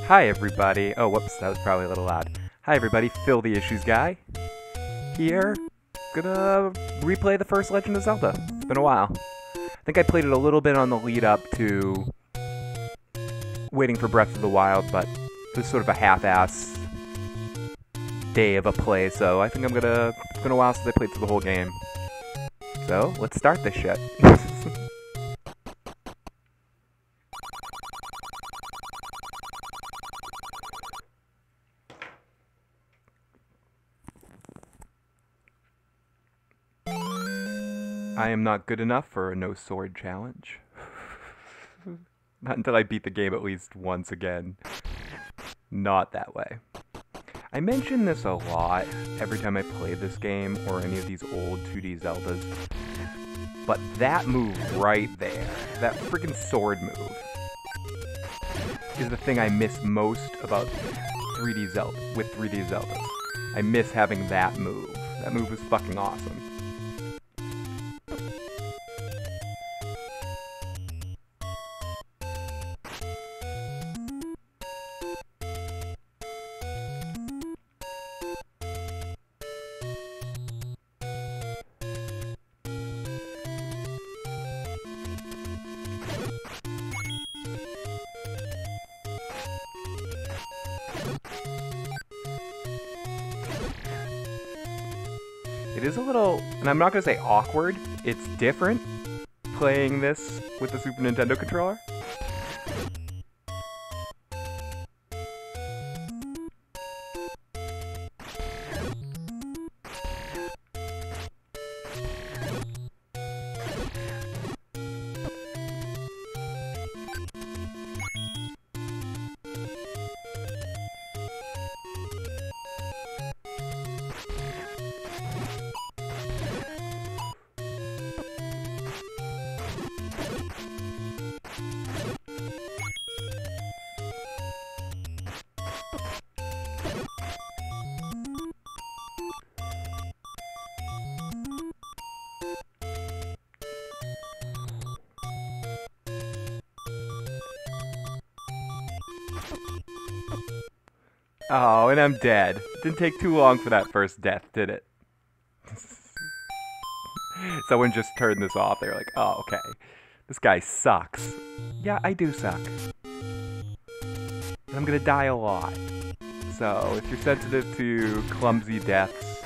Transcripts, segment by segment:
Hi everybody. Oh, whoops, that was probably a little loud. Hi everybody, Phil the Issues Guy. Here, gonna replay the first Legend of Zelda. It's been a while. I think I played it a little bit on the lead up to waiting for Breath of the Wild, but it was sort of a half-ass day of a play, so I think it's been a while since I played through the whole game. So, let's start this shit. I am not good enough for a no sword challenge. Not until I beat the game at least once again. Not that way. I mention this a lot every time I play this game or any of these old 2D Zeldas. But that move right there, that freaking sword move, is the thing I miss most about 3D Zelda, with 3D Zeldas. I miss having that move. That move was fucking awesome. It is a little, and I'm not going to say awkward, it's different playing this with the Super Nintendo controller. Oh, and I'm dead. Didn't take too long for that first death, did it? Someone just turned this off. They were like, oh, okay. This guy sucks. Yeah, I do suck. And I'm gonna die a lot. So, if you're sensitive to clumsy deaths,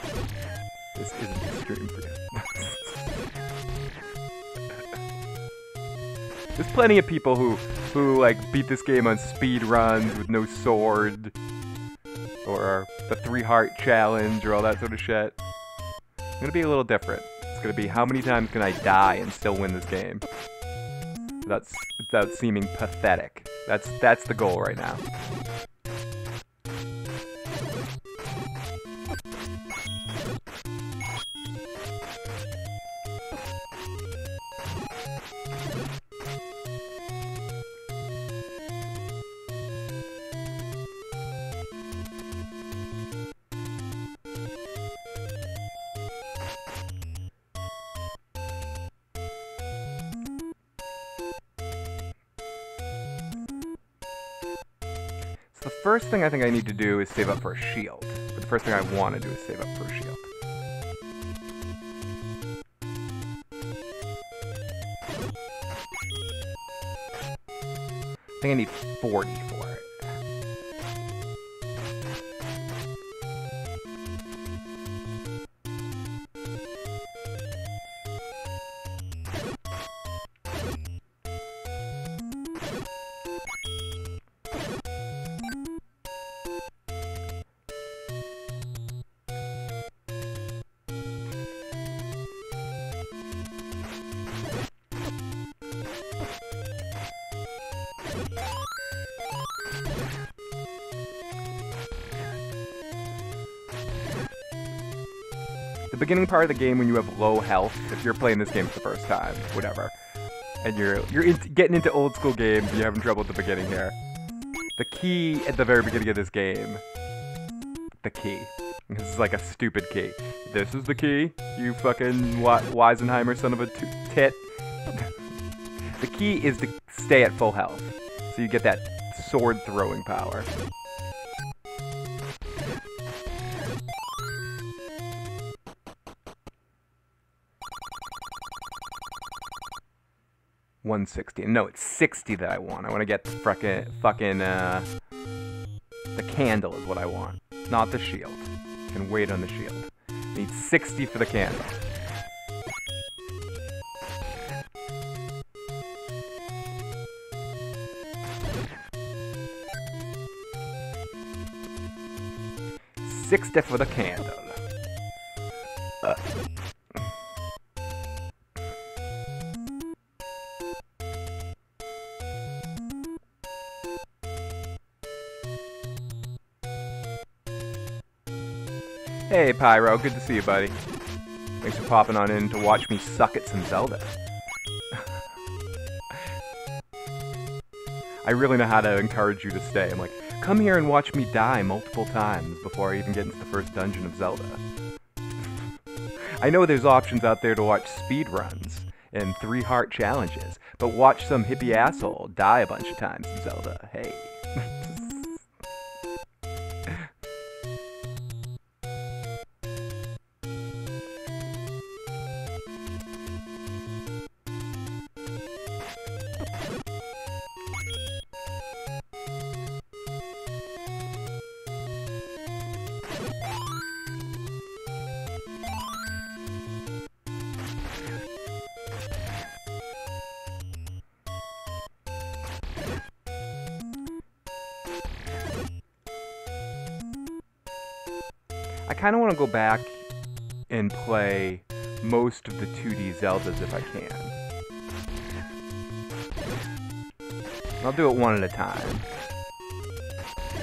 this isn't the stream for you. There's plenty of people who like beat this game on speed runs with no sword, or the 3-heart challenge, or all that sort of shit. It's gonna be a little different. It's gonna be how many times can I die and still win this game without seeming pathetic. That's the goal right now. The first thing I think I need to do is save up for a shield. But the first thing I want to do is save up for a shield. I think I need 40 for it. The beginning part of the game when you have low health, if you're playing this game for the first time, whatever, and you're getting into old school games, and you're having trouble at the beginning here. The key at the very beginning of this game, this is like a stupid key. This is the key, you fucking Weisenheimer son of a tit. The key is to stay at full health, so you get that sword throwing power. $160. No, it's 60 that I want. I want to get the fucking the candle is what I want, not the shield. Can wait on the shield. Need 60 for the candle. $60 for the candle. Hey Pyro, good to see you, buddy. Thanks for popping on in to watch me suck at some Zelda. I really know how to encourage you to stay. I'm like, come here and watch me die multiple times before I even get into the first dungeon of Zelda. I know there's options out there to watch speedruns and 3-heart challenges, but watch some hippie asshole die a bunch of times in Zelda. Hey. I kind of want to go back and play most of the 2D Zeldas if I can. I'll do it one at a time.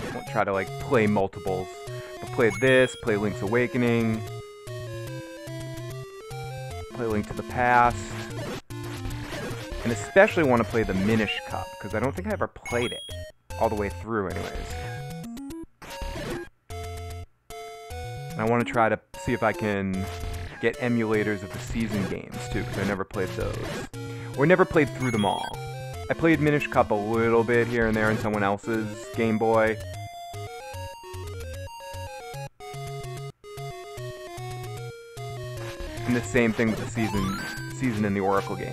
I won't try to like play multiples. I'll play this, play Link's Awakening, play Link to the Past, and especially want to play the Minish Cup, because I don't think I ever played it all the way through anyways. And I want to try to see if I can get emulators of the season games too, because I never played those. Or never played through them all. I played Minish Cup a little bit here and there on someone else's Game Boy. And the same thing with the season in the Oracle game.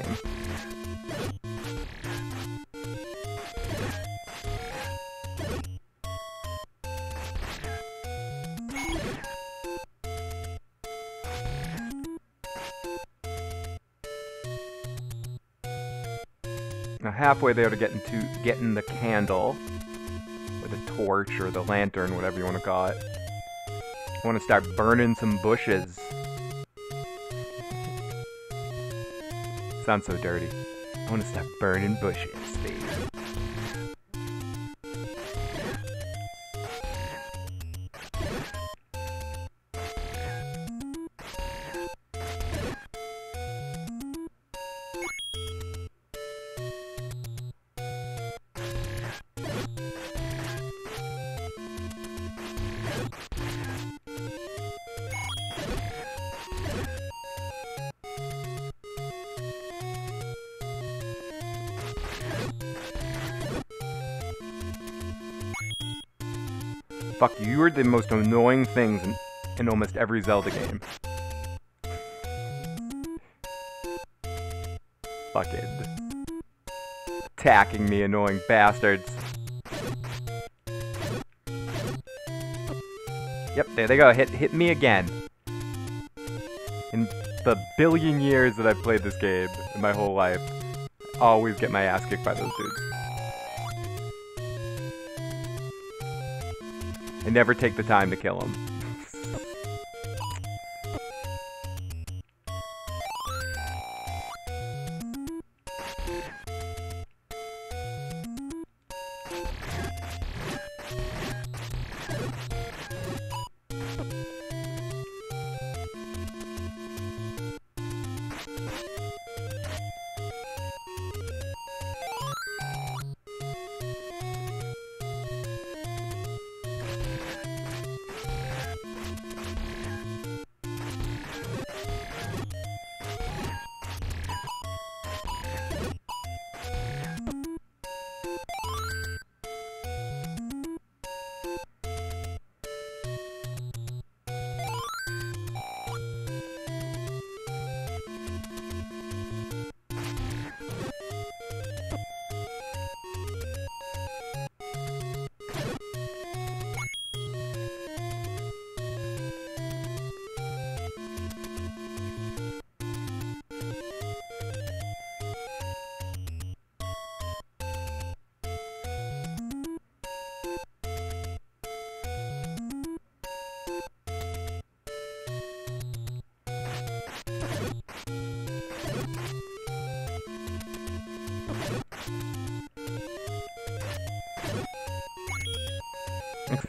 Now halfway there to getting the candle, or the torch, or the lantern, whatever you want to call it. I want to start burning some bushes. Sounds so dirty. I want to start burning bushes, baby. Fuck you, you are the most annoying things in almost every Zelda game. Fucking attacking me, annoying bastards. Yep, there they go, hit me again. In the billion years that I've played this game, in my whole life, I always get my ass kicked by those dudes. I never take the time to kill him.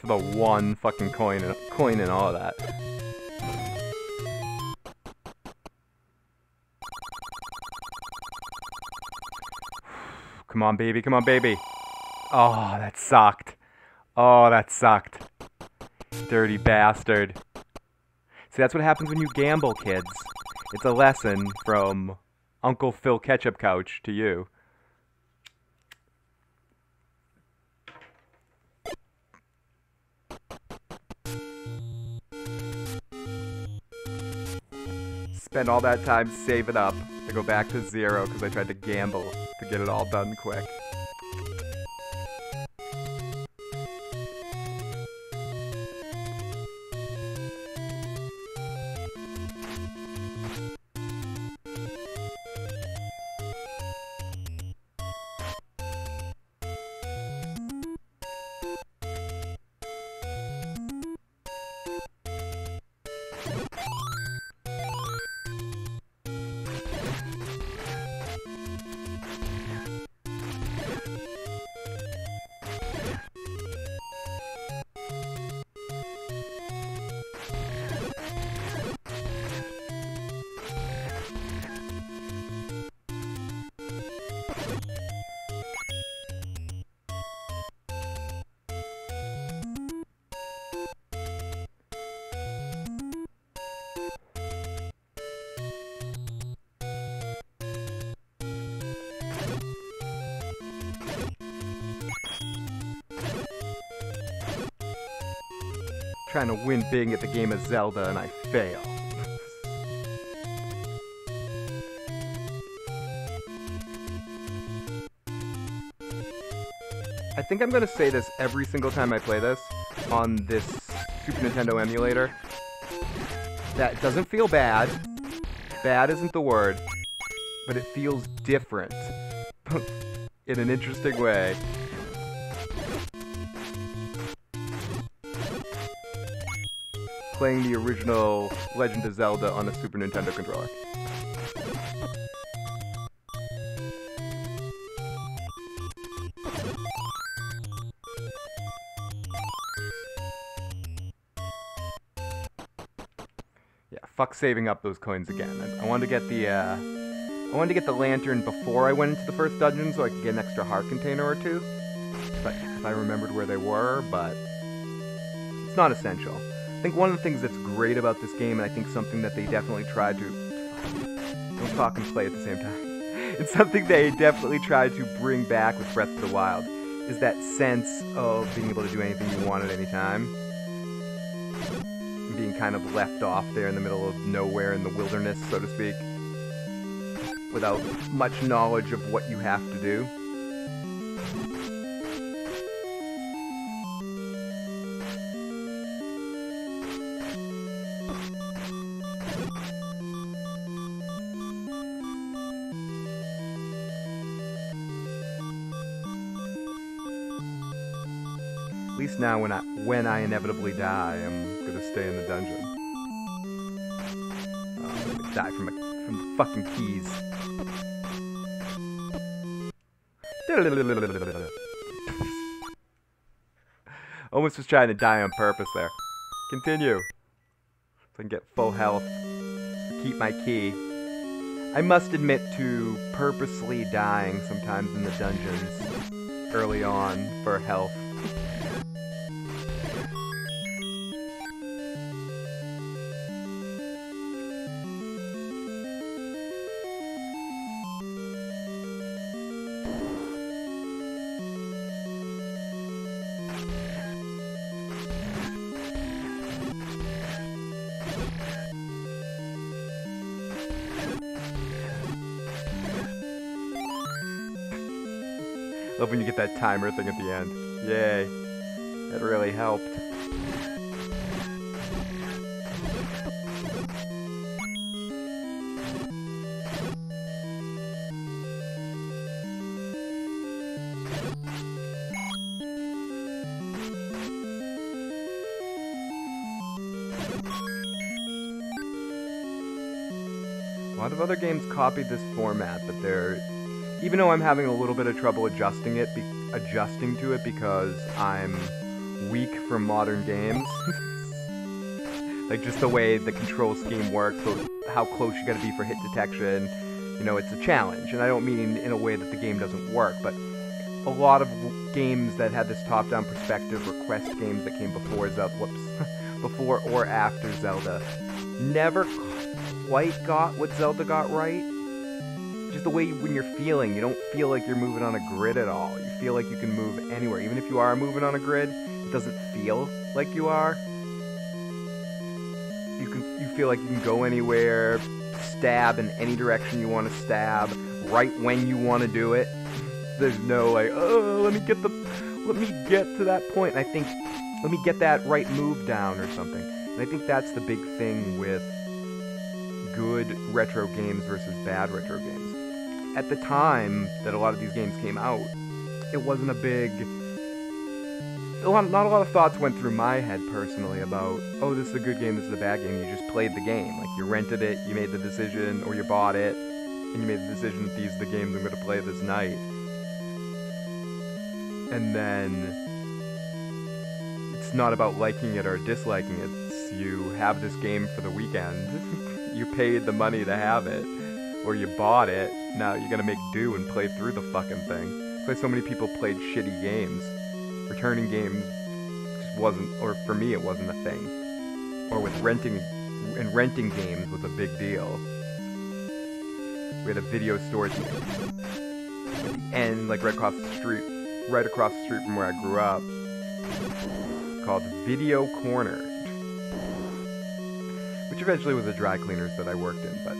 for the one fucking coin and all of that. Come on, baby. Come on, baby. Oh, that sucked. Oh, that sucked. Dirty bastard. See, that's what happens when you gamble, kids. It's a lesson from Uncle Phil Ketchup Couch to you. Spend all that time saving up to go back to zero because I tried to gamble to get it all done quick. Trying to win big at the game of Zelda and I fail. I think I'm gonna say this every single time I play this on this Super Nintendo emulator. That doesn't feel bad. Bad isn't the word, but it feels different in an interesting way. Playing the original Legend of Zelda on a Super Nintendo controller. Yeah, fuck saving up those coins again. I wanted to get the lantern before I went into the first dungeon so I could get an extra heart container or two. If I remembered where they were, but it's not essential. I think one of the things that's great about this game, and I think something that they definitely tried to... Don't talk and play at the same time. It's something they definitely tried to bring back with Breath of the Wild, is that sense of being able to do anything you want at any time. And being kind of left off there in the middle of nowhere in the wilderness, so to speak. Without much knowledge of what you have to do. At least now when I inevitably die, I'm gonna stay in the dungeon. I'm gonna die from the fucking keys. Almost was trying to die on purpose there. Continue. So I can get full health. Keep my key. I must admit to purposely dying sometimes in the dungeons early on for health. Love when you get that timer thing at the end. Yay. That really helped. A lot of other games copied this format, but they're... Even though I'm having a little bit of trouble adjusting to it because I'm weak from modern games. Like, just the way the control scheme works, so how close you gotta be for hit detection. You know, it's a challenge, and I don't mean in a way that the game doesn't work, but a lot of games that had this top-down perspective, or Quest games that came before Zelda, before or after Zelda, never quite got what Zelda got right. Just the way when you're feeling, you don't feel like you're moving on a grid at all. You feel like you can move anywhere. Even if you are moving on a grid, it doesn't feel like you are. You feel like you can go anywhere, stab in any direction you want to stab, right when you want to do it. There's no like, oh, let me get to that point. And I think, let me get that right move down or something. And I think that's the big thing with good retro games versus bad retro games. At the time that a lot of these games came out, it wasn't a big... not a lot of thoughts went through my head personally about, oh, this is a good game, this is a bad game. You just played the game. Like, you rented it, you made the decision, or you bought it, and you made the decision that these are the games I'm going to play this night. And then it's not about liking it or disliking it. It's you have this game for the weekend. You paid the money to have it, or you bought it. Now you're gonna make do and play through the fucking thing. That's why so many people played shitty games. Returning games just wasn't, or for me it wasn't a thing. Or with renting games was a big deal. We had a video store at the end, like right across the street from where I grew up, called Video Corner, which eventually was a dry cleaners that I worked in, but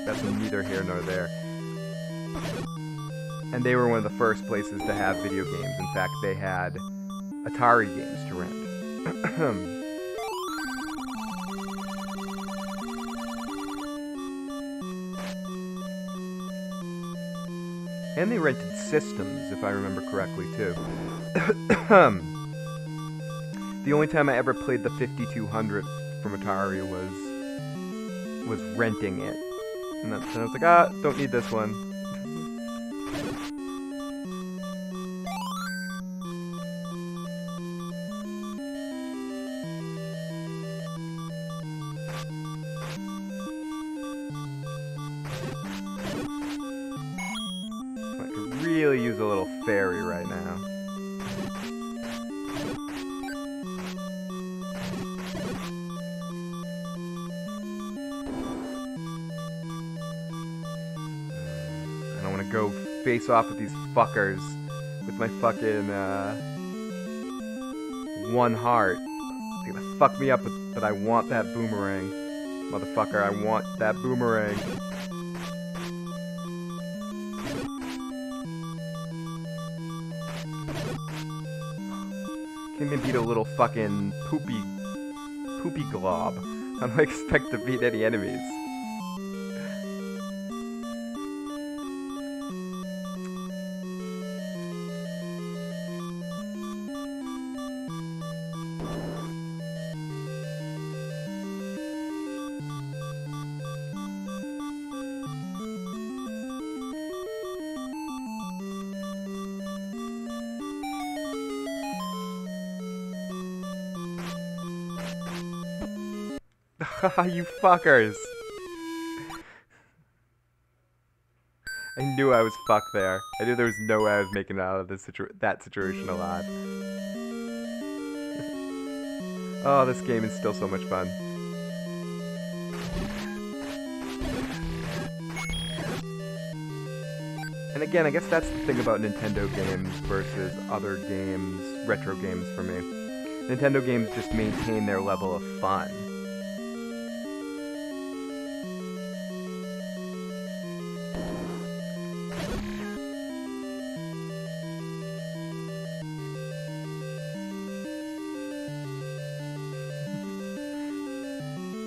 that's neither here nor there. And they were one of the first places to have video games. In fact, they had Atari games to rent. And they rented systems, if I remember correctly, too. The only time I ever played the 5200 from Atari was renting it. And I was like, don't need this one. Really use a little fairy right now. I don't want to go face off with these fuckers with my fucking one heart. It's gonna fuck me up, but I want that boomerang. Motherfucker, I want that boomerang. Can't even beat a little fucking poopy glob. How do I expect to beat any enemies? You fuckers! I knew I was fucked there. I knew there was no way I was making it out of this that situation alive. Oh, this game is still so much fun. And again, I guess that's the thing about Nintendo games versus other games, retro games for me. Nintendo games just maintain their level of fun.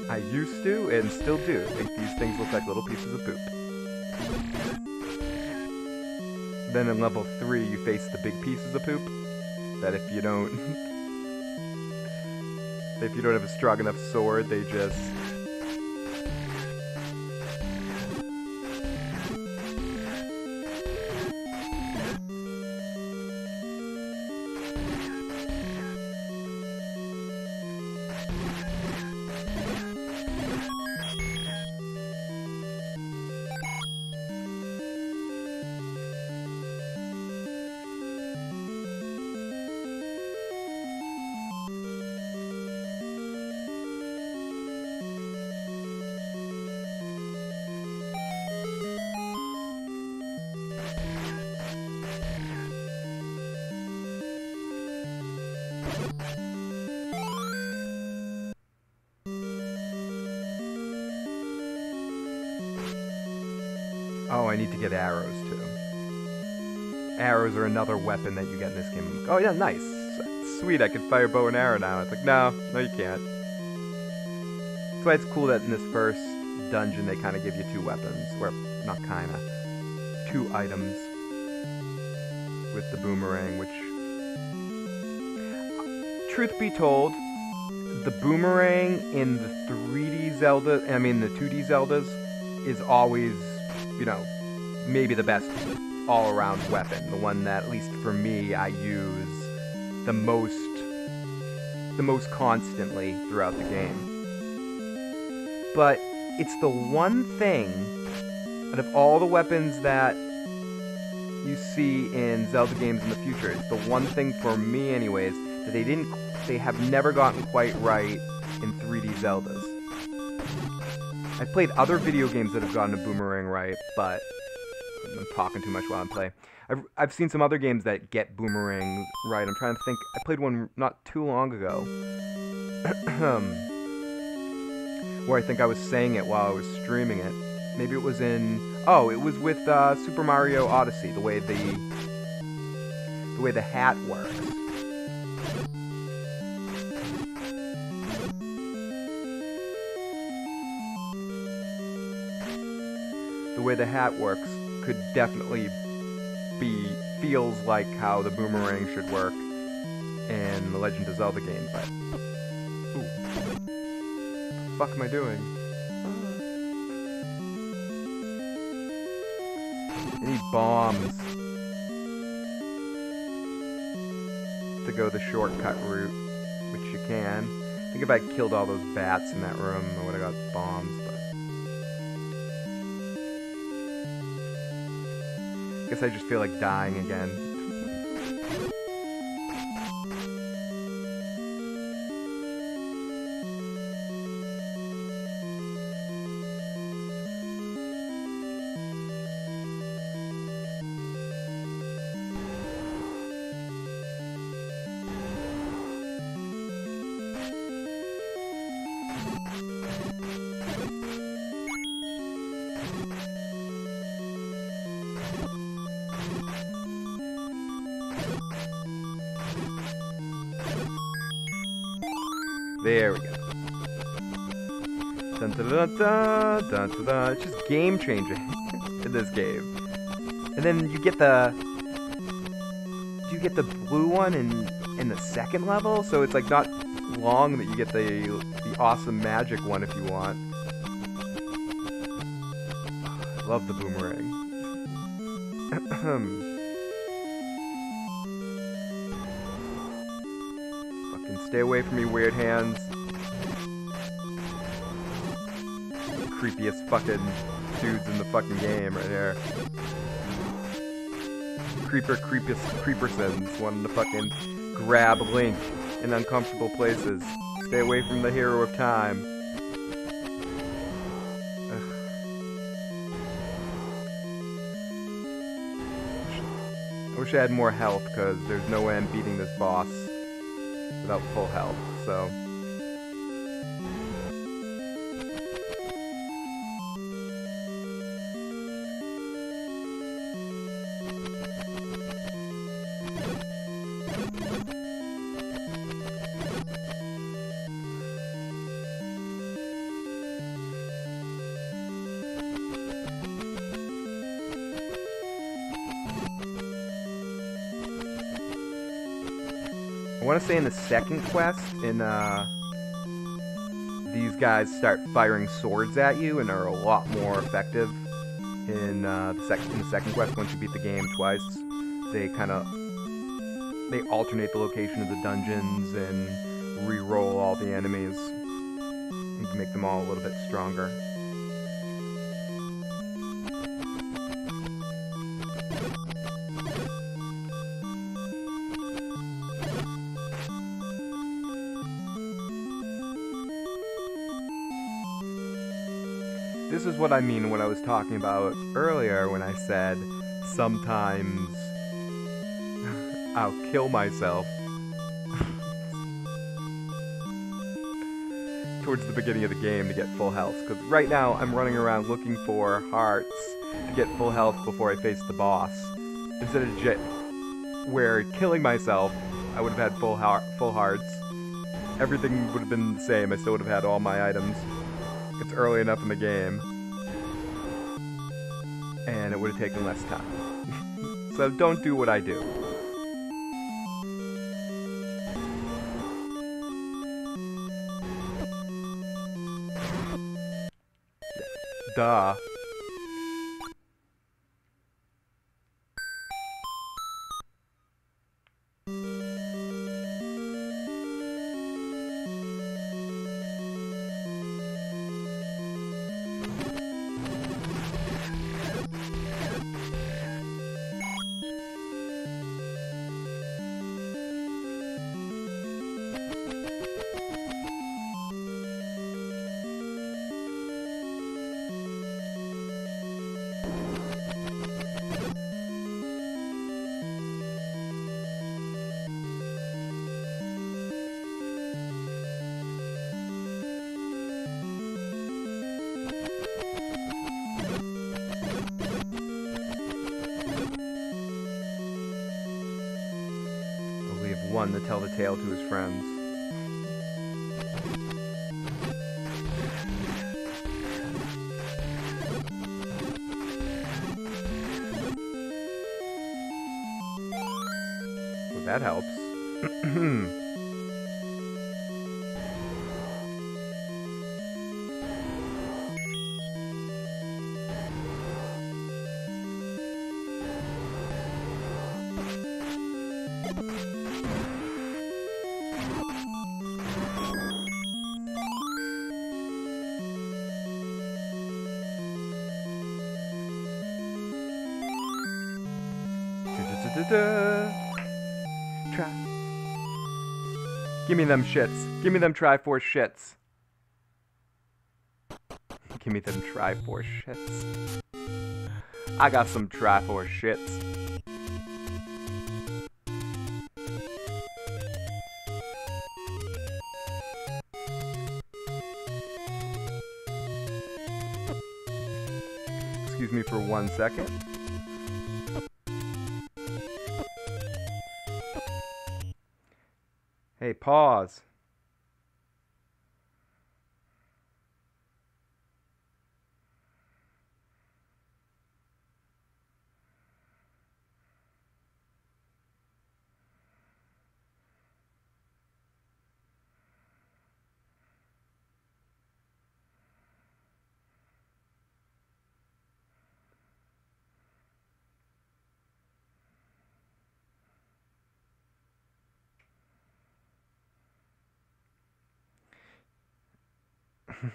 I used to, and still do, think these things look like little pieces of poop. Then in level 3, you face the big pieces of poop, that if you don't have a strong enough sword, they just... Oh, I need to get arrows too. Arrows are another weapon that you get in this game. Oh yeah, nice. Sweet, I can fire bow and arrow now. It's like, no, you can't. That's why it's cool that in this first dungeon they kind of give you 2 weapons. Or, not kinda. 2 items. With the boomerang, which... Truth be told, the boomerang in the 3D Zelda, the 2D Zeldas, is always, you know, maybe the best all-around weapon. The one that, at least for me, I use the most constantly throughout the game. But it's the one thing, out of all the weapons that you see in Zelda games in the future, it's the one thing for me anyways, that they have never gotten quite right in 3D Zeldas. I've played other video games that have gotten a boomerang right, but I'm talking too much while I'm playing. I've seen some other games that get boomerang right. I'm trying to think. I played one not too long ago, where I think I was saying it while I was streaming it. Maybe it was in... Oh, it was with Super Mario Odyssey, the way the hat works. The way the hat works could definitely feels like how the boomerang should work in the Legend of Zelda game, but... Ooh. What the fuck am I doing? I need bombs to go the shortcut route, which you can. I think if I killed all those bats in that room, I would have got bombs, but... I guess I just feel like dying again. There we go. Dun, dun, dun, dun, dun, dun, dun. It's just game changing in this game. And then you get the... Do you get the blue one in the second level? So it's like not long that you get the awesome magic one if you want. Love the boomerang. Stay away from me, weird hands. Creepiest fucking dudes in the fucking game right here. Creepersons wanting to fucking grab Link in uncomfortable places. Stay away from the hero of time. Ugh. I wish I had more health, because there's no way I'm beating this boss without full health, so... I want to say in the second quest, these guys start firing swords at you and are a lot more effective in the second quest. Once you beat the game twice, they alternate the location of the dungeons and re-roll all the enemies. You can make them all a little bit stronger. This is what I mean when I was talking about earlier when I said sometimes I'll kill myself towards the beginning of the game to get full health. Because right now I'm running around looking for hearts to get full health before I faced the boss. Instead of where killing myself, I would have had full hearts. Everything would have been the same. I still would have had all my items. It's early enough in the game. And it would have taken less time. So don't do what I do. Duh. One to tell the tale to his friends. Well, that helps. Try. Give me them shits. Give me them Triforce shits. Give me them Triforce shits. I got some Triforce shits. Excuse me for 1 second. Hey, pause.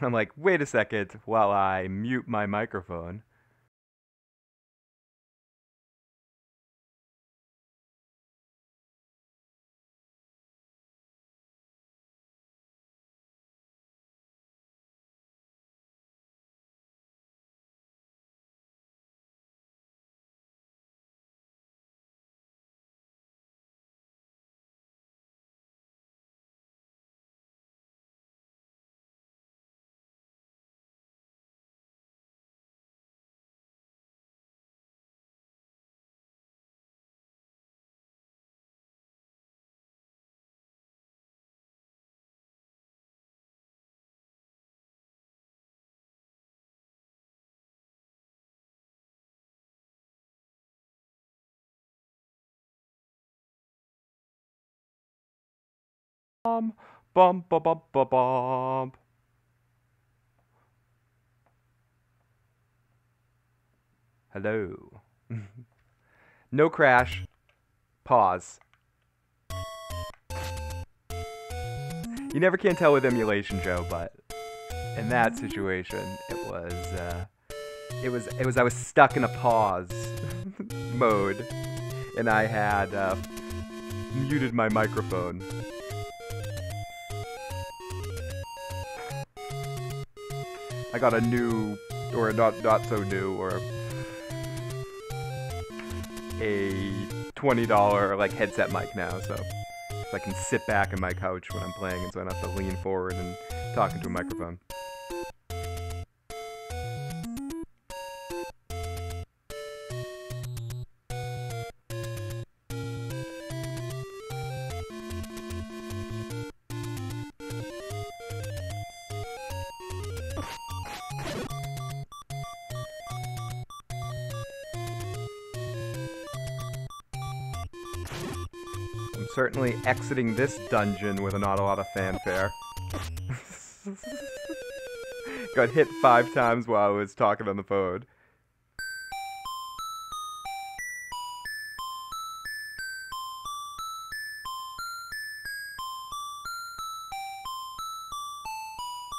I'm like, wait a second while I mute my microphone. Bum, bum, bum, bum, bum. Hello. No crash. Pause. You never can tell with emulation, Joe, but in that situation, I was stuck in a pause mode, and I had muted my microphone. I got a new, or not so new, or a $20 like headset mic now, so I can sit back in my couch when I'm playing, and so I don't have to lean forward and talk into a microphone. Certainly exiting this dungeon with not a lot of fanfare. Got hit 5 times while I was talking on the phone.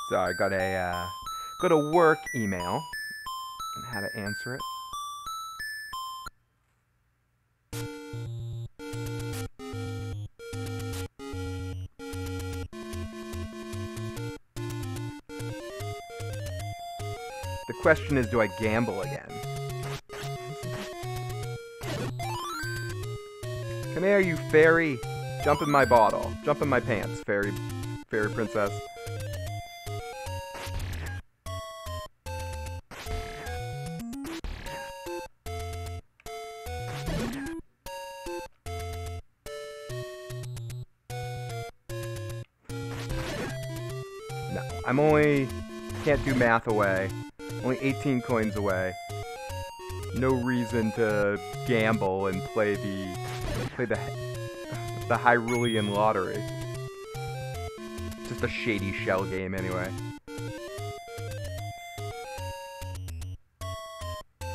Sorry, got a work email and how to answer it. The question is, do I gamble again? Come here, you fairy! Jump in my bottle. Jump in my pants, fairy princess. No, I'm only... can't do math away. Only 18 coins away. No reason to gamble and play the Hyrulean lottery. Just a shady shell game anyway.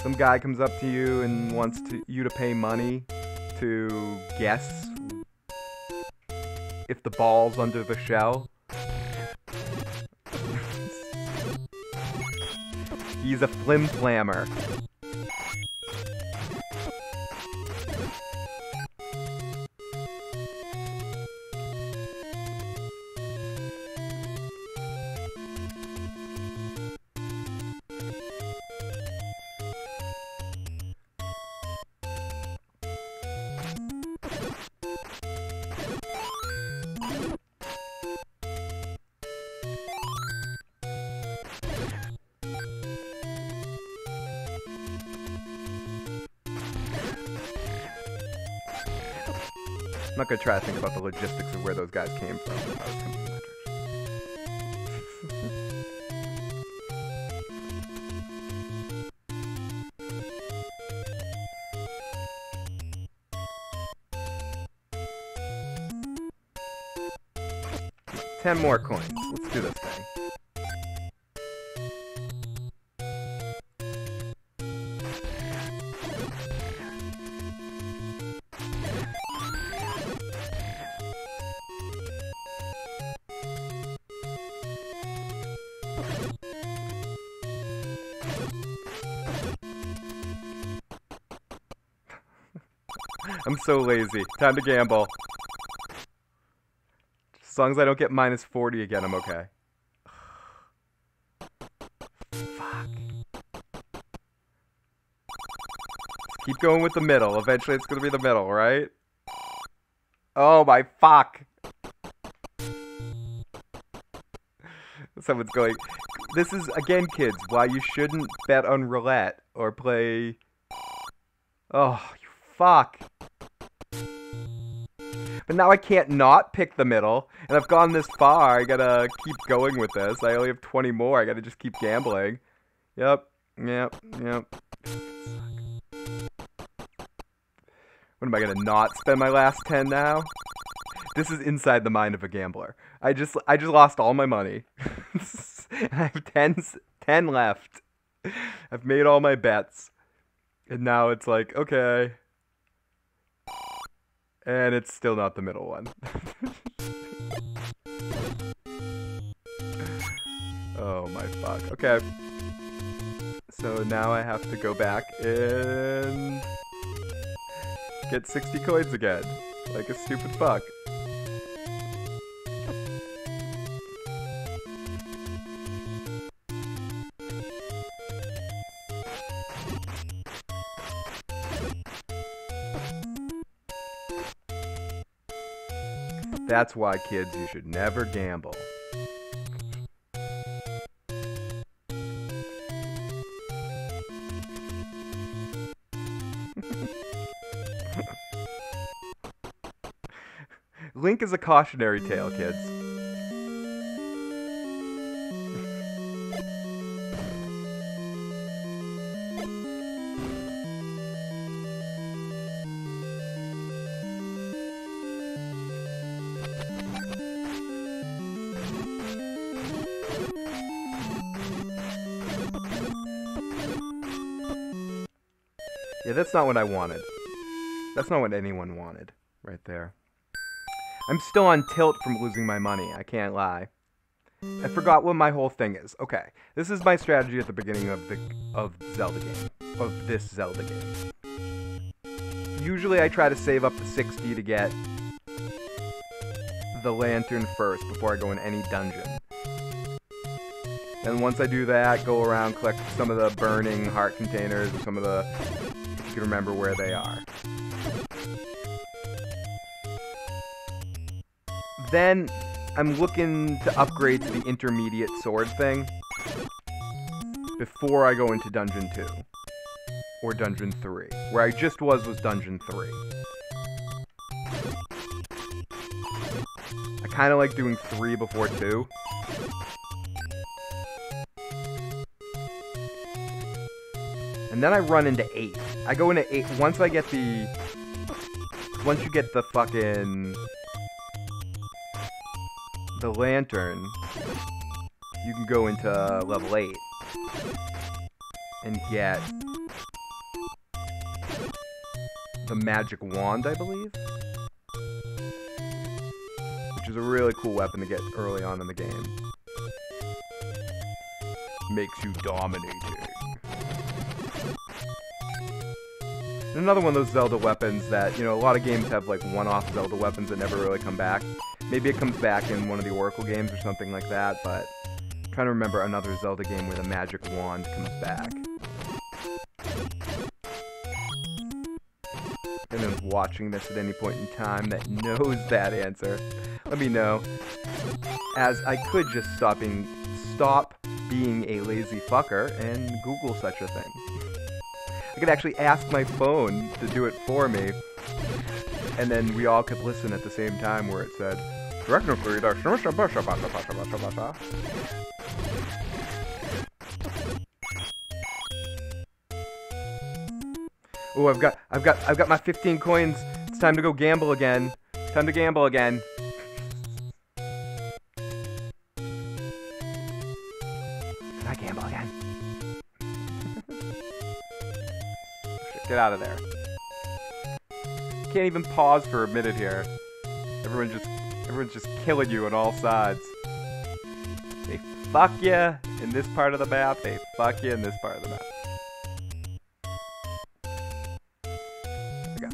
Some guy comes up to you and wants you to pay money to guess if the ball's under the shell. He's a flim-flammer. I'm not gonna try to think about the logistics of where those guys came from. I was coming from that direction. 10 more coins. Let's do this thing. I'm so lazy. Time to gamble. As long as I don't get minus 40 again, I'm okay. Fuck. Keep going with the middle. Eventually it's gonna be the middle, right? Oh my fuck. Someone's going... This is, again, kids, why you shouldn't bet on roulette or play... Oh, you fuck. But now I can't not pick the middle, and I've gone this far. I gotta keep going with this. I only have 20 more. I gotta just keep gambling. Yep. What am I gonna not spend my last 10 now? This is inside the mind of a gambler. I just lost all my money. I have 10 left. I've made all my bets. And now it's like, okay. And it's still not the middle one. Oh my fuck. Okay. So now I have to go back and get 60 coins again. Like a stupid fuck. That's why, kids, you should never gamble. Link is a cautionary tale, kids. Yeah, that's not what I wanted. That's not what anyone wanted. Right there. I'm still on tilt from losing my money. I can't lie. I forgot what my whole thing is. Okay, this is my strategy at the beginning of Zelda game. Of this Zelda game. Usually I try to save up to 60 to get the lantern first before I go in any dungeon. And once I do that, go around, collect some of the burning heart containers, or some of the... if you can remember where they are. Then, I'm looking to upgrade to the intermediate sword thing before I go into Dungeon 2. Or Dungeon 3. Where I just was Dungeon 3. I kind of like doing 3 before 2. And then I run into 8. I go into 8 once I get the... once you get the fucking... the lantern, you can go into level 8 and get the magic wand, I believe, which is a really cool weapon to get early on in the game. Makes you dominating. And another one of those Zelda weapons that, you know, a lot of games have like one-off Zelda weapons that never really come back. Maybe it comes back in one of the Oracle games or something like that, but I'm trying to remember another Zelda game where the magic wand comes back. And then watching this at any point in time that knows that answer, let me know. As I could just stop being a lazy fucker and Google such a thing. I could actually ask my phone to do it for me, and then we all could listen at the same time where it said, technically, there's oh, I've got my 15 coins. It's time to go gamble again. Time to gamble again. Can I gamble again? Get out of there. Can't even pause for a minute here. Everyone's just killing you on all sides. They fuck you in this part of the map. They fuck you in this part of the map. There we go.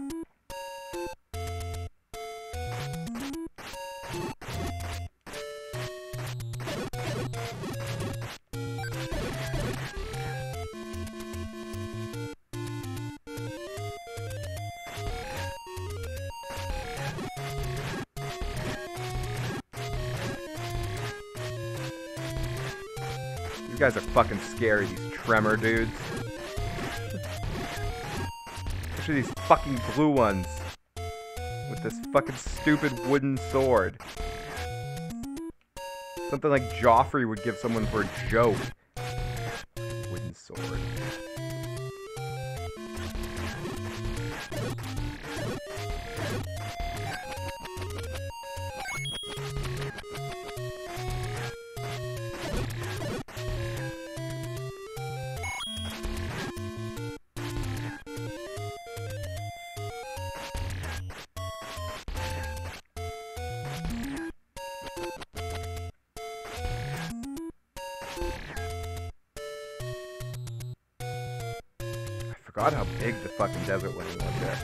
You guys are fucking scary, these tremor dudes. Especially these fucking blue ones. With this fucking stupid wooden sword. Something like Joffrey would give someone for a joke. Wooden sword. I forgot how big the fucking desert was there.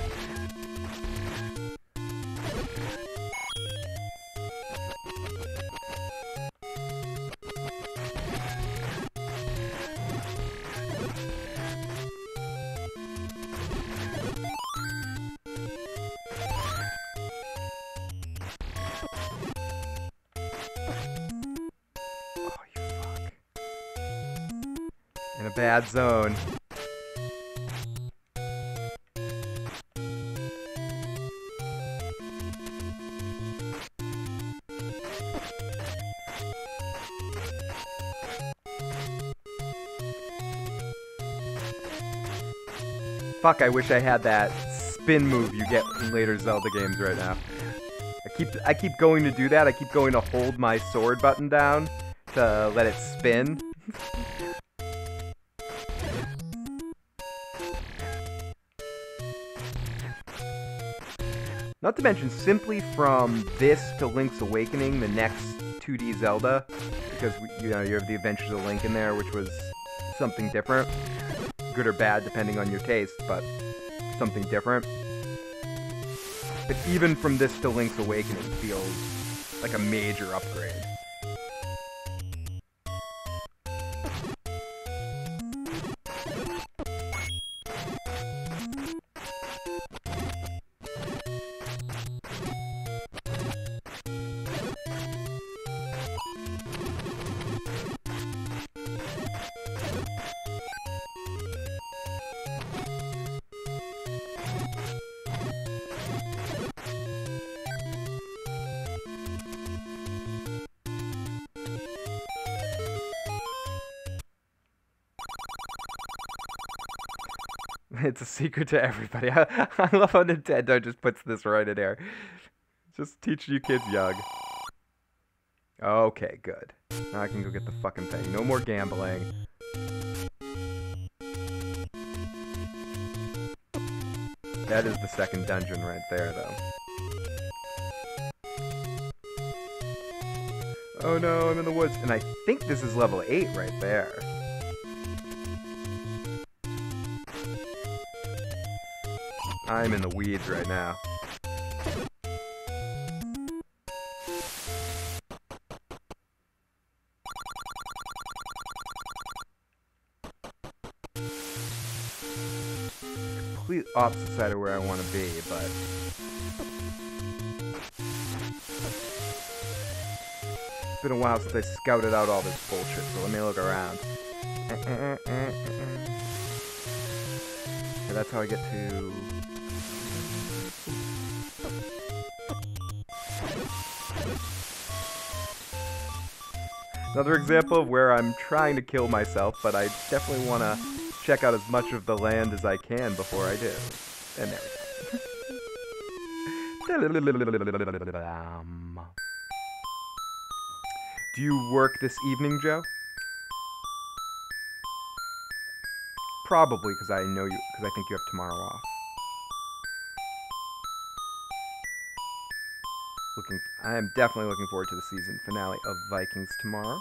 Oh, you fuck. In a bad zone. Fuck, I wish I had that spin move you get in later Zelda games right now. I keep going to do that. I keep going to hold my sword button down to let it spin. Not to mention, simply from this to Link's Awakening, the next 2D Zelda, because, you know, you have the Adventures of Link in there, which was something different. Good or bad, depending on your taste, but something different. But even from this to Link's Awakening feels like a major upgrade. It's a secret to everybody. I love how Nintendo just puts this right in there. Just teaching you kids young. Okay, good. Now I can go get the fucking thing. No more gambling. That is the second dungeon right there, though. Oh no, I'm in the woods. And I think this is level 8 right there. I'm in the weeds right now. Complete opposite side of where I want to be, but... It's been a while since I scouted out all this bullshit, so let me look around. Okay, that's how I get to... Another example of where I'm trying to kill myself, but I definitely want to check out as much of the land as I can before I do. And there we go. Do you work this evening, Joe? Probably, because I know you, because I think you have tomorrow off. I am definitely looking forward to the season finale of Vikings tomorrow.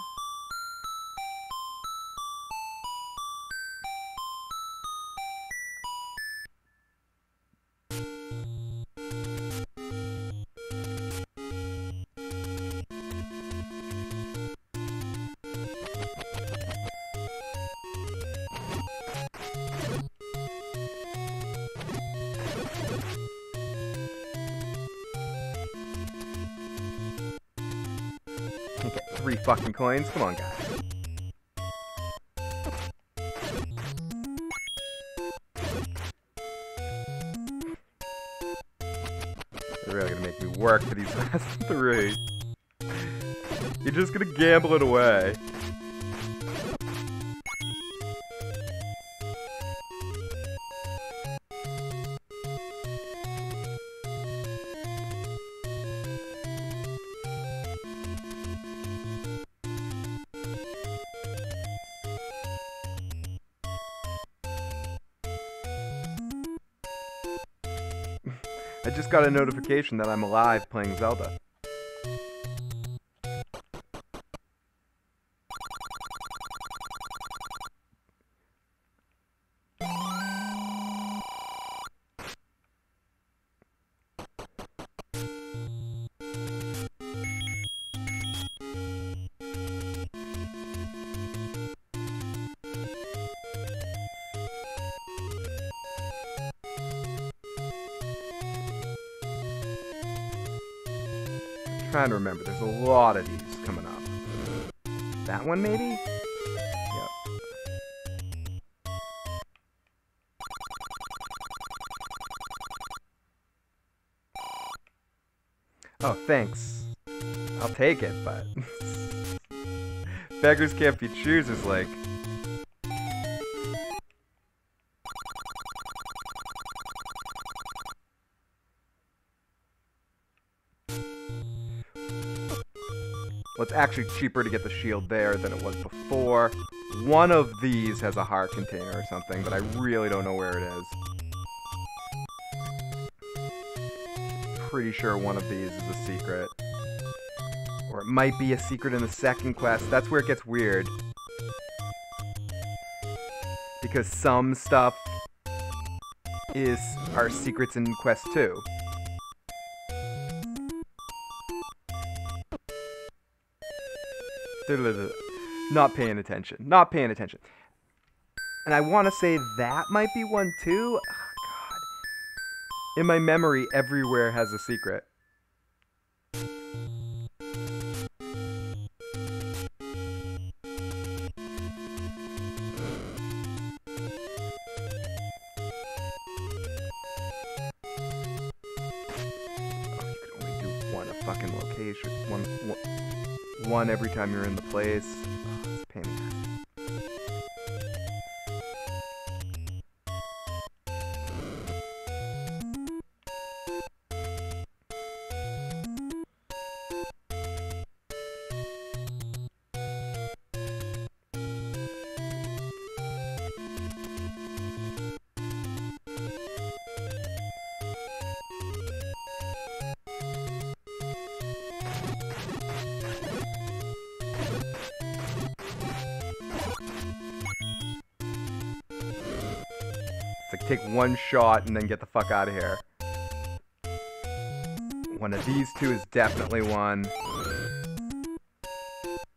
Okay, 3 fucking coins. Come on, guys. They're really gonna make me work for these last 3. You're just gonna gamble it away. I just got a notification that I'm alive playing Zelda. Trying to remember, there's a lot of these coming up. That one, maybe? Yep. Oh, thanks. I'll take it, but... Beggars can't be choosers, like... Well, it's actually cheaper to get the shield there than it was before. One of these has a heart container or something, but I really don't know where it is. pretty sure one of these is a secret. Or it might be a secret in the second quest. That's where it gets weird. Because some stuff are secrets in quest 2. Not paying attention. Not paying attention. And I want to say that might be one too. Oh, God. In my memory, everywhere has a secret. Fucking location. One every time you're in the place. Oh, it's a pain in the ass. Take one shot and then get the fuck out of here. One of these two is definitely one.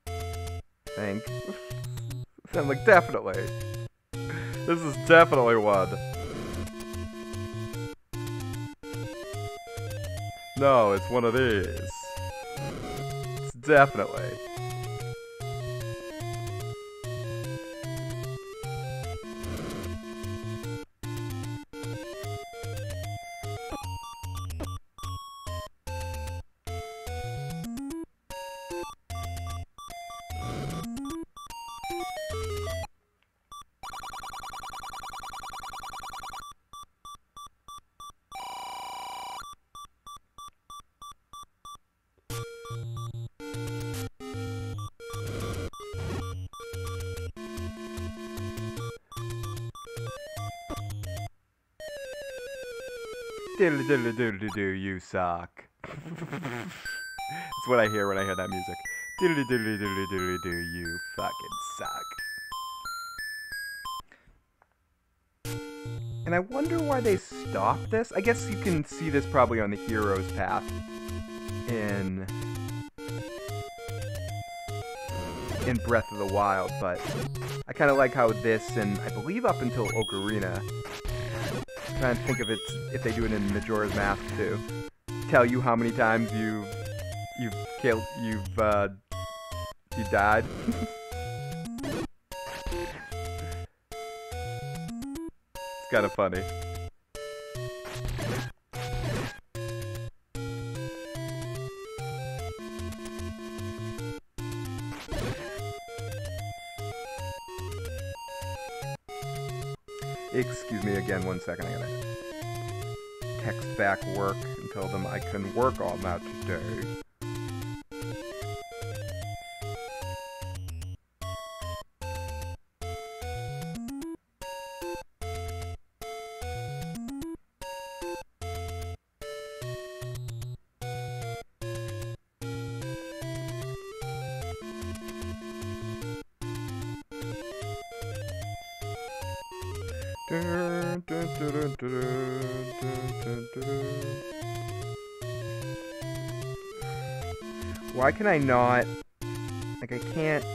I think. I'm like, definitely. This is definitely one. No, it's one of these. It's definitely. Diddly diddly diddly do, you suck. That's what I hear when I hear that music. Diddly diddly diddly diddly do, you fucking suck. And I wonder why they stopped this. I guess you can see this probably on the hero's path in Breath of the Wild, but I kind of like how this, and I believe up until Ocarina, I'm trying to think of it if they do it in Majora's Mask too, tell you how many times you died. It's kind of funny. Excuse me again, 1 second. I gotta text back work and tell them I can work on that today. Why can I not? Like, I can't.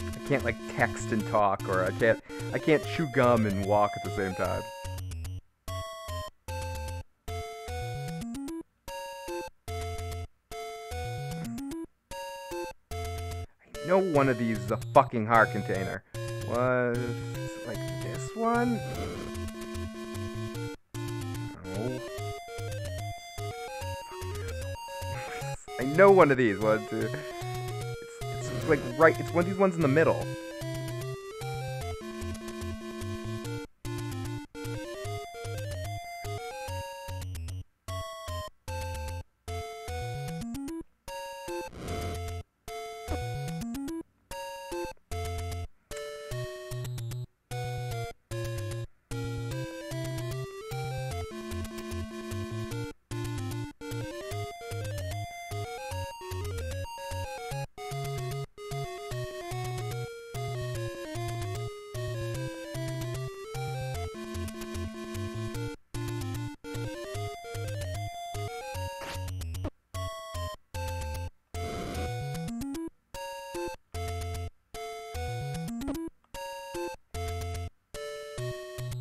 I can't like text and talk, or I can't chew gum and walk at the same time. I know one of these is a fucking heart container. Was like this one? No. know one of these. One, two. It's like right. It's one of these ones in the middle.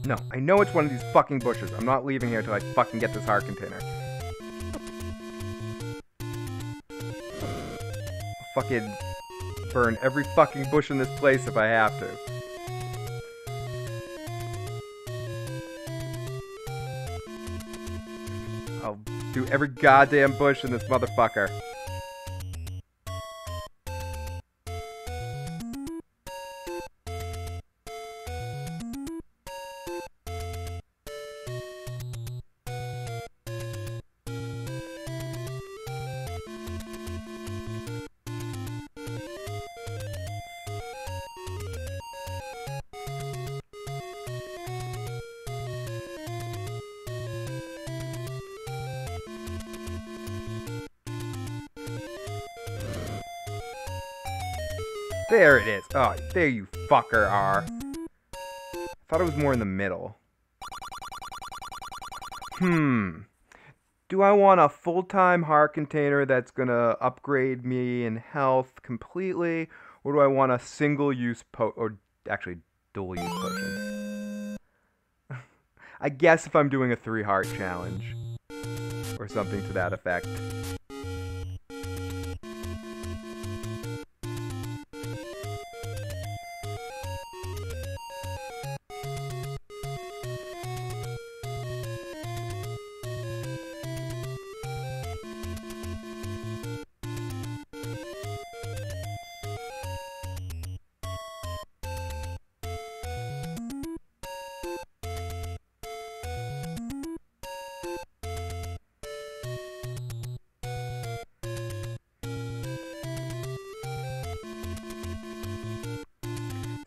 No, I know it's one of these fucking bushes. I'm not leaving here until I fucking get this heart container. I'll fucking burn every fucking bush in this place if I have to. I'll do every goddamn bush in this motherfucker. There it is. Oh, there you fucker are. I thought it was more in the middle. Do I want a full-time heart container that's gonna upgrade me in health completely? Or do I want a single-use or actually dual-use potion? I guess if I'm doing a 3-heart challenge. Or something to that effect.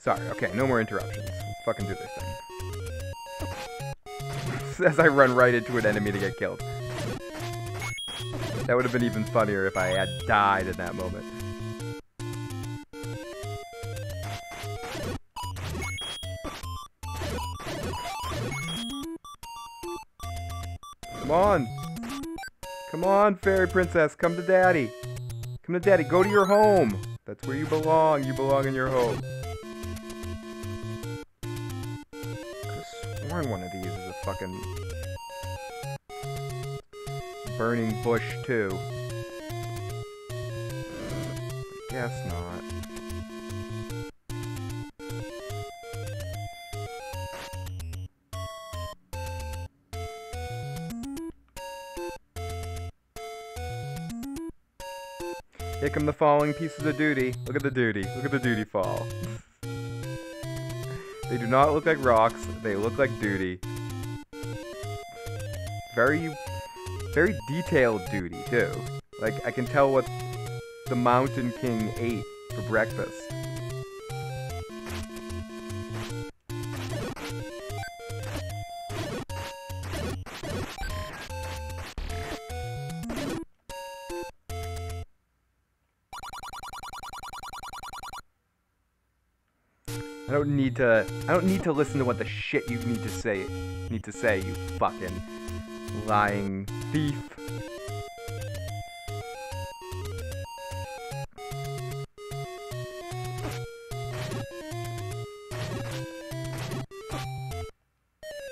Sorry, okay, no more interruptions. Let's fucking do this thing. As I run right into an enemy to get killed. That would have been even funnier if I had died in that moment. Come on! Come on, fairy princess, come to daddy! Come to daddy, go to your home! That's where you belong in your home. One of these is a fucking burning bush too. Guess not. Here come the falling pieces of duty. Look at the duty. Look at the duty fall. They do not look like rocks, they look like duty. Very detailed duty, too. Like, I can tell what the Mountain King ate for breakfast. I don't need to listen to what the shit you need to say, you fucking lying thief.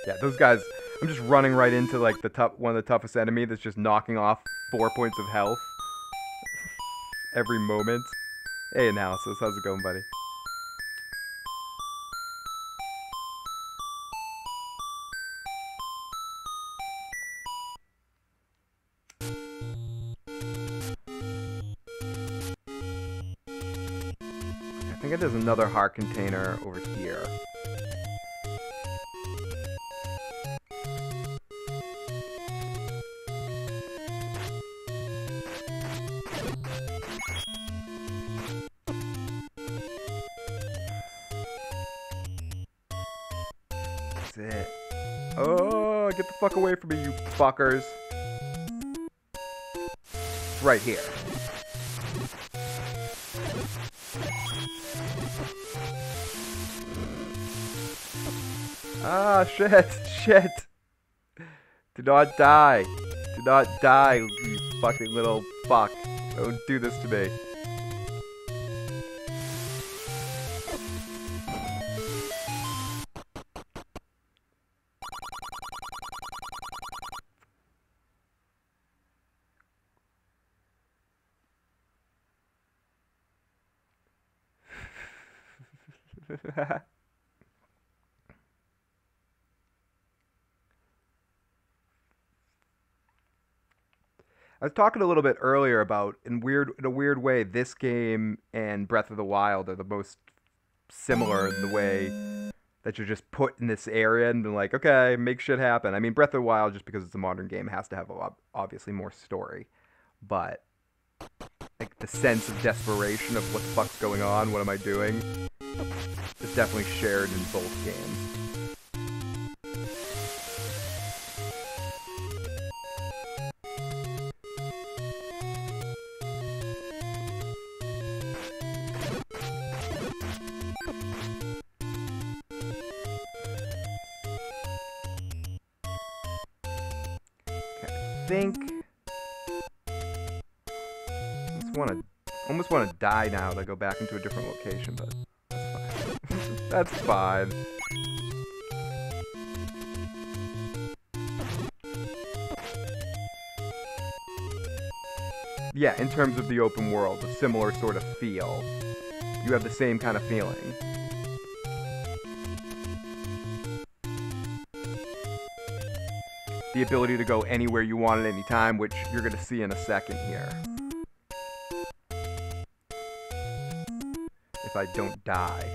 Yeah, those guys, I'm just running right into like one of the toughest enemy that's just knocking off 4 points of health every moment. Hey, Analysis, how's it going, buddy? I think there's another heart container over here. That's it. Oh, get the fuck away from me, you fuckers. It's right here. Ah, shit, shit. Do not die. Do not die, you fucking little fuck. Don't do this to me. I was talking a little bit earlier about, in a weird way, this game and Breath of the Wild are the most similar in the way that you're just put in this area and like, okay, make shit happen. I mean, Breath of the Wild, just because it's a modern game, has to have obviously more story, but like the sense of desperation of what the fuck's going on, what am I doing, is definitely shared in both games. I think almost want to die now to go back into a different location, but that's fine. That's fine. Yeah, in terms of the open world, a similar sort of feel. You have the same kind of feeling. The ability to go anywhere you want at any time, which you're going to see in a second here. If I don't die.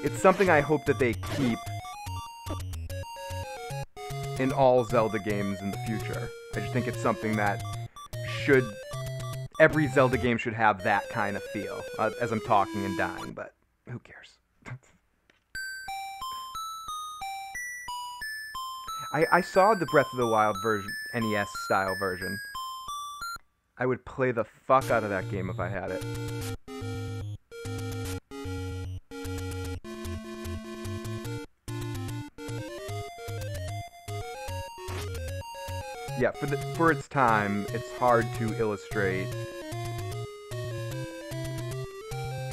It's something I hope that they keep in all Zelda games in the future. I just think it's something that every Zelda game should have that kind of feel, as I'm talking and dying, but who cares? I saw the Breath of the Wild version, NES-style version. I would play the fuck out of that game if I had it. Yeah, for its time, it's hard to illustrate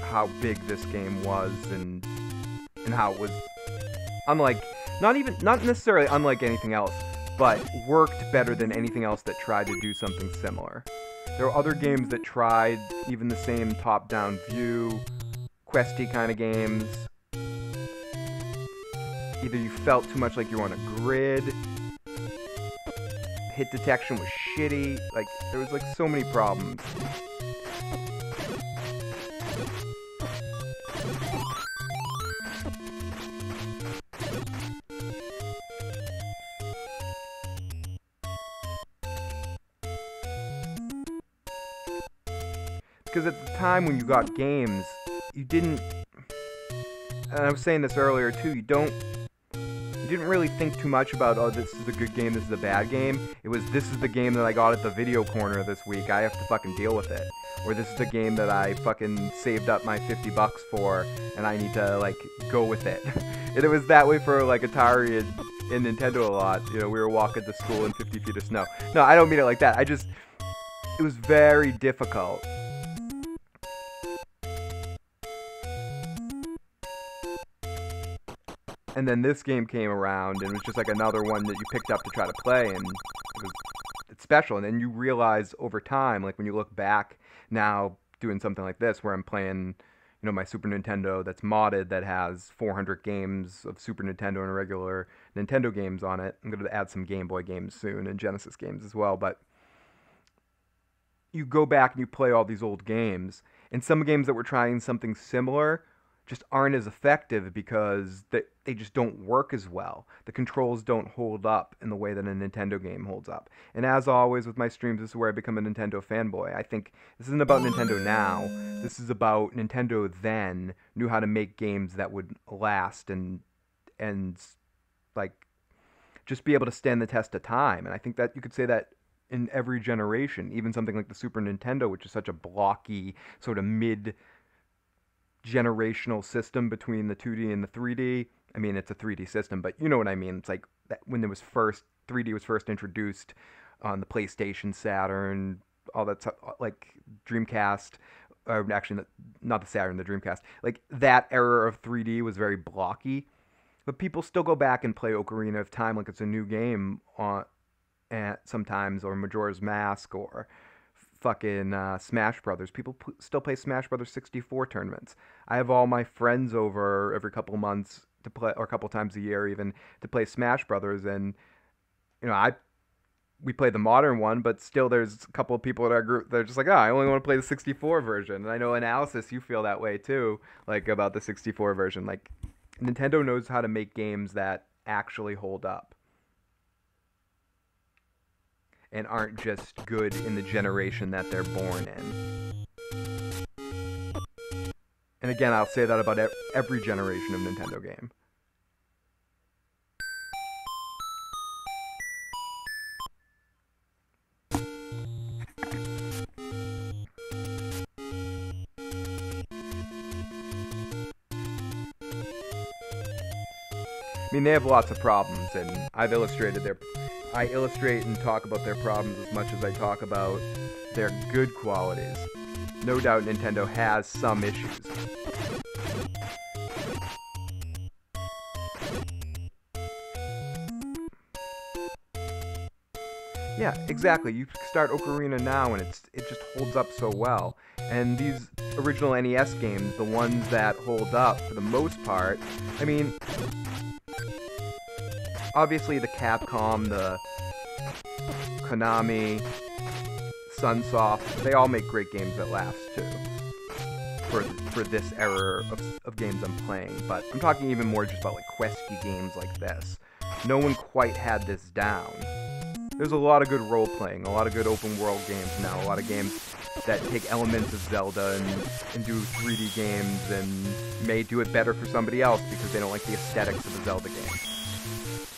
how big this game was and how it was not necessarily unlike anything else, but worked better than anything else that tried to do something similar. There were other games that tried even the same top-down view, questy kind of games. Either you felt too much like you were on a grid, hit detection was shitty, like, there was, like, so many problems. Because at the time when you got games, you didn't, and I was saying this earlier too, you didn't really think too much about, oh, this is a good game, this is a bad game. It was, this is the game that I got at the video corner this week, I have to fucking deal with it. Or this is the game that I fucking saved up my $50 for, and I need to, like, go with it. And it was that way for, like, Atari and Nintendo a lot. You know, we were walking to school in 50 feet of snow. No, I don't mean it like that. It was very difficult. And then this game came around, and it was just like another one that you picked up to try to play, and it's special. And then you realize over time, like when you look back now doing something like this, where I'm playing, you know, my Super Nintendo that's modded that has 400 games of Super Nintendo and regular Nintendo games on it. I'm going to add some Game Boy games soon and Genesis games as well, but you go back and you play all these old games, and some games that were trying something similar just aren't as effective because they just don't work as well. The controls don't hold up in the way that a Nintendo game holds up. And as always with my streams, this is where I become a Nintendo fanboy. I think this isn't about Nintendo now. This is about Nintendo then knew how to make games that would last and like just be able to stand the test of time. And I think that you could say that in every generation, even something like the Super Nintendo, which is such a blocky sort of mid-generational system between the 2D and the 3D. I mean, it's a 3D system, but you know what I mean. It's like that when 3D was first introduced on the PlayStation, Saturn, all that stuff, like Dreamcast, or actually not the Saturn, the Dreamcast. Like that era of 3D was very blocky, but people still go back and play Ocarina of Time like it's a new game sometimes, or Majora's Mask, or fucking Smash Brothers. People still play Smash Brothers 64 tournaments. I have all my friends over every couple of months to play, or a couple times a year even, to play Smash Brothers, and you know, we play the modern one, but still there's a couple of people in our group that are just like, I only want to play the 64 version. And I know, Analysis, you feel that way too, like about the 64 version. Like, Nintendo knows how to make games that actually hold up and aren't just good in the generation that they're born in. And again, I'll say that about every generation of Nintendo game. I mean, they have lots of problems, and I illustrate and talk about their problems as much as I talk about their good qualities. No doubt Nintendo has some issues. Yeah, exactly. You start Ocarina now, and it just holds up so well. And these original NES games, the ones that hold up for the most part, I mean, obviously the Capcom, the Konami, Sunsoft, they all make great games that last too. For this era of games I'm playing. But I'm talking even more just about like questy games like this. No one quite had this down. There's a lot of good role-playing, a lot of good open-world games now, a lot of games that take elements of Zelda and do 3D games and may do it better for somebody else because they don't like the aesthetics of a Zelda game.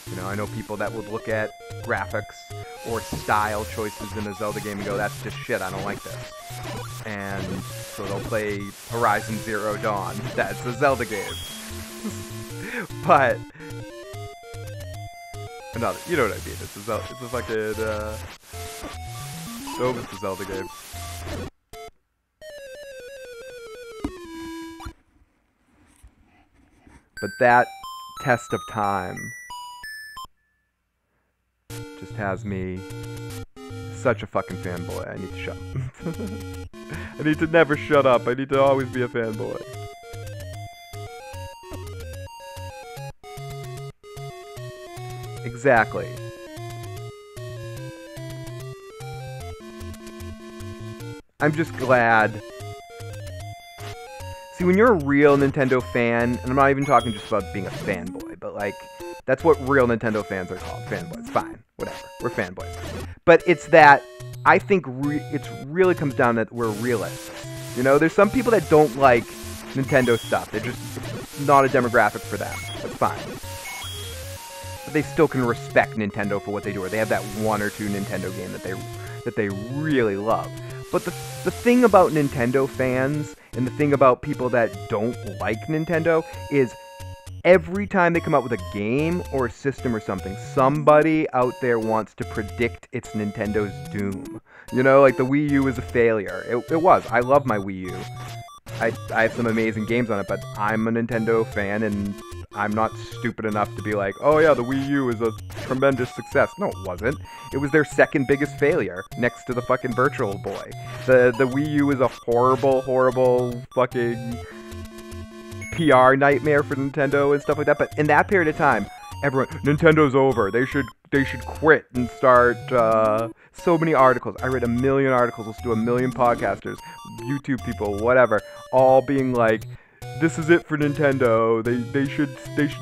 You know, I know people that would look at graphics or style choices in a Zelda game and go, that's just shit, I don't like this. And so they'll play Horizon Zero Dawn. That's a Zelda game. But no, you know what I mean. It's a fucking it's a Zelda game. But that test of time just has me such a fucking fanboy. I need to shut up. I need to never shut up. I need to always be a fanboy. Exactly. I'm just glad. See, when you're a real Nintendo fan, and I'm not even talking just about being a fanboy, but like, that's what real Nintendo fans are called. Fanboys. Fine. Whatever. We're fanboys. But it's that, I think it really comes down that we're realists. You know, there's some people that don't like Nintendo stuff. They're just, it's not a demographic for them. That's fine. But they still can respect Nintendo for what they do, or they have that one or two Nintendo game that they really love. But the thing about Nintendo fans, and the thing about people that don't like Nintendo, is every time they come out with a game or a system or something, somebody out there wants to predict it's Nintendo's doom. You know, like the Wii U was a failure. It was. I love my Wii U. I have some amazing games on it, but I'm a Nintendo fan, and I'm not stupid enough to be like, oh yeah, the Wii U is a tremendous success. No, it wasn't. It was their second biggest failure, next to the fucking Virtual Boy. The Wii U is a horrible, horrible fucking PR nightmare for Nintendo and stuff like that. But in that period of time, everyone, Nintendo's over. They should quit and start so many articles. I read 1 million articles. Let's do 1 million podcasters, YouTube people, whatever, all being like, this is it for Nintendo. They should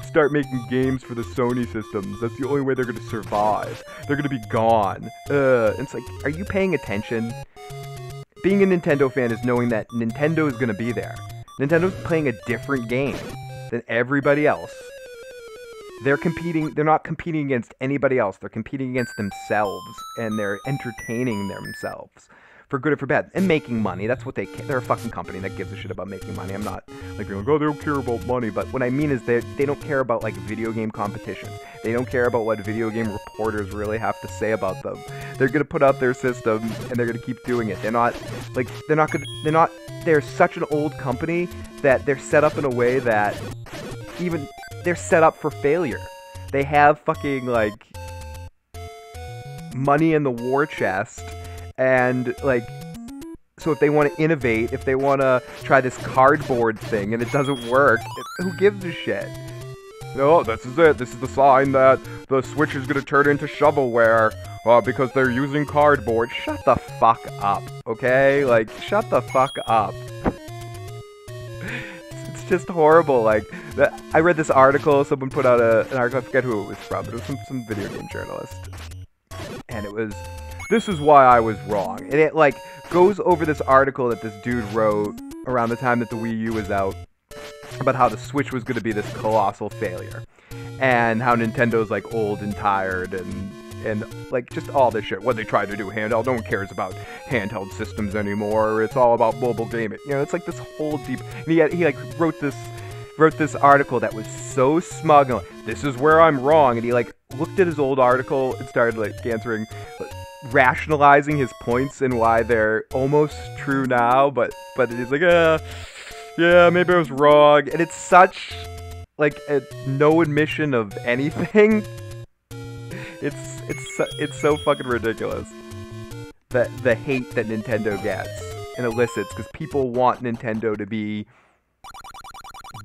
start making games for the Sony systems. That's the only way they're gonna survive. They're gonna be gone. It's like, are you paying attention? Being a Nintendo fan is knowing that Nintendo is gonna be there. Nintendo's playing a different game than everybody else. They're not competing against anybody else. They're competing against themselves, and they're entertaining themselves. For good or for bad, and making money. That's what they're a fucking company that gives a shit about making money. I'm not like being like, oh, they don't care about money, but what I mean is they don't care about like video game competition. They don't care about what video game reporters really have to say about them. They're gonna put out their system and they're gonna keep doing it. They're such an old company that they're set up in a way that even they're set up for failure. They have fucking like money in the war chest. And, like, so if they want to innovate, if they want to try this cardboard thing and it doesn't work, who gives a shit? No, this is it. This is the sign that the Switch is going to turn into shovelware because they're using cardboard. Shut the fuck up, okay? Like, shut the fuck up. It's just horrible. Like, I read this article. Someone put out an article. I forget who it was from, but it was some video game journalist. And it was... This is why I was wrong. And it, like, goes over this article that this dude wrote around the time that the Wii U was out about how the Switch was going to be this colossal failure. And how Nintendo's, like, old and tired and like, just all this shit. What they try to do handheld. No one cares about handheld systems anymore. It's all about mobile gaming. You know, it's like this whole deep... And he like, wrote this article that was so smug. And, like, this is where I'm wrong. And he, like, looked at his old article and started, like, answering... rationalizing his points and why they're almost true now, but he's like, yeah, maybe I was wrong, and it's such like no admission of anything. It's so fucking ridiculous that the hate that Nintendo gets and elicits because people want Nintendo to be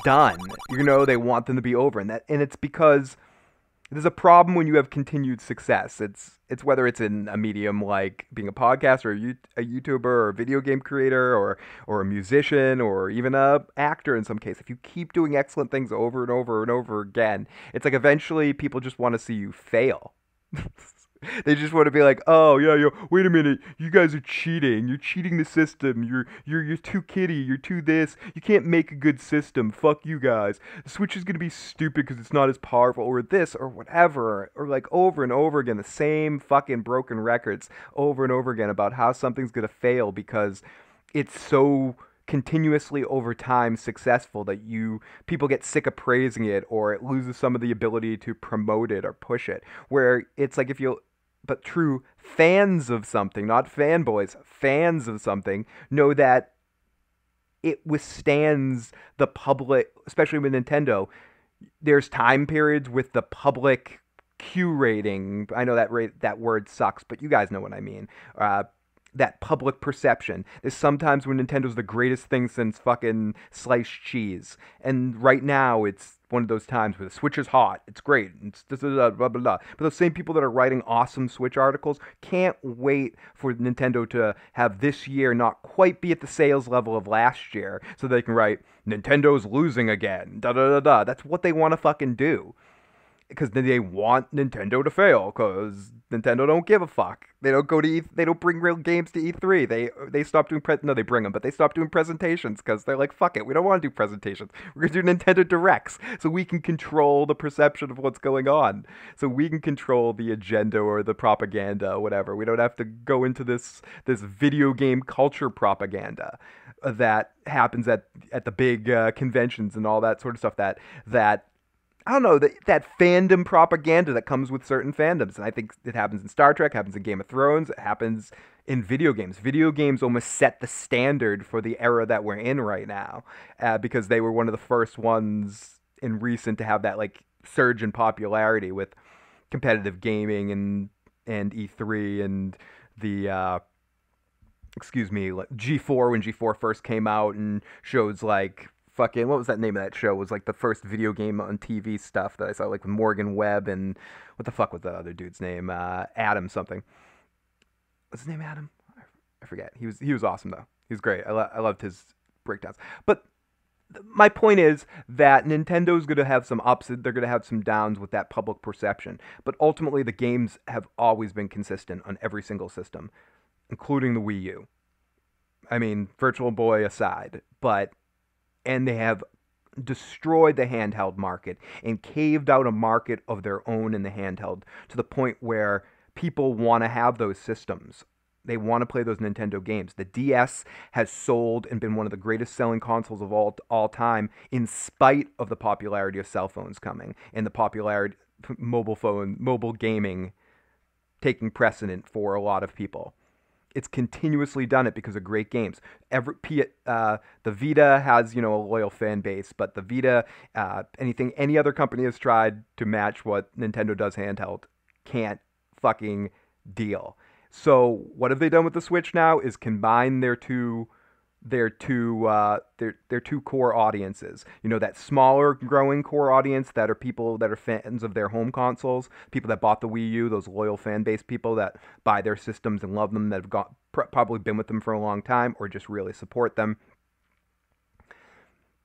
done. You know, they want them to be over, and it's because there's a problem when you have continued success. It's whether it's in a medium like being a podcast or a YouTuber or a video game creator or a musician or even a actor in some case. If you keep doing excellent things over and over and over again, it's like eventually people just want to see you fail. They just want to be like, oh yeah, wait a minute, you guys are cheating. You're cheating the system. You're too kiddie. You're too this. You can't make a good system. Fuck you guys. The Switch is gonna be stupid because it's not as powerful, or this, or whatever, or like over and over again the same fucking broken records over and over again about how something's gonna fail because it's so continuously over time successful that people get sick of praising it, or it loses some of the ability to promote it or push it. Where it's like but true fans of something, not fanboys, fans of something, know that it withstands the public, especially with Nintendo. There's time periods with the public Q rating. I know that word sucks, but you guys know what I mean. That public perception. There's sometimes when Nintendo's the greatest thing since fucking sliced cheese. And right now, it's one of those times where the Switch is hot. It's great. It's blah, blah, blah. But those same people that are writing awesome Switch articles can't wait for Nintendo to have this year not quite be at the sales level of last year so they can write, Nintendo's losing again. Da-da-da-da. That's what they want to fucking do. Because they want Nintendo to fail, because Nintendo don't give a fuck. They don't go to they don't bring real games to E3. They stop doing no, they bring them, but they stop doing presentations because they're like, fuck it, we don't want to do presentations. We're gonna do Nintendo Directs so we can control the perception of what's going on, so we can control the agenda or the propaganda, or whatever. We don't have to go into this video game culture propaganda that happens at the big conventions and all that sort of stuff. That I don't know, that fandom propaganda that comes with certain fandoms. And I think it happens in Star Trek, happens in Game of Thrones, it happens in video games. Video games almost set the standard for the era that we're in right now, because they were one of the first ones in recent to have that like surge in popularity with competitive gaming and E3 and the G4 when G4 first came out, and shows like fucking, what was that name of that show? It was like the first video game on TV stuff that I saw, like with Morgan Webb and what the fuck was that other dude's name? Adam something. What's his name? Adam? I forget. He was awesome though. He was great. I loved his breakdowns. But my point is that Nintendo's going to have some ups, they're going to have some downs with that public perception. But ultimately, the games have always been consistent on every single system, including the Wii U. I mean, Virtual Boy aside, and they have destroyed the handheld market and caved out a market of their own in the handheld to the point where people want to have those systems. They want to play those Nintendo games. The DS has sold and been one of the greatest selling consoles of all time, in spite of the popularity of cell phones coming and the popularity mobile gaming taking precedent for a lot of people. It's continuously done it because of great games. The Vita has, a loyal fan base, but the Vita, any other company has tried to match what Nintendo does handheld can't fucking deal. So what have they done with the Switch now is combine their two core audiences. That smaller growing core audience that are people that are fans of their home consoles, people that bought the Wii U, those loyal fan base people that buy their systems and love them, that have probably been with them for a long time or just really support them.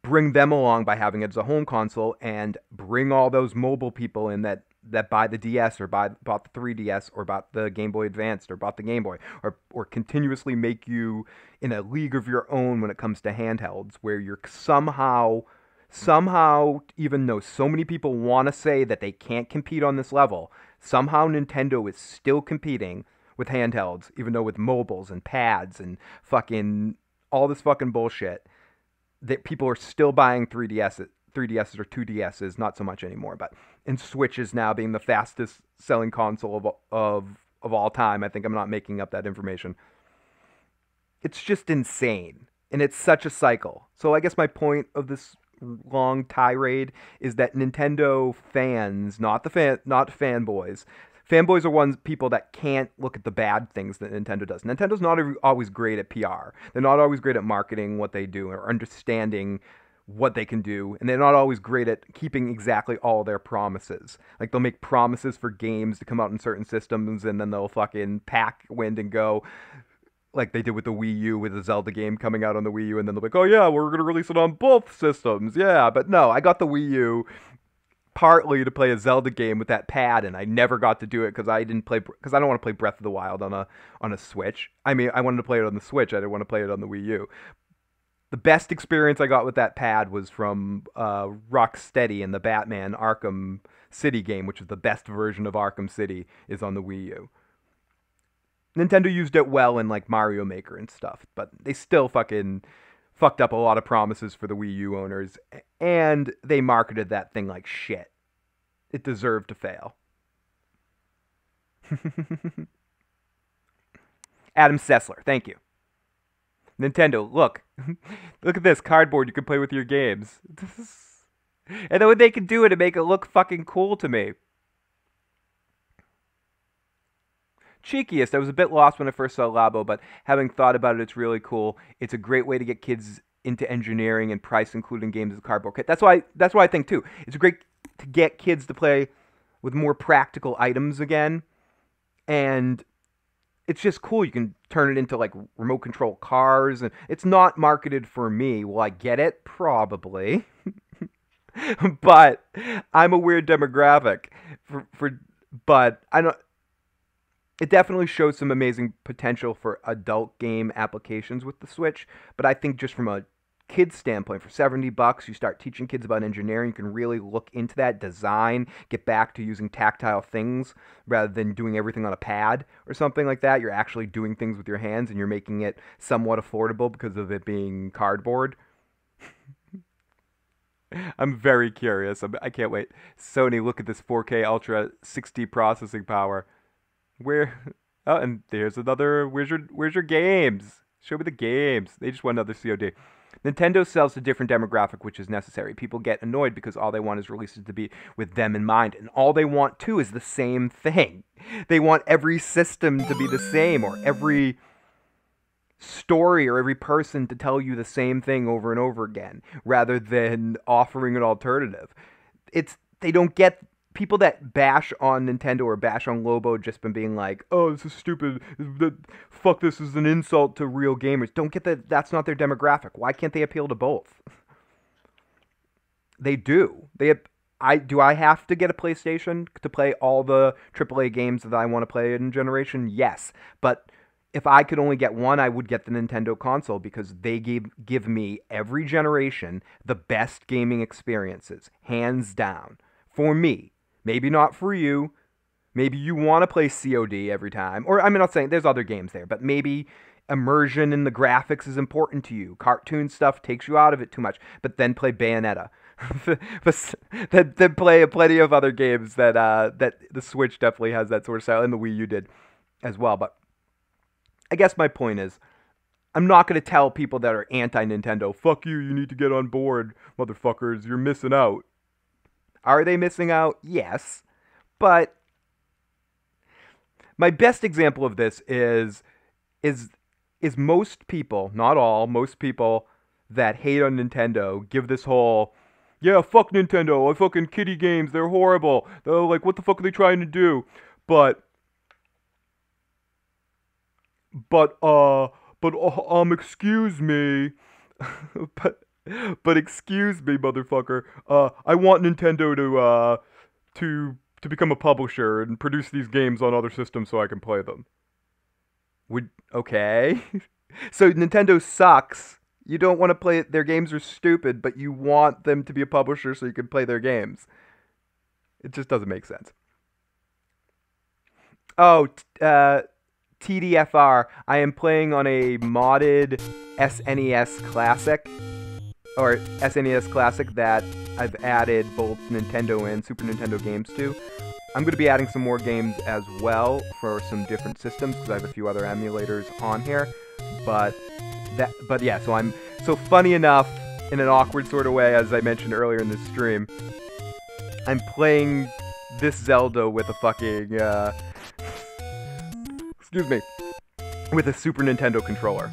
Bring them along by having it as a home console, and bring all those mobile people in that buy the DS or bought the 3DS or bought the Game Boy Advanced or bought the Game Boy, or continuously make you in a league of your own when it comes to handhelds, where you're somehow, even though so many people want to say that they can't compete on this level, somehow Nintendo is still competing with handhelds, even though with mobiles and pads and fucking all this fucking bullshit, that people are still buying 3DSs or 2DSs, not so much anymore, and Switches now being the fastest selling console of all time. I think I'm not making up that information. It's just insane, and it's such a cycle. So I guess my point of this long tirade is that Nintendo fans, not fanboys. Fanboys are people that can't look at the bad things that Nintendo does. Nintendo's not always great at PR. They're not always great at marketing what they do or understanding what they can do, and they're not always great at keeping exactly all their promises. Like, they'll make promises for games to come out in certain systems, and then they'll fucking pack wind and go, like they did with the Wii U, with the Zelda game coming out on the Wii U, and then they'll be like, oh yeah, we're going to release it on both systems, yeah. But no, I got the Wii U partly to play a Zelda game with that pad, and I never got to do it because I don't want to play Breath of the Wild on a Switch. I mean, I wanted to play it on the Switch, I didn't want to play it on the Wii U. The best experience I got with that pad was from Rocksteady and the Batman Arkham City game, which is the best version of Arkham City, is on the Wii U. Nintendo used it well in like Mario Maker and stuff, but they still fucking fucked up a lot of promises for the Wii U owners, and they marketed that thing like shit. It deserved to fail. Adam Sessler, thank you. Nintendo, look at this cardboard you can play with your games. And then when they can do it and make it look fucking cool to me. Cheekiest, I was a bit lost when I first saw Labo, but having thought about it, it's really cool. It's a great way to get kids into engineering and price including games as a cardboard kit. That's why I think too. It's great to get kids to play with more practical items again, and it's just cool. You can turn it into like remote control cars, and it's not marketed for me. Will I get it? Probably. But I'm a weird demographic but I don't. It definitely shows some amazing potential for adult game applications with the Switch, but I think just from a kid's standpoint, for $70, you start teaching kids about engineering, you can really look into that, design, get back to using tactile things rather than doing everything on a pad or something like that. You're actually doing things with your hands, and you're making it somewhat affordable because of it being cardboard. I'm very curious. I can't wait. Sony, look at this 4K Ultra 60 processing power. Oh, and there's another. Where's your games? Show me the games. They just want another COD. Nintendo sells to different demographic, which is necessary. People get annoyed because all they want is releases to be with them in mind, and all they want too is the same thing. They want every system to be the same, or every story or every person to tell you the same thing over and over again, rather than offering an alternative. They don't get people that bash on Nintendo or bash on Lobo just been being like, oh, this is stupid. Fuck, this is an insult to real gamers. Don't get that. That's not their demographic. Why can't they appeal to both? They do. Do I have to get a PlayStation to play all the AAA games that I want to play in generation? Yes. But if I could only get one, I would get the Nintendo console, because they give me every generation the best gaming experiences, hands down. For me. Maybe not for you. Maybe you want to play COD every time. Or, I'm not saying there's other games there, but maybe immersion in the graphics is important to you. Cartoon stuff takes you out of it too much. But then play Bayonetta. then play plenty of other games that the Switch definitely has that sort of style, and the Wii U did as well. But I guess my point is, I'm not going to tell people that are anti-Nintendo, fuck you, you need to get on board, motherfuckers, you're missing out. Are they missing out? Yes. But my best example of this is most people, not all, most people that hate on Nintendo give this whole, yeah, fuck Nintendo, I fucking kiddie games, they're horrible. They're like, what the fuck are they trying to do? But excuse me. But excuse me, motherfucker. I want Nintendo to become a publisher and produce these games on other systems so I can play them. Okay. So Nintendo sucks. You don't want to play it. Their games are stupid, but you want them to be a publisher so you can play their games. It just doesn't make sense. Oh, TDFR. I am playing on a modded SNES Classic. Or SNES Classic that I've added both Nintendo and Super Nintendo games to. I'm going to be adding some more games as well for some different systems, because I have a few other emulators on here. But yeah, so funny enough, in an awkward sort of way, as I mentioned earlier in this stream, I'm playing this Zelda with a fucking, excuse me, with a Super Nintendo controller.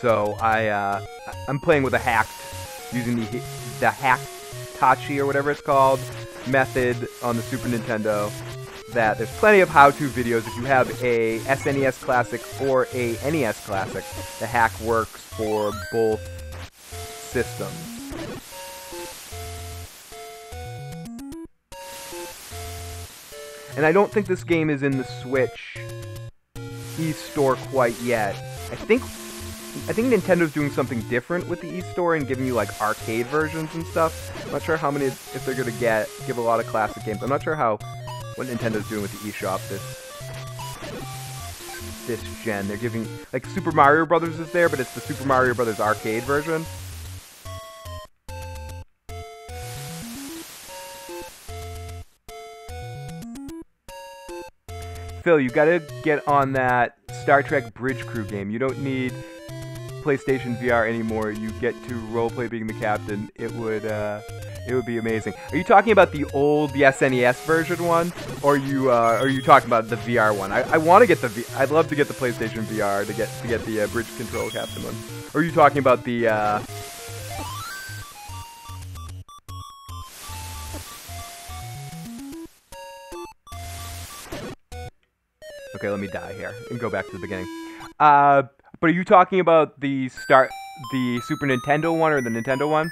So I'm playing with a hacked, using the hacked Tachi or whatever it's called method on the Super Nintendo. That there's plenty of how-to videos. If you have a SNES Classic or a NES Classic, the hack works for both systems. And I don't think this game is in the Switch eStore quite yet. I think Nintendo's doing something different with the eStore and giving you like arcade versions and stuff. I'm not sure how many, if they're gonna give a lot of classic games. I'm not sure what Nintendo's doing with the eShop this gen. They're giving, like, Super Mario Brothers is there, but it's the Super Mario Brothers arcade version. Phil, you gotta get on that Star Trek Bridge Crew game. You don't need PlayStation VR anymore. You get to roleplay being the captain. It would be amazing. Are you talking about the SNES version one, or are you talking about the VR one? I want to get I'd love to get the PlayStation VR to get the bridge control captain one. Or are you talking about the Okay, let me die here and go back to the beginning. But are you talking about the Super Nintendo one or the Nintendo one?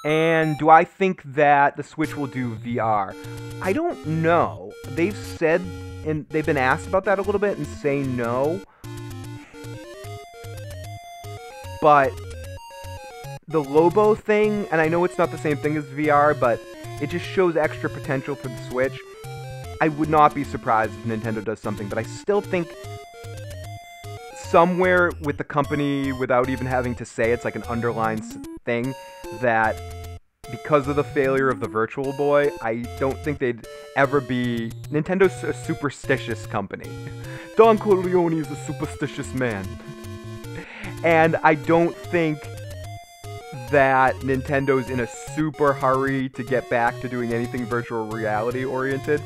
And do I think that the Switch will do VR? I don't know. They've said, and they've been asked about that a little bit and say no. But the Lobo thing, and I know it's not the same thing as VR, but it just shows extra potential for the Switch. I would not be surprised if Nintendo does something, but I still think somewhere with the company, without even having to say it's like an underlying thing, that because of the failure of the Virtual Boy, I don't think they'd ever be... Nintendo's a superstitious company. Don Corleone is a superstitious man. And I don't think that Nintendo's in a super hurry to get back to doing anything virtual reality oriented.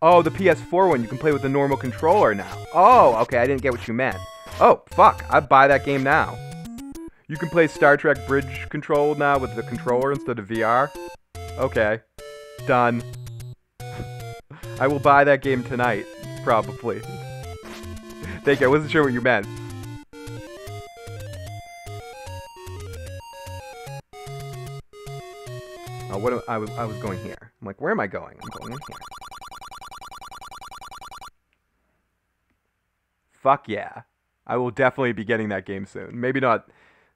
Oh, the PS4 one, you can play with the normal controller now. Oh, okay, I didn't get what you meant. Oh, fuck, I'd buy that game now. You can play Star Trek Bridge Control now with the controller instead of VR? Okay. Done. I will buy that game tonight, probably. Thank you, I wasn't sure what you meant. Oh, I was going here. I'm like, where am I going? I'm going in here. Fuck yeah. I will definitely be getting that game soon. Maybe not...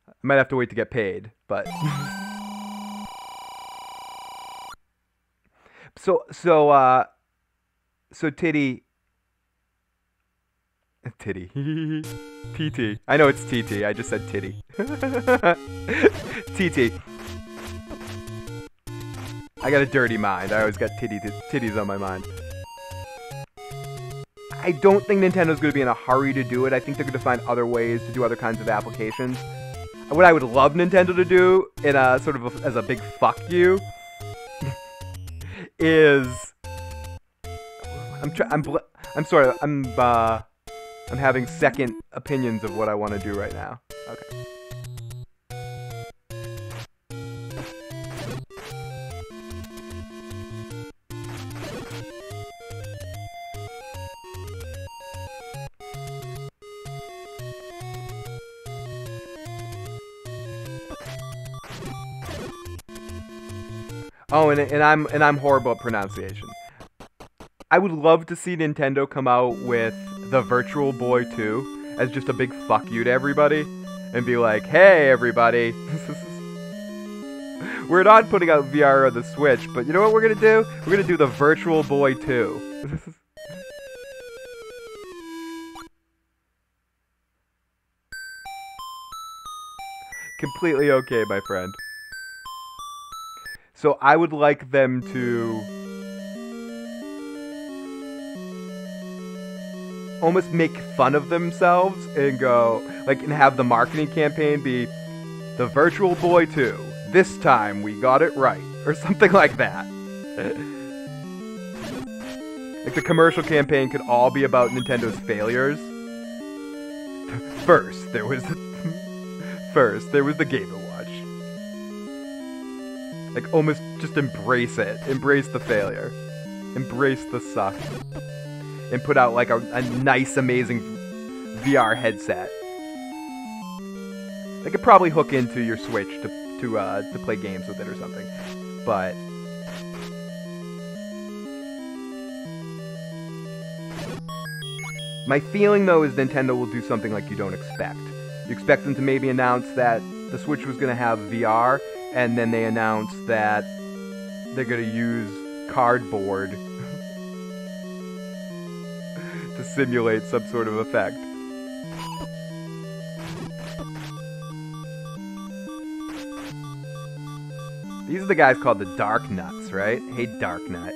I might have to wait to get paid, but... So Titty... Titty. TT. I know it's TT, I just said Titty. TT. I got a dirty mind. I always got titties on my mind. I don't think Nintendo's going to be in a hurry to do it. I think they're going to find other ways to do other kinds of applications. What I would love Nintendo to do, in a sort of as a big fuck you, is I'm sorry. I'm having second opinions of what I want to do right now. Okay. Oh, and I'm horrible at pronunciation. I would love to see Nintendo come out with the Virtual Boy 2 as just a big fuck you to everybody, and be like, hey everybody, we're not putting out VR on the Switch, but you know what we're gonna do? We're gonna do the Virtual Boy 2. Completely okay, my friend. So I would like them to almost make fun of themselves and go, like, and have the marketing campaign be the Virtual Boy 2. This time we got it right. Or something like that. Like the commercial campaign could all be about Nintendo's failures. First, there was the Game & Watch. Like, almost just embrace it. Embrace the failure. Embrace the suck. And put out, like, a nice, amazing VR headset. They could probably hook into your Switch to play games with it or something. But... my feeling, though, is Nintendo will do something like you don't expect. You expect them to maybe announce that the Switch was going to have VR, and then they announce that they're going to use cardboard to simulate some sort of effect. These are the guys called the Dark Nuts, right? Hey, Dark Nut.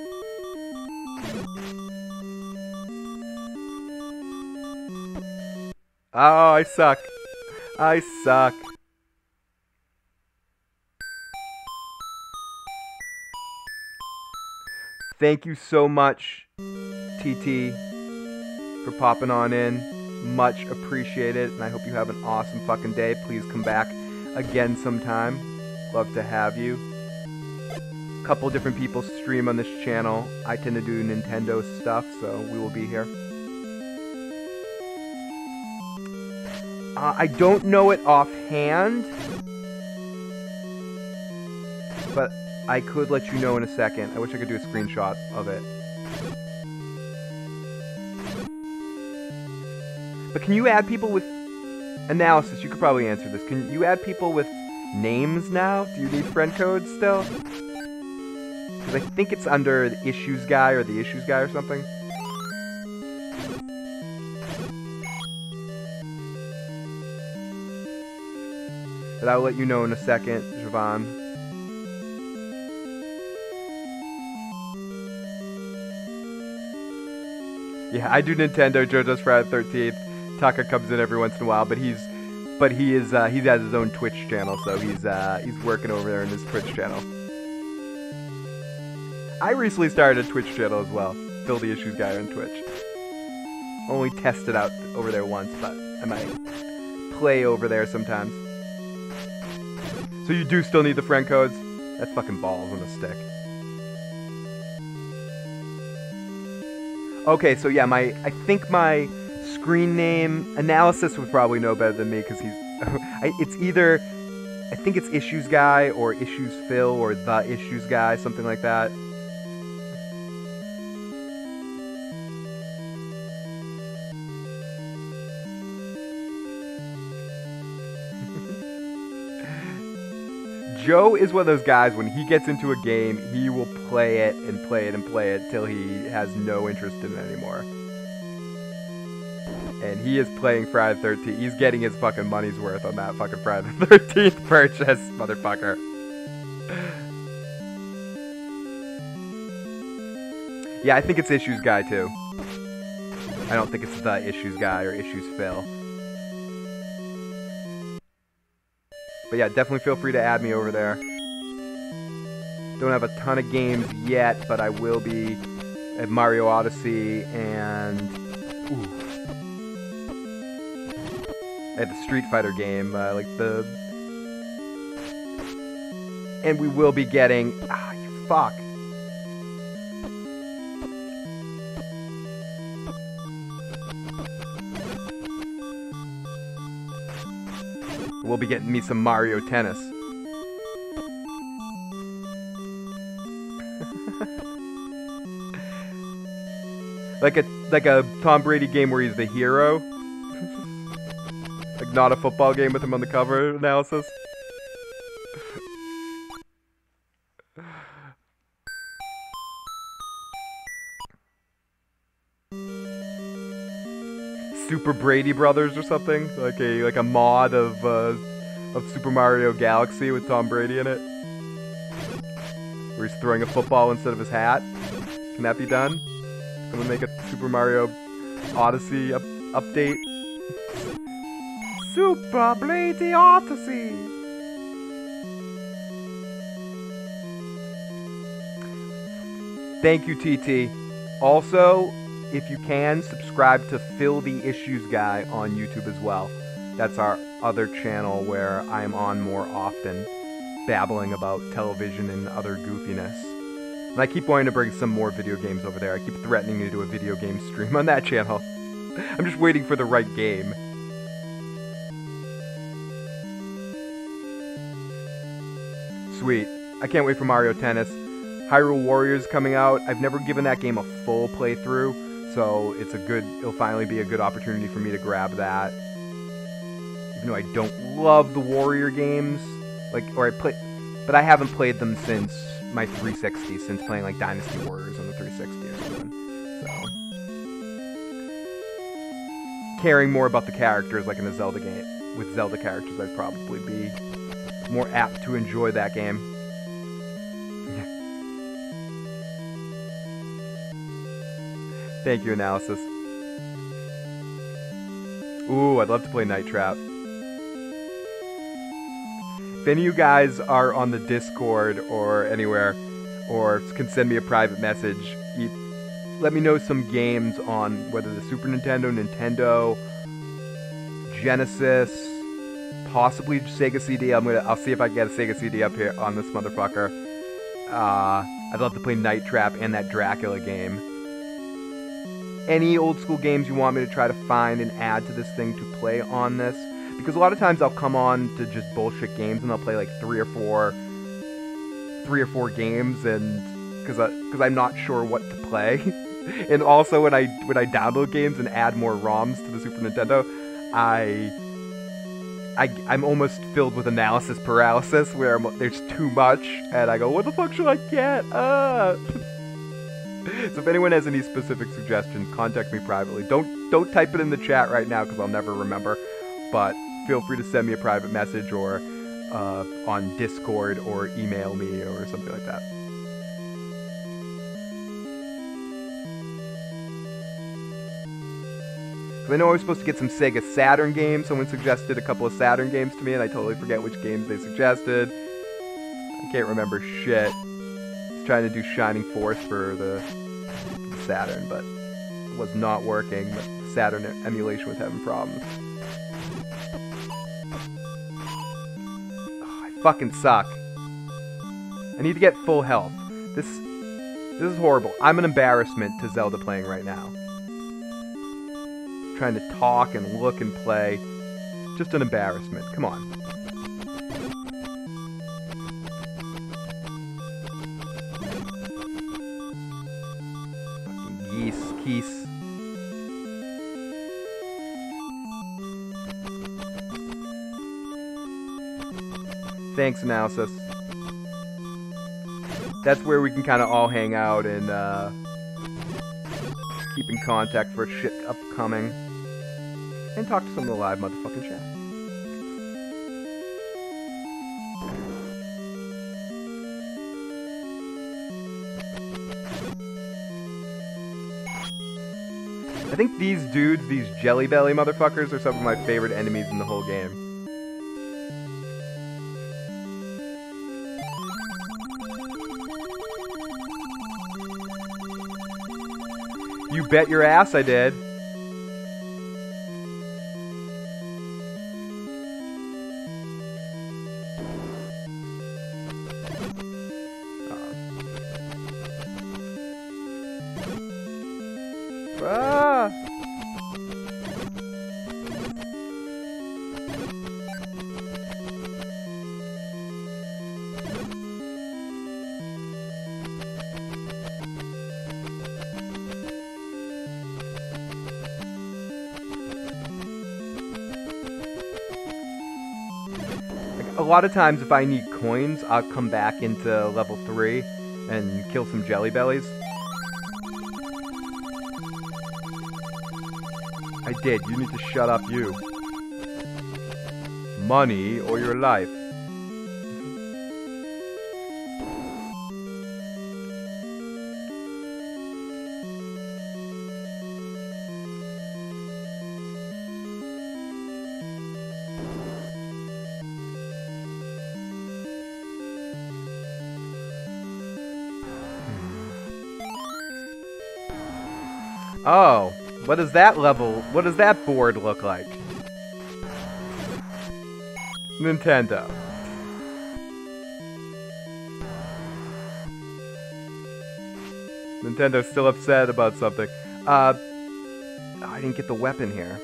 Oh, I suck. I suck. Thank you so much, TT, for popping on in. Much appreciated, and I hope you have an awesome fucking day. Please come back again sometime. Love to have you. A couple different people stream on this channel. I tend to do Nintendo stuff, so we will be here. I don't know it offhand, but I could let you know in a second. I wish I could do a screenshot of it. But can you add people with analysis? You could probably answer this. Can you add people with names now? Do you need friend codes still? Because I think it's under the Issues Guy or the Issues Guy or something. But I'll let you know in a second, Javon. Yeah, I do Nintendo, Joe does Friday the 13th. Taka comes in every once in a while, but he has his own Twitch channel, so he's working over there in his Twitch channel. I recently started a Twitch channel as well. TheIssuesGuy on Twitch. Only tested out over there once, but I might play over there sometimes. So you do still need the friend codes? That's fucking balls on a stick. Okay, so yeah, I think my screen name analysis would probably know better than me because he's. It's either, I think it's Issues Guy or Issues Phil or The Issues Guy, something like that. Joe is one of those guys, when he gets into a game, he will play it and play it and play it till he has no interest in it anymore. And he is playing Friday the 13th. He's getting his fucking money's worth on that fucking Friday the 13th purchase, motherfucker. Yeah, I think it's Issues Guy too. I don't think it's The Issues Guy or Issues Phil. But yeah, definitely feel free to add me over there. Don't have a ton of games yet, but I will be at Mario Odyssey and... Ooh. At the Street Fighter game, like the... And we will be getting... Ah, you fuck. We'll be getting me some Mario Tennis. like a Tom Brady game where he's the hero. Like not a football game with him on the cover analysis. Super Brady Brothers or something, like a mod of Super Mario Galaxy with Tom Brady in it, where he's throwing a football instead of his hat. Can that be done? Someone make a Super Mario Odyssey update. Super Brady Odyssey. Thank you, TT. Also, if you can, subscribe to Phil the Issues Guy on YouTube as well. That's our other channel where I'm on more often, babbling about television and other goofiness. And I keep wanting to bring some more video games over there. I keep threatening to do a video game stream on that channel. I'm just waiting for the right game. Sweet. I can't wait for Mario Tennis. Hyrule Warriors coming out. I've never given that game a full playthrough. So it'll finally be a good opportunity for me to grab that. Even though I don't love the Warrior games, but I haven't played them since my 360, since playing like Dynasty Warriors on the 360 or something. So, caring more about the characters, like in a Zelda game, with Zelda characters, I'd probably be more apt to enjoy that game. Thank you, Analysis. Ooh, I'd love to play Night Trap. If any of you guys are on the Discord or anywhere, or can send me a private message, let me know some games on whether the Super Nintendo, Nintendo, Genesis, possibly Sega CD. I'll see if I can get a Sega CD up here on this motherfucker. I'd love to play Night Trap and that Dracula game. Any old school games you want me to try to find and add to this thing to play on this, because a lot of times I'll come on to just bullshit games and I'll play like three or four games, and because I'm not sure what to play. And also when I download games and add more ROMs to the Super Nintendo, I'm almost filled with analysis paralysis where there's too much and I go, what the fuck should I get? So if anyone has any specific suggestions, contact me privately. Don't type it in the chat right now because I'll never remember. But feel free to send me a private message or on Discord or email me or something like that. I know I was supposed to get some Sega Saturn games. Someone suggested a couple of Saturn games to me, and I totally forget which games they suggested. I can't remember shit. I was trying to do Shining Force for the Saturn, but it was not working. The Saturn emulation was having problems. Oh, I fucking suck. I need to get full health. This is horrible. I'm an embarrassment to Zelda playing right now. Trying to talk and look and play. Just an embarrassment. Come on. Fucking geese. Thanks, Analysis. That's where we can kind of all hang out and keep in contact for shit upcoming. And talk to some of the live motherfucking chat. I think these dudes, these Jelly Belly motherfuckers, are some of my favorite enemies in the whole game. You bet your ass I did. A lot of times if I need coins, I'll come back into level 3 and kill some Jelly Bellies. I did. You need to shut up, you. Money or your life. Oh, what does that board look like? Nintendo. Nintendo's still upset about something. Oh, I didn't get the weapon here.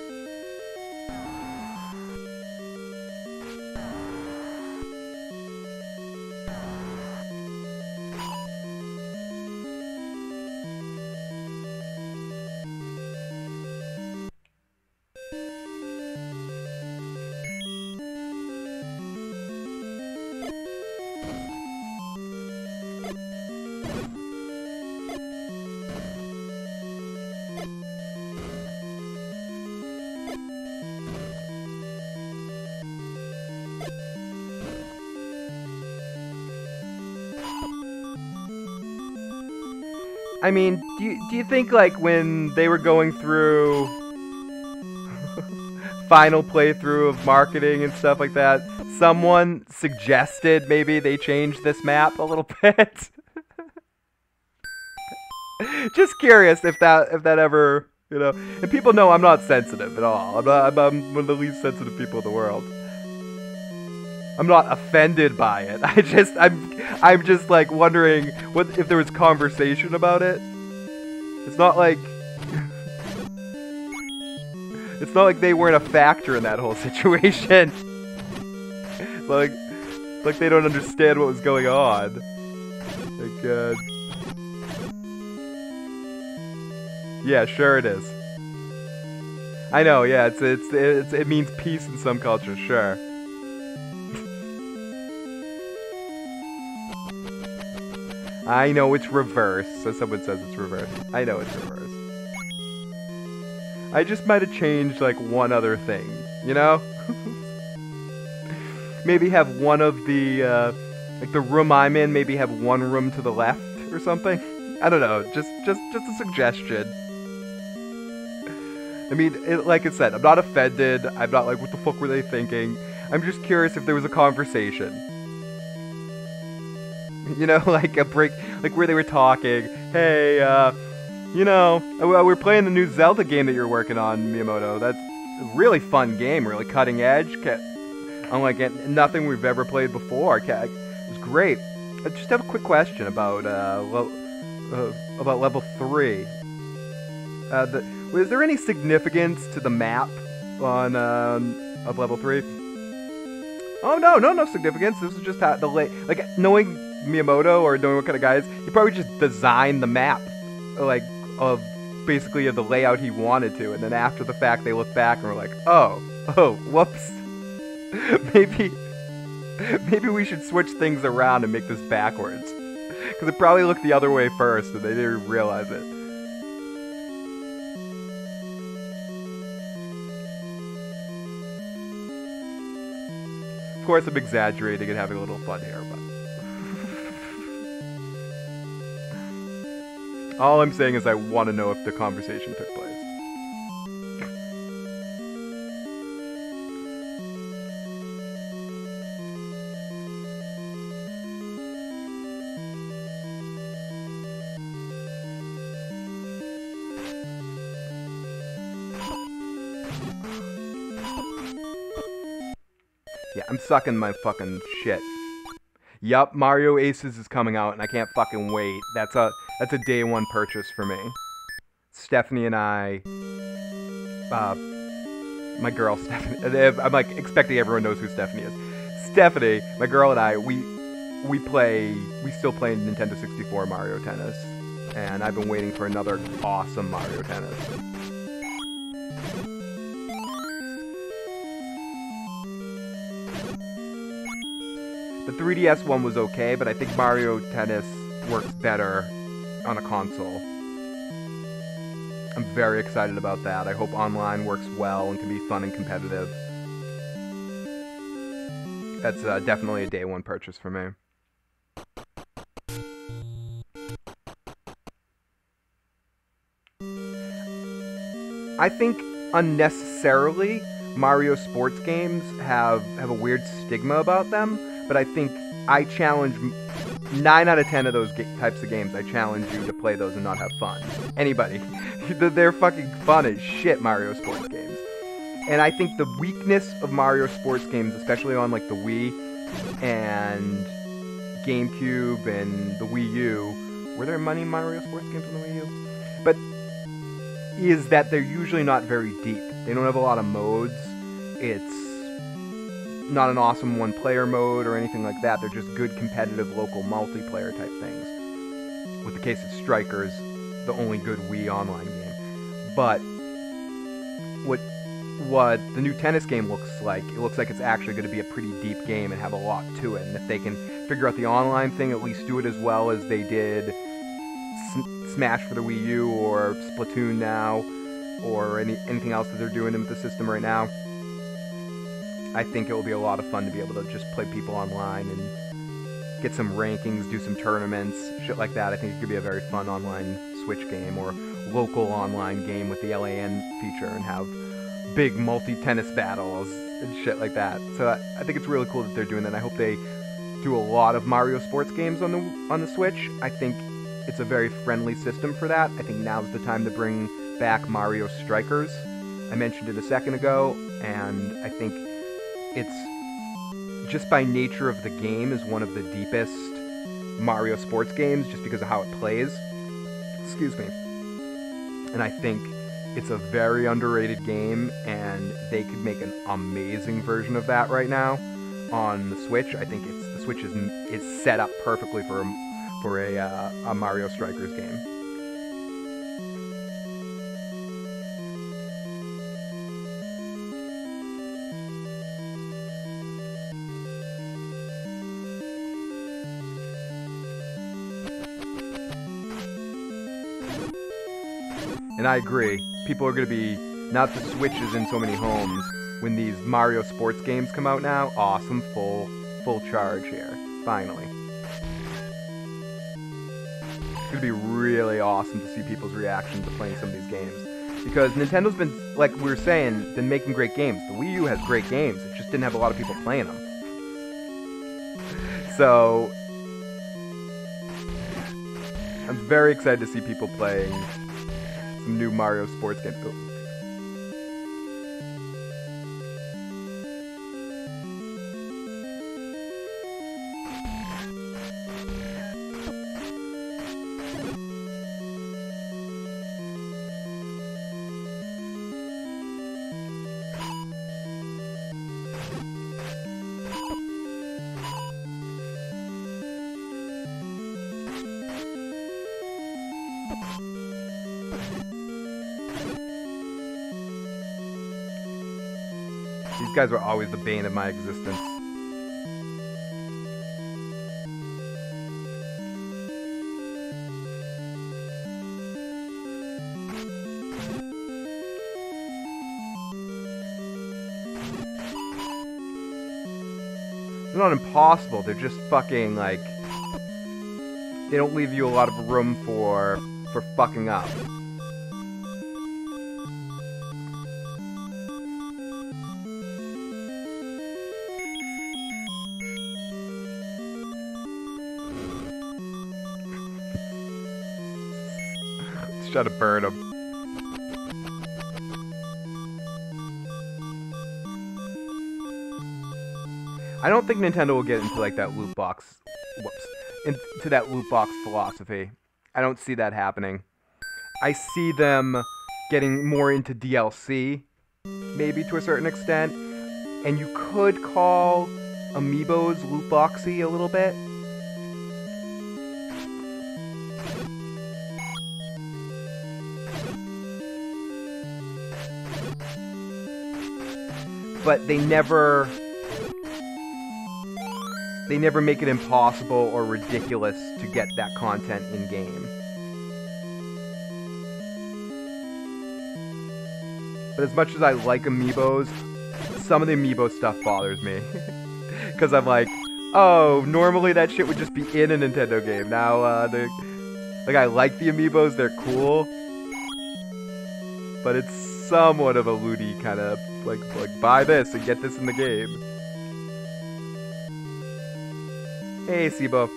I mean, do you think, like, when they were going through final playthrough of marketing and stuff like that, someone suggested maybe they change this map a little bit? Just curious if that ever, you know. And people know I'm not sensitive at all. I'm one of the least sensitive people in the world. I'm not offended by it. I'm just like wondering what if there was conversation about it. It's not like they weren't a factor in that whole situation. like they don't understand what was going on. Like, yeah, sure it is. I know, yeah, it means peace in some cultures, sure. I know it's reverse, so someone says it's reverse. I know it's reverse. I just might have changed, like, one other thing, you know? maybe have one of the, like the room I'm in, maybe have one room to the left or something. I don't know, just a suggestion. I mean, like I said, I'm not offended. I'm not like, what the fuck were they thinking? I'm just curious if there was a conversation. You know, like a break, like where they were talking. Hey, you know, we're playing the new Zelda game that you're working on, Miyamoto. That's a really fun game, really cutting edge. Unlike nothing we've ever played before. It was great. I just have a quick question about level 3. Was there any significance to the map on of level 3? Oh no significance. This is just how like knowing Miyamoto or knowing what kind of guy he is, he probably just designed the map, like of basically of the layout he wanted to, and then after the fact they look back and were like, oh, whoops. maybe we should switch things around and make this backwards, because it probably looked the other way first and they didn't realize it. Of course, I'm exaggerating and having a little fun here, but all I'm saying is I want to know if the conversation took place. Yeah, I'm sucking my fucking shit. Yup, Mario Aces is coming out, and I can't fucking wait. That's a day one purchase for me. Stephanie and I, my girl Stephanie. I'm like expecting everyone knows who Stephanie is. Stephanie, my girl and I, we still play Nintendo 64 Mario Tennis, and I've been waiting for another awesome Mario Tennis. The 3DS one was okay, but I think Mario Tennis works better on a console. I'm very excited about that. I hope online works well and can be fun and competitive. That's definitely a day one purchase for me. I think unnecessarily Mario sports games have a weird stigma about them. But I think I challenge 9 out of 10 of those types of games. I challenge you to play those and not have fun. Anybody. They're fucking fun as shit, Mario sports games. And I think the weakness of Mario sports games, especially on like the Wii and GameCube and the Wii U, were there many Mario sports games on the Wii U? But is that they're usually not very deep. They don't have a lot of modes. It's not an awesome one-player mode or anything like that. They're just good competitive local multiplayer type things. With the case of Strikers, the only good Wii online game. But what the new tennis game looks like, it looks like it's actually going to be a pretty deep game and have a lot to it. And if they can figure out the online thing, at least do it as well as they did Smash for the Wii U or Splatoon now, or anything else that they're doing with the system right now, I think it will be a lot of fun to be able to just play people online and get some rankings, do some tournaments, shit like that. I think it could be a very fun online Switch game or local online game with the LAN feature and have big multi-tennis battles and shit like that. So I think it's really cool that they're doing that. And I hope they do a lot of Mario sports games on the Switch. I think it's a very friendly system for that. I think now's the time to bring back Mario Strikers. I mentioned it a second ago, and I think it's just by nature of the game is one of the deepest Mario sports games just because of how it plays. Excuse me. And I think it's a very underrated game, and they could make an amazing version of that right now on the Switch. I think the Switch is set up perfectly for a Mario Strikers game. And I agree. People are going to be, now that the Switch is in so many homes, when these Mario sports games come out now. Awesome, full charge here. Finally. It's gonna be really awesome to see people's reactions to playing some of these games. Because Nintendo's been, like we were saying, been making great games. The Wii U has great games. It just didn't have a lot of people playing them. So, I'm very excited to see people playing some new Mario sports games. Oh. These guys were always the bane of my existence. They're not impossible, they're just fucking, like... They don't leave you a lot of room for fucking up. Try to burn him. I don't think Nintendo will get into like that loot box. Whoops. Into that loot box philosophy. I don't see that happening. I see them getting more into DLC, maybe to a certain extent. And you could call Amiibos loot boxy a little bit. But they never make it impossible or ridiculous to get that content in game. But as much as I like Amiibos, some of the Amiibo stuff bothers me. Because I'm like, oh, normally that shit would just be in a Nintendo game. Now, like, I like the Amiibos, they're cool. But it's somewhat of a looty kind of, like buy this and get this in the game. Hey, Sibo.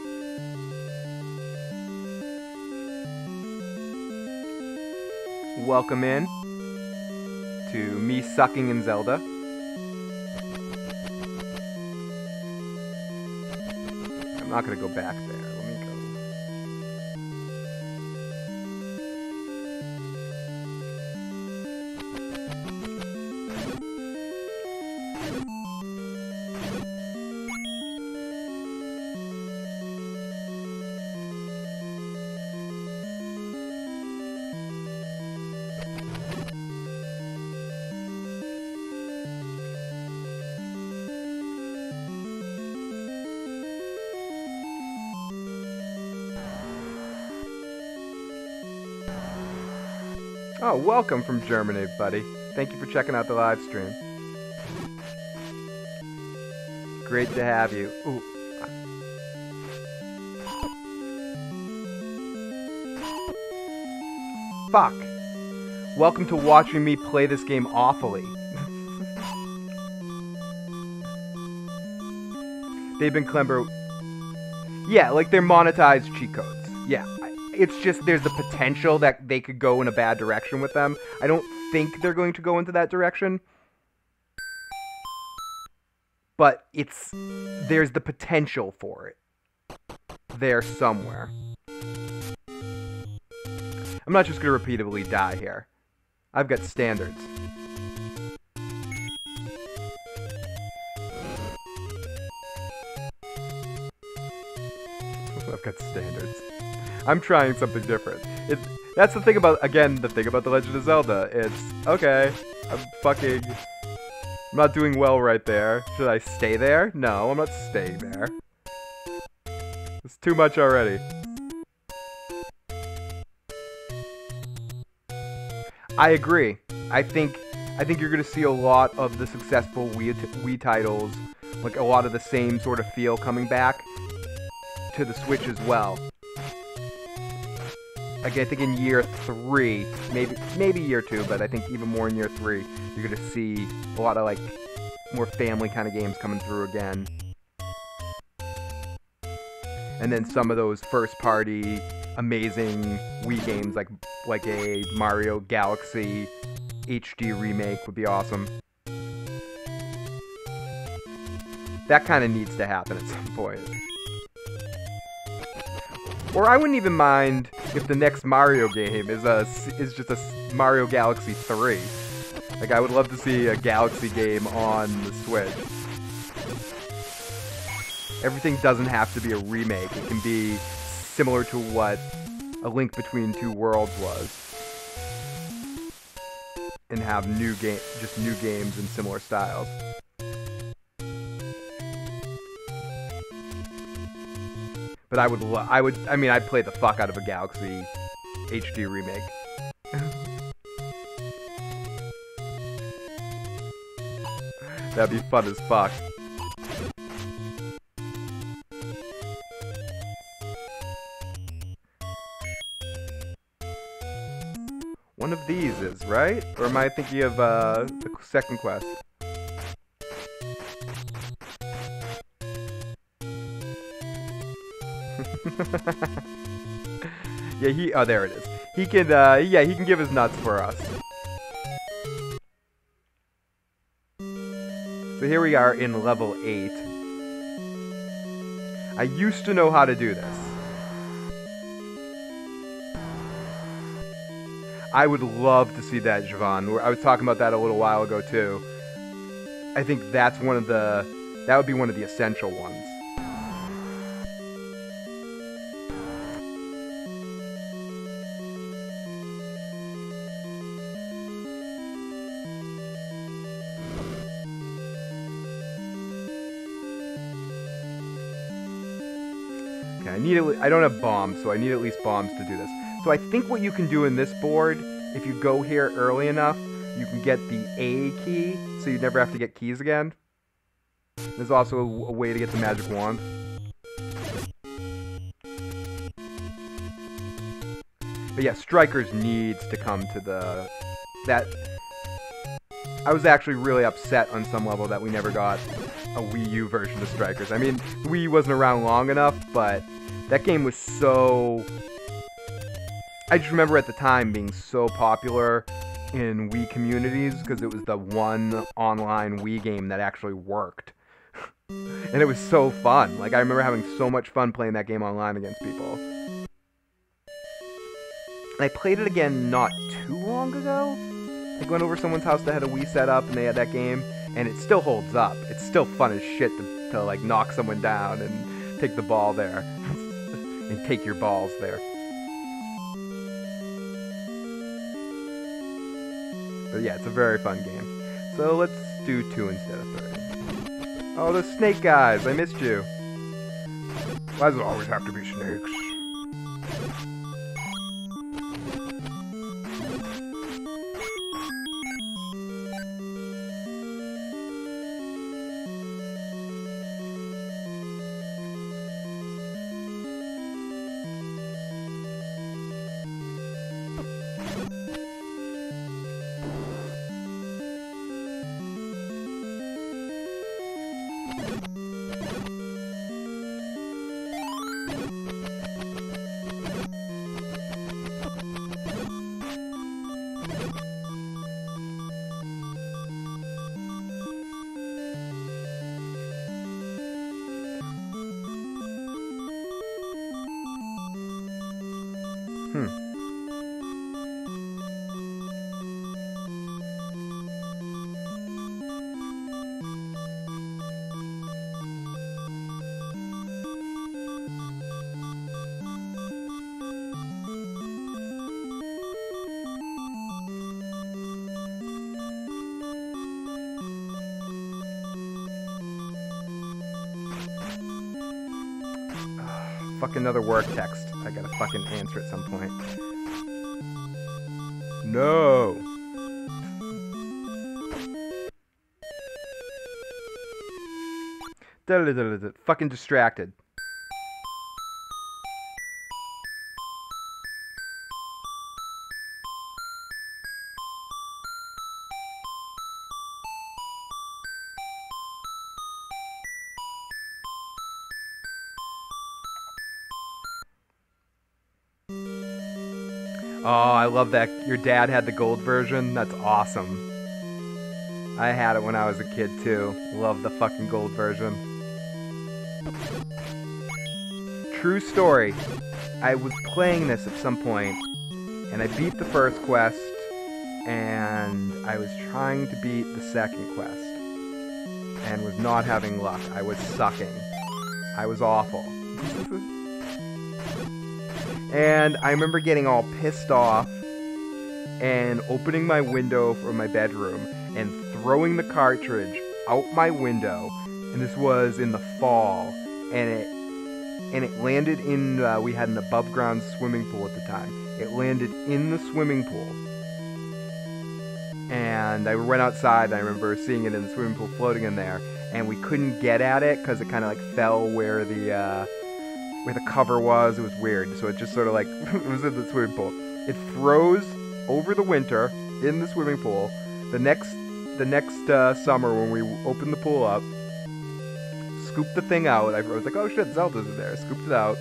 Welcome in to me sucking in Zelda. I'm not gonna go back there. Let me go. Oh, welcome from Germany, buddy. Thank you for checking out the live stream. Great to have you. Ooh. Fuck. Welcome to watching me play this game awfully. They've been clever. Yeah, like they're monetized cheat codes. Yeah. It's just there's the potential that they could go in a bad direction with them. I don't think they're going to go into that direction. But there's the potential for it. There somewhere. I'm not just going to repeatedly die here. I've got standards. I've got standards. I'm trying something different. That's the thing about, again, the thing about The Legend of Zelda. It's, okay, I'm not doing well right there. Should I stay there? No, I'm not staying there. It's too much already. I agree. I think I think you're going to see a lot of the successful Wii titles, like a lot of the same sort of feel coming back to the Switch as well. Like, I think in year 3, maybe year 2, but I think even more in year 3, you're going to see a lot of, like, more family kind of games coming through again. And then some of those first-party, amazing Wii games, like a Mario Galaxy HD remake would be awesome. That kind of needs to happen at some point. Or I wouldn't even mind if the next Mario game is just a Mario Galaxy 3. Like, I would love to see a Galaxy game on the Switch. Everything doesn't have to be a remake. It can be similar to what A Link Between Two Worlds was. And have just new games in similar styles. But I'd play the fuck out of a Galaxy HD remake. That'd be fun as fuck. One of these is, right? Or am I thinking of the second quest? Yeah, oh, there it is. He can, yeah, he can give his nuts for us. So here we are in level 8. I used to know how to do this. I would love to see that, Javon. I was talking about that a little while ago, too. I think that would be one of the essential ones. I don't have bombs, so I need at least bombs to do this. So I think what you can do in this board, if you go here early enough, you can get the A key, so you never have to get keys again. There's also a way to get the magic wand. But yeah, Strikers needs to come to I was actually really upset on some level that we never got a Wii U version of Strikers. I mean, the Wii U wasn't around long enough, but that game was so... I just remember at the time being so popular in Wii communities because it was the one online Wii game that actually worked. And it was so fun. Like, I remember having so much fun playing that game online against people. And I played it again not too long ago. I went over someone's house that had a Wii set up and they had that game, and it still holds up. It's still fun as shit to like knock someone down and take the ball there. And take your balls there. But yeah, it's a very fun game. So let's do 2 instead of 3. Oh, the snake guys, I missed you. Why does it always have to be snakes? Fuck another work text. I gotta fucking answer at some point. No! Fucking distracted. Oh, I love that. Your dad had the gold version? That's awesome. I had it when I was a kid, too. Love the fucking gold version. True story. I was playing this at some point, and I beat the first quest, and I was trying to beat the second quest, and was not having luck. I was sucking. I was awful. And I remember getting all pissed off and opening my window from my bedroom and throwing the cartridge out my window. And this was in the fall, and it landed in, we had an above ground swimming pool at the time. It landed in the swimming pool. And I went outside, and I remember seeing it in the swimming pool floating in there, and we couldn't get at it because it kind of like fell where the cover was. It was weird, so it just sort of like it was in the swimming pool. It froze over the winter in the swimming pool. The next summer when we opened the pool up, scooped the thing out. I was like, oh shit, Zelda's in there. Scooped it out,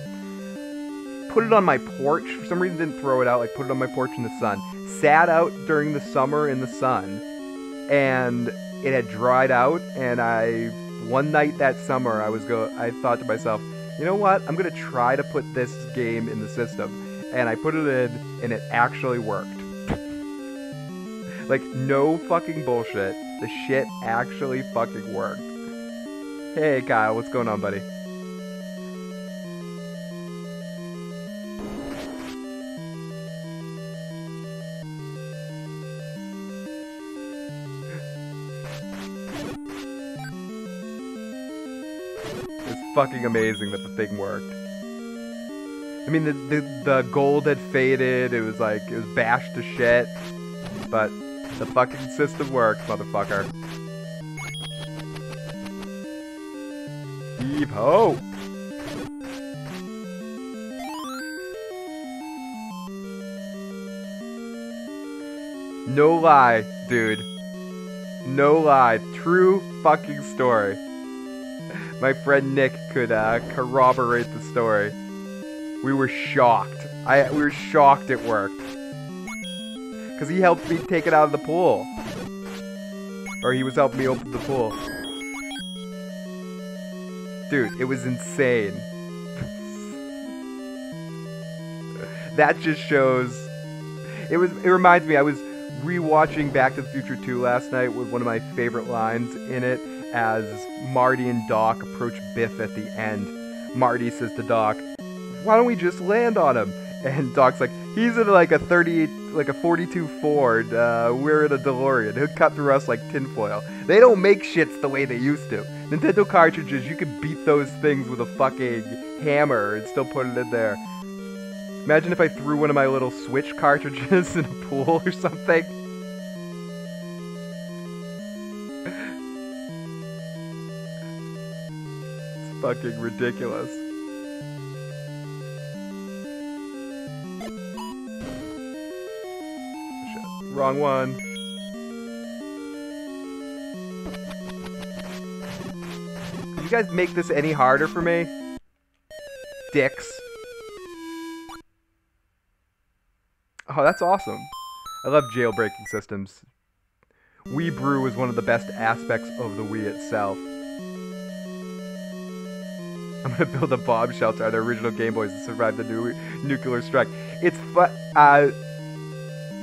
put it on my porch. For some reason, didn't throw it out. Like put it on my porch in the sun. Sat out during the summer in the sun, and it had dried out. And one night that summer, I thought to myself, you know what? I'm gonna try to put this game in the system. And I put it in, and it actually worked. Like, no fucking bullshit. The shit actually fucking worked. Hey, Kyle, what's going on, buddy? It's fucking amazing that the thing worked. I mean, the gold had faded. It was like, it was bashed to shit. But the fucking system works, motherfucker. Heave ho! No lie, dude. No lie. True fucking story. My friend Nick could corroborate the story. We were shocked. We were shocked it worked. Because he helped me take it out of the pool. Or he was helping me open the pool. Dude, it was insane. That just shows... It reminds me, I was rewatching Back to the Future 2 last night with one of my favorite lines in it as Marty and Doc approach Biff at the end. Marty says to Doc, why don't we just land on him? And Doc's like, he's in like a 42 Ford, we're in a DeLorean. He'll cut through us like tinfoil. They don't make shits the way they used to. Nintendo cartridges, you could beat those things with a fucking hammer and still put it in there. Imagine if I threw one of my little Switch cartridges in a pool or something. It's fucking ridiculous. Shit. Wrong one. Did you guys make this any harder for me? Dicks. Oh, that's awesome. I love jailbreaking systems. Wii Brew is one of the best aspects of the Wii itself. I'm gonna build a bomb shelter on the original Game Boys to survive the nuclear strike. It's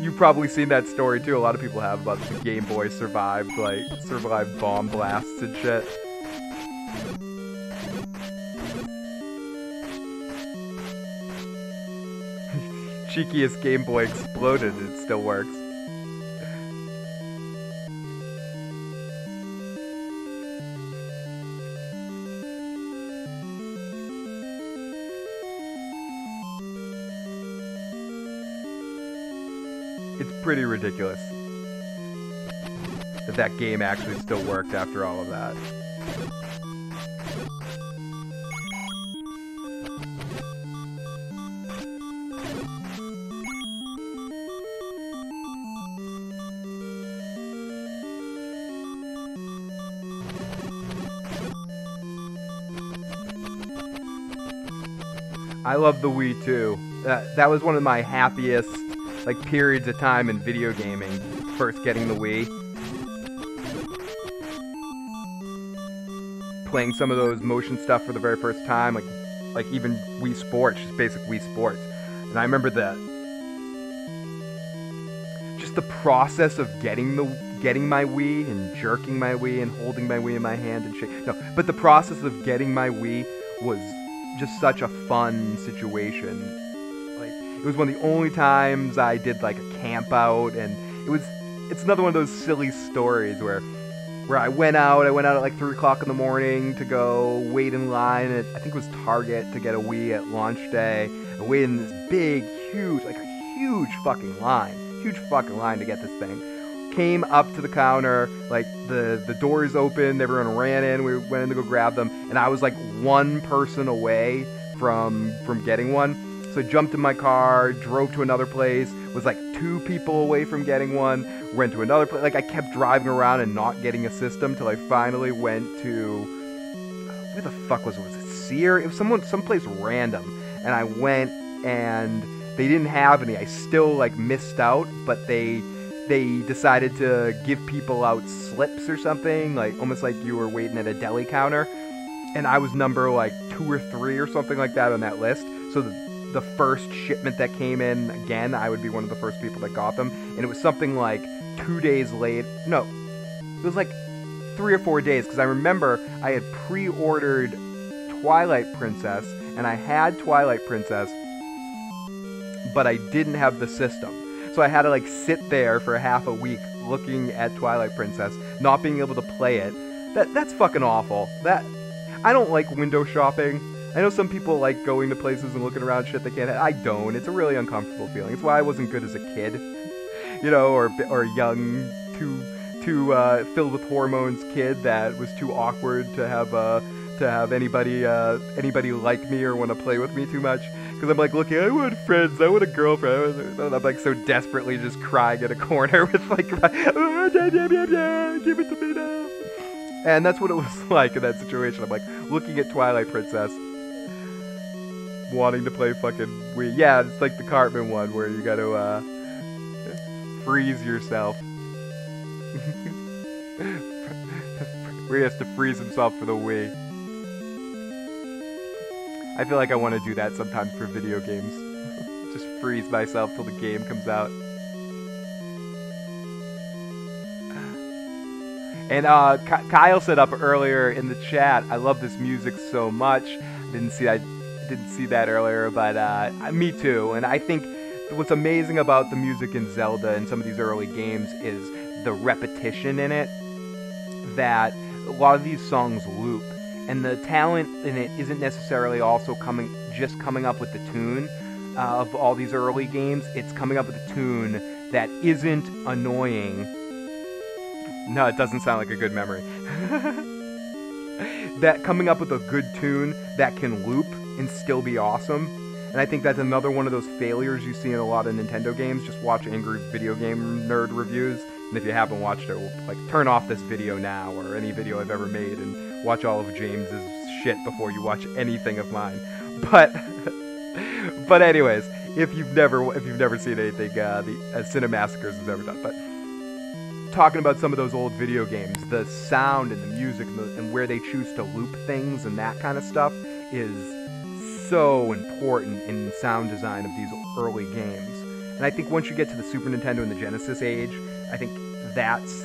you've probably seen that story too. A lot of people have about the Game Boy survived bomb blasts and shit. Cheekiest Game Boy exploded, it still works. It's pretty ridiculous that that game actually still worked after all of that. I love the Wii too. That was one of my happiest like periods of time in video gaming. First getting the Wii, playing some of those motion stuff for the very first time, like even Wii Sports, just basic Wii Sports. And I remember just the process of getting my Wii and jerking my Wii and holding my Wii in my hand and shit. No, but the process of getting my Wii was just such a fun situation. Like, it was one of the only times I did like a camp out, and it's another one of those silly stories where I went out at like 3 o'clock in the morning to go wait in line at, I think it was Target, to get a Wii at launch day, and wait in this big, huge, like a huge fucking line to get this thing. Came up to the counter, like the doors opened, everyone ran in, we went in to go grab them, and I was like one person away from getting one. So I jumped in my car, drove to another place, was like 2 people away from getting one, went to another place. Like, I kept driving around and not getting a system till I finally went to, where the fuck was it? Was it Sear? It was someplace random. And I went, and they didn't have any. I still like missed out, but they decided to give people out slips or something, like almost like you were waiting at a deli counter. And I was number like 2 or 3 or something like that on that list. So the first shipment that came in, again, I would be one of the first people that got them. And it was something like 2 days late. No, it was like 3 or 4 days, because I remember I had pre-ordered Twilight Princess, and I had Twilight Princess, but I didn't have the system. So I had to like sit there for half a week looking at Twilight Princess, not being able to play it. That's fucking awful. I don't like window shopping. I know some people like going to places and looking around shit they can't have. I don't. It's a really uncomfortable feeling. It's why I wasn't good as a kid, you know, or young, too filled with hormones kid that was too awkward to have anybody like me or want to play with me too much. Because I'm like looking, I want friends, I want a girlfriend. And I'm like so desperately just crying in a corner with like, give it to me now. And that's what it was like in that situation. I'm like looking at Twilight Princess, wanting to play fucking Wii. Yeah, it's like the Cartman one where you gotta freeze yourself. Where he has to freeze himself for the Wii. I feel like I want to do that sometimes for video games. Just freeze myself till the game comes out. And Kyle said up earlier in the chat, I love this music so much. I didn't see that earlier, but me too. And I think what's amazing about the music in Zelda and some of these early games is the repetition in it, that a lot of these songs loop. And the talent in it isn't necessarily also coming up with the tune of all these early games. It's coming up with a tune that isn't annoying. No, it doesn't sound like a good memory. That coming up with a good tune that can loop and still be awesome. And I think that's another one of those failures you see in a lot of Nintendo games. Just watch Angry Video Game Nerd reviews. And if you haven't watched it, like, turn off this video now, or any video I've ever made, and watch all of James's shit before you watch anything of mine. But anyways, if you've never seen anything Cinemassacres has ever done, but talking about some of those old video games, the sound and the music and where they choose to loop things and that kind of stuff is so important in sound design of these early games. And I think once you get to the Super Nintendo and the Genesis age, I think that's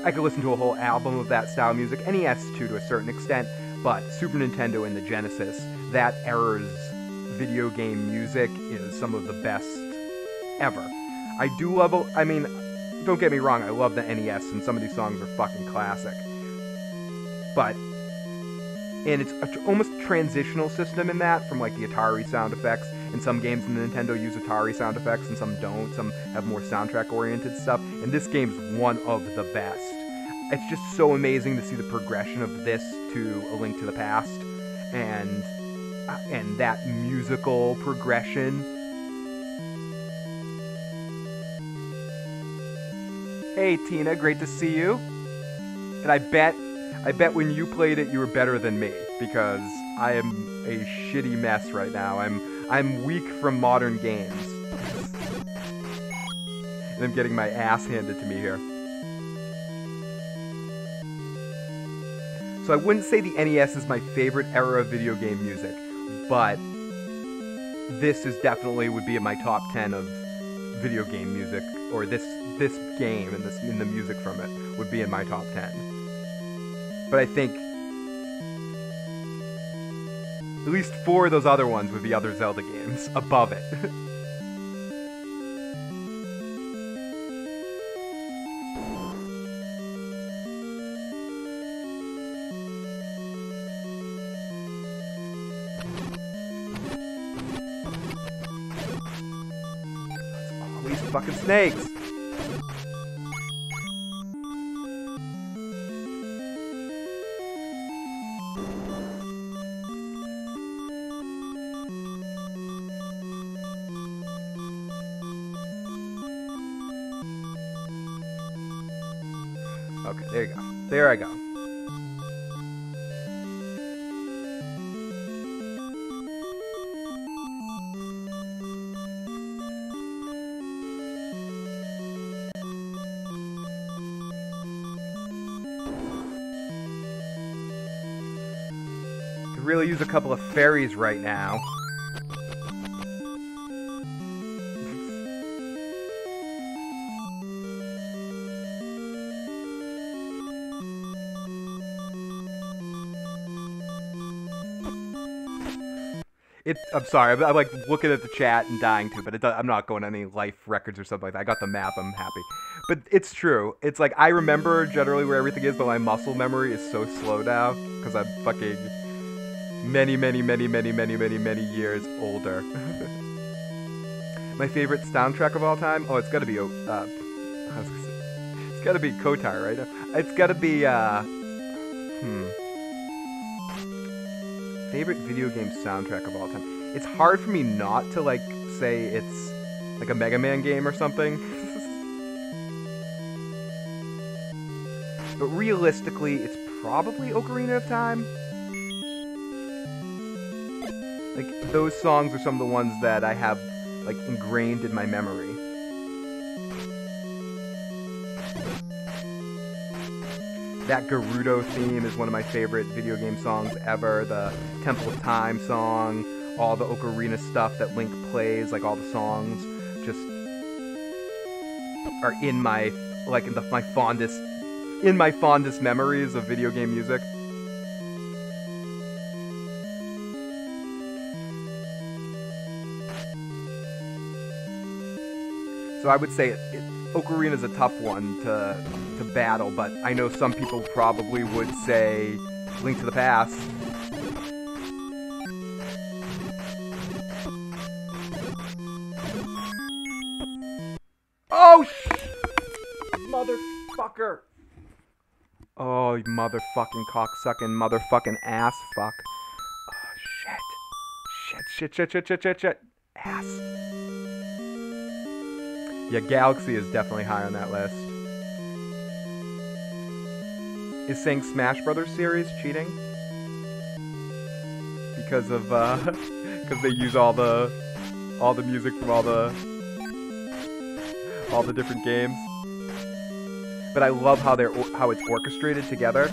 I could listen to a whole album of that style music, NES too to a certain extent, but Super Nintendo and the Genesis, that era's video game music is some of the best ever. I do love, I mean, don't get me wrong, I love the NES, and some of these songs are fucking classic. And it's almost a transitional system in that, from like the Atari sound effects, and some games in the Nintendo use Atari sound effects, and some don't, some have more soundtrack-oriented stuff, and this game's one of the best. It's just so amazing to see the progression of this to A Link to the Past, and that musical progression. Hey Tina, great to see you. And I bet when you played it, you were better than me, because I am a shitty mess right now. I'm weak from modern games. And I'm getting my ass handed to me here. So I wouldn't say the NES is my favorite era of video game music, but this is definitely would be in my top 10 of video game music, or this game and the music from it would be in my top 10. But I think at least 4 of those other ones would be other Zelda games above it. These fucking snakes! Okay, there you go. There I go. Could really use a couple of fairies right now. I'm sorry, I'm like looking at the chat and dying too, but I'm not going on any life records or something like that. I got the map, I'm happy. But it's true. It's like, I remember generally where everything is, but my muscle memory is so slow now, because I'm fucking many years older. My favorite soundtrack of all time? Oh, it's gotta be, it's gotta be Kotar, right? It's gotta be, favorite video game soundtrack of all time. It's hard for me not to, like, say it's like a Mega Man game or something. But realistically, it's probably Ocarina of Time. Like, those songs are some of the ones that I have, like, ingrained in my memory. That Gerudo theme is one of my favorite video game songs ever. The Temple of Time song, all the Ocarina stuff that Link plays, like all the songs, just are in my, like, my fondest memories of video game music. So I would say Ocarina is a tough one to battle, but I know some people probably would say Link to the Past. Oh, motherfucker! Oh, you motherfucking cocksucking motherfucking ass fuck. Oh, shit. Ass. Yeah, Galaxy is definitely high on that list. Is saying Smash Brothers series cheating? Because of because they use all the music from all the different games. But I love how it's orchestrated together.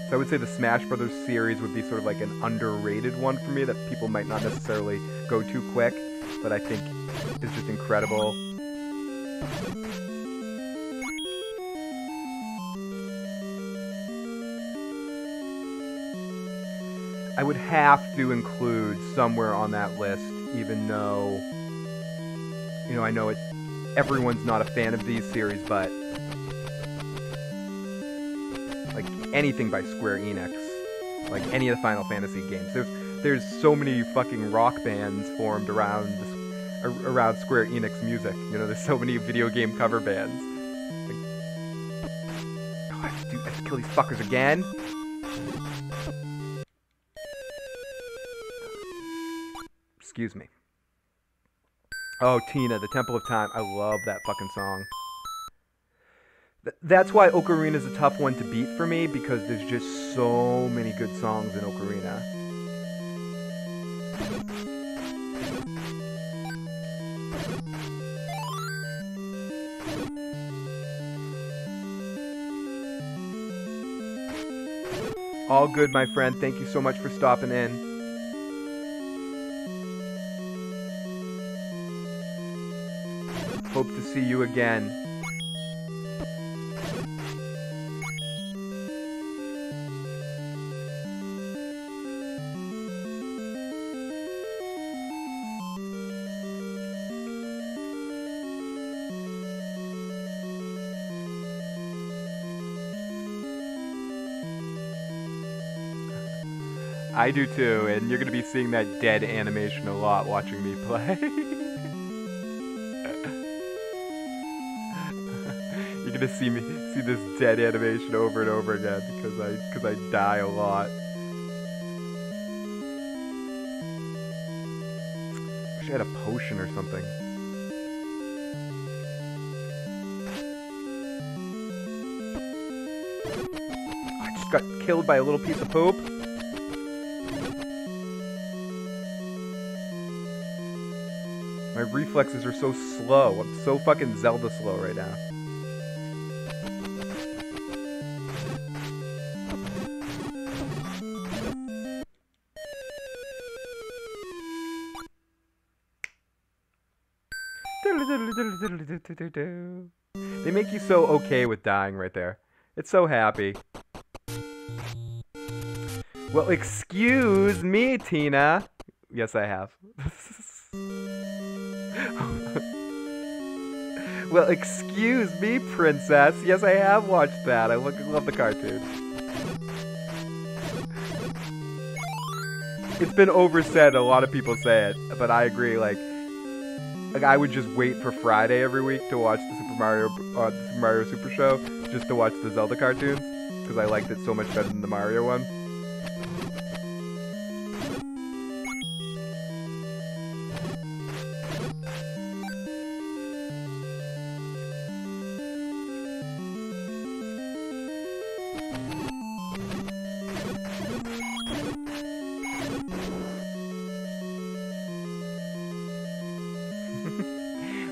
So I would say the Smash Brothers series would be sort of like an underrated one for me that people might not necessarily go too quick, but I think is just incredible. I would have to include somewhere on that list, even though, you know, I know everyone's not a fan of these series, but like anything by Square Enix, like any of the Final Fantasy games, there's so many fucking rock bands formed around Square Enix music. You know, there's so many video game cover bands. Like, oh, I have to kill these fuckers again. Excuse me. Oh, Tina, the Temple of Time. I love that fucking song. That's why Ocarina is a tough one to beat for me, because there's just so many good songs in Ocarina. All good, my friend. Thank you so much for stopping in. Hope to see you again. I do too, and you're gonna be seeing that dead animation a lot watching me play. You're gonna see this dead animation over and over again because I die a lot. Wish I had a potion or something. I just got killed by a little piece of poop. My reflexes are so slow. I'm so fucking Zelda slow right now. They make you so okay with dying right there. It's so happy. Well, excuse me, Tina. Yes, I have. Well, excuse me, princess. Yes, I have watched that. I love the cartoon. It's been oversaid. A lot of people say it, but I agree. Like I would just wait for Friday every week to watch the Super Mario Super Show, just to watch the Zelda cartoons, because I liked it so much better than the Mario one.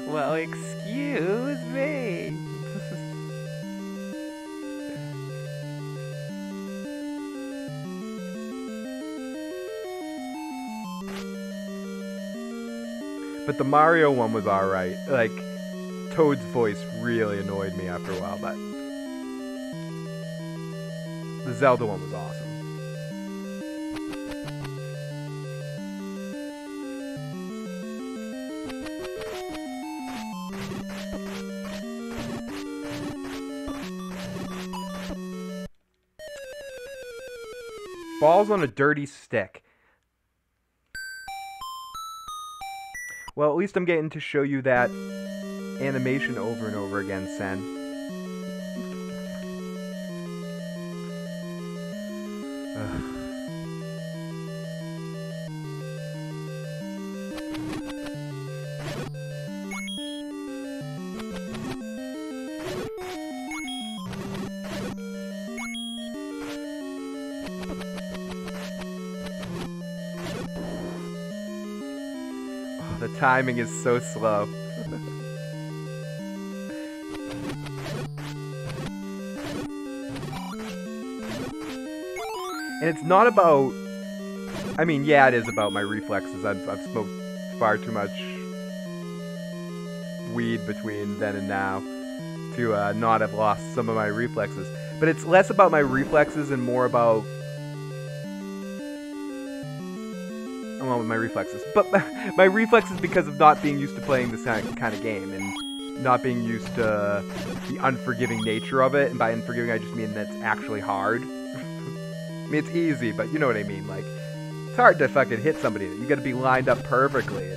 Well, excuse me. But the Mario one was alright. Like, Toad's voice really annoyed me after a while, but the Zelda one was awesome. Falls on a dirty stick. Well, at least I'm getting to show you that animation over and over again, Sen. Ugh. The timing is so slow. And it's not about... I mean, yeah, it is about my reflexes. I've smoked far too much weed between then and now to not have lost some of my reflexes. But it's less about my reflexes and more about... along with my reflexes. But my reflexes because of not being used to playing this kind of game and not being used to the unforgiving nature of it. And by unforgiving, I just mean that's actually hard. I mean, it's easy, but you know what I mean. Like, it's hard to fucking hit somebody. You gotta be lined up perfectly.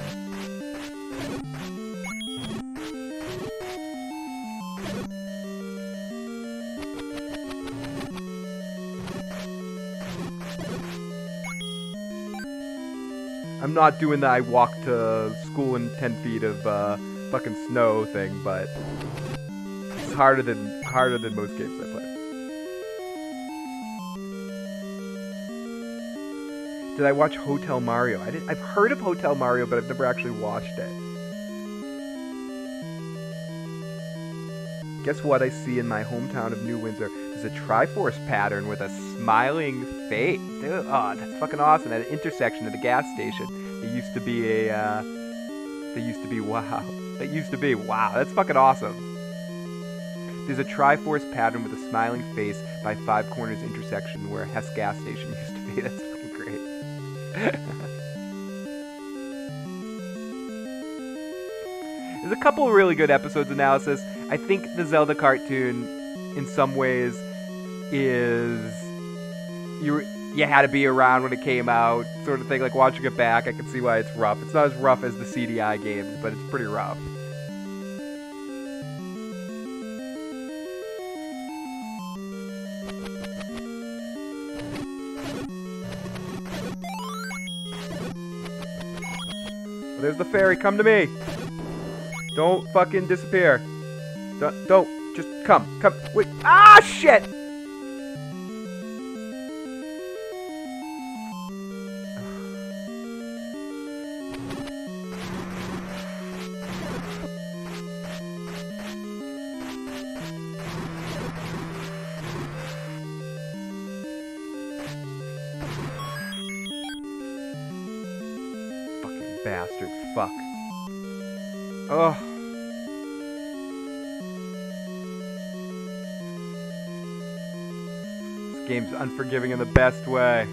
I'm not doing the I walk to school in 10 feet of fucking snow thing, but is harder than most games I play. Did I watch Hotel Mario? I've heard of Hotel Mario, but I've never actually watched it. Guess what I see in my hometown of New Windsor? There's a Triforce pattern with a smiling face. Dude, oh, that's fucking awesome. At an intersection at a gas station. It used to be wow. That's fucking awesome. There's a Triforce pattern with a smiling face by Five Corners intersection where a Hess gas station used to be. That's fucking great. There's a couple of really good episodes analysis. I think the Zelda cartoon, in some ways, is you had to be around when it came out, sort of thing. Like watching it back, I can see why it's rough. It's not as rough as the CDI games, but it's pretty rough. Well, there's the fairy. Come to me. Don't fucking disappear. Don't. Just come. Wait. Ah, shit! Fucking bastard. Fuck. Ugh. Game's unforgiving in the best way.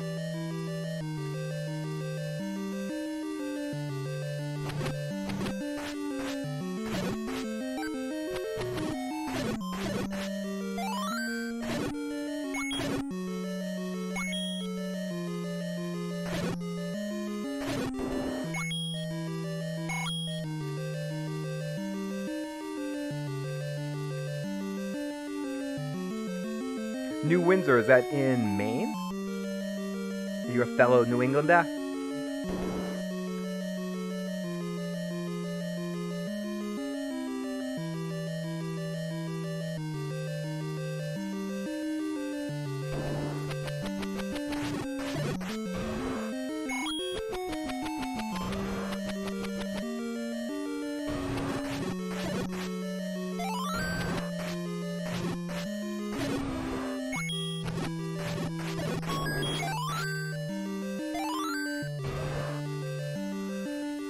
New Windsor, is that in Maine? Are you a fellow New Englander?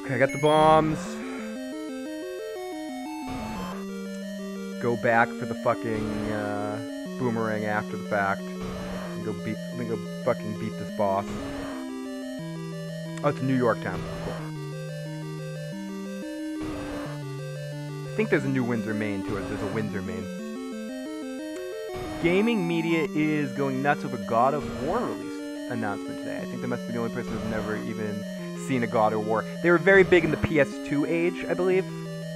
Okay, I got the bombs. Go back for the fucking boomerang after the fact. And go fucking beat this boss. Oh, it's New York town. Cool. I think there's a New Windsor, Maine to it. There's a Windsor, Maine. Gaming media is going nuts over God of War release announcement today. I think they must be the only person who's never even seen a God of War. They were very big in the PS2 age, I believe,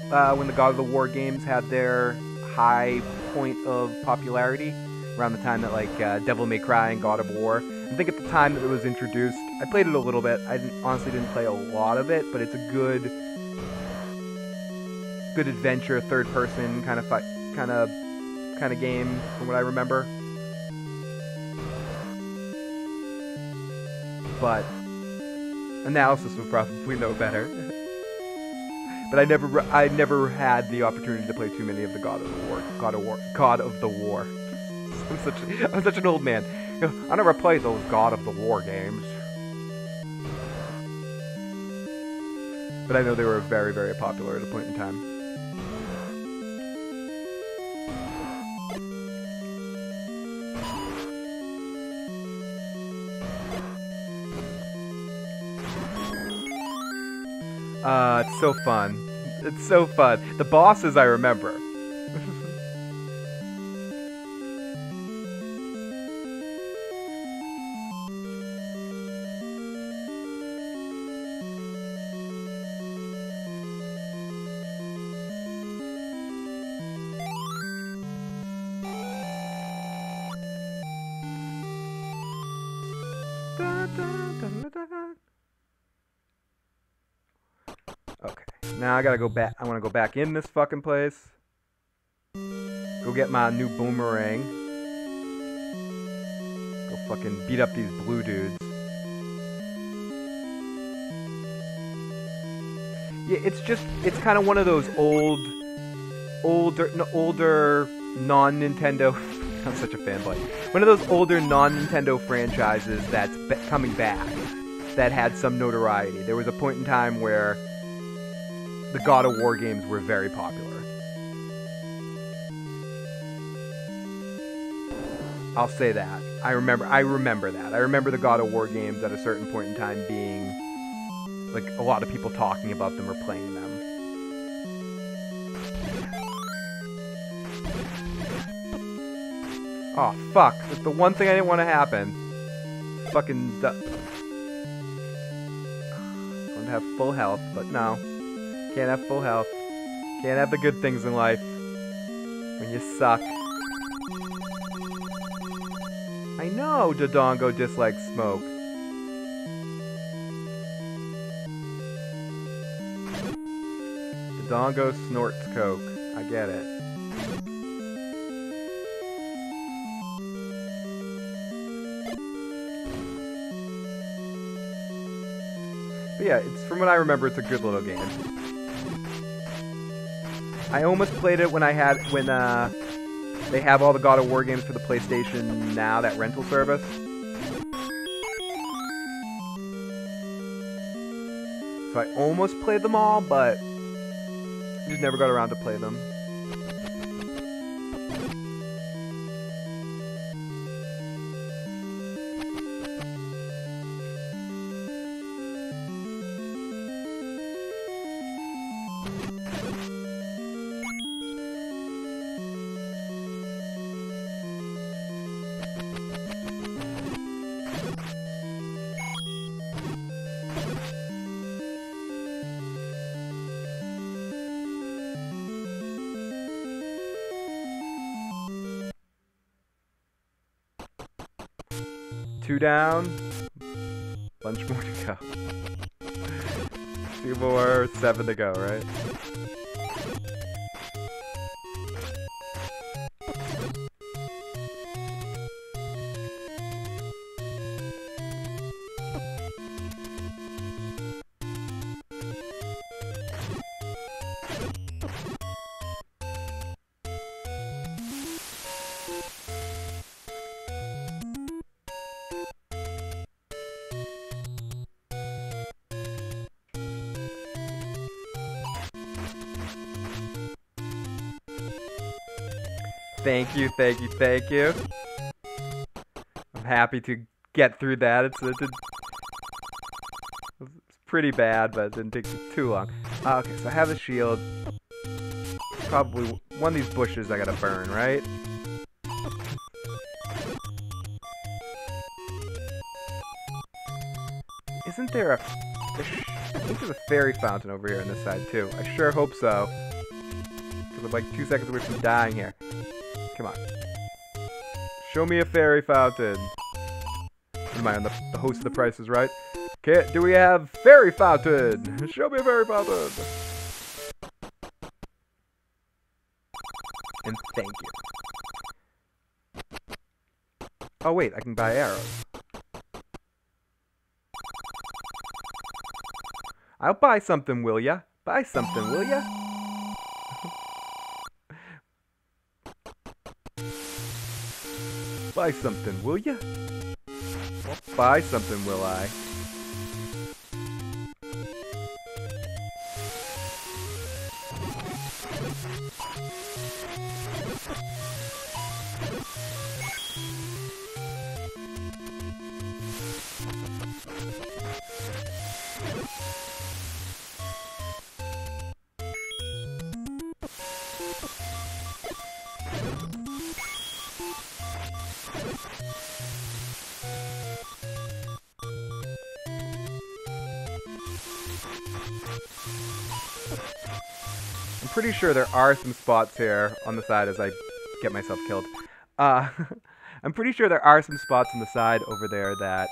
when the God of the War games had their high point of popularity, around the time that like Devil May Cry and God of War. I think at the time that it was introduced, I played it a little bit. I honestly didn't play a lot of it, but it's a good adventure, third-person kind of game, from what I remember. But analysis would probably know better. But I never had the opportunity to play too many of the God of the War. I'm such an old man. You know, I never played those God of the War games. But I know they were very, very popular at a point in time. It's so fun. It's so fun. The bosses I remember. Okay, now I gotta go back. I want to go back in this fucking place. Go Go get my new boomerang. Go fucking beat up these blue dudes. Yeah, it's kind of one of those older non-Nintendo. I'm such a fanboy. One of those older non-Nintendo franchises that's coming back, that had some notoriety. There was a point in time where the God of War games were very popular. I'll say that. I remember that. I remember the God of War games at a certain point in time being, like, a lot of people talking about them or playing them. Oh, fuck. That's the one thing I didn't want to happen. Fucking... I want to have full health, but no. Can't have full health. Can't have the good things in life. When you suck. I know Dodongo dislikes smoke. Dodongo snorts coke. I get it. But yeah, it's, from what I remember, it's a good little game. I almost played it when they have all the God of War games for the PlayStation Now, that rental service. So I almost played them all, but just never got around to play them. Two down. Bunch more to go. Two more, 7 to go, right? Thank you, thank you, thank you. I'm happy to get through that. It's pretty bad, but it didn't take too long. Okay, so I have the shield. Probably one of these bushes I gotta burn, right? Isn't there a... I think there's a fairy fountain over here on this side, too. I sure hope so. Because I'm like 2 seconds away from dying here. Come on. Show me a fairy fountain. Am I on the host of The Price is Right? Okay, do we have fairy fountain? Show me a fairy fountain. And thank you. Oh wait, I can buy arrows. I'll buy something, will ya? Buy something, will ya? Buy something, will ya? Well, buy something, will I? I'm pretty sure there are some spots here on the side as I get myself killed. I'm pretty sure there are some spots on the side over there that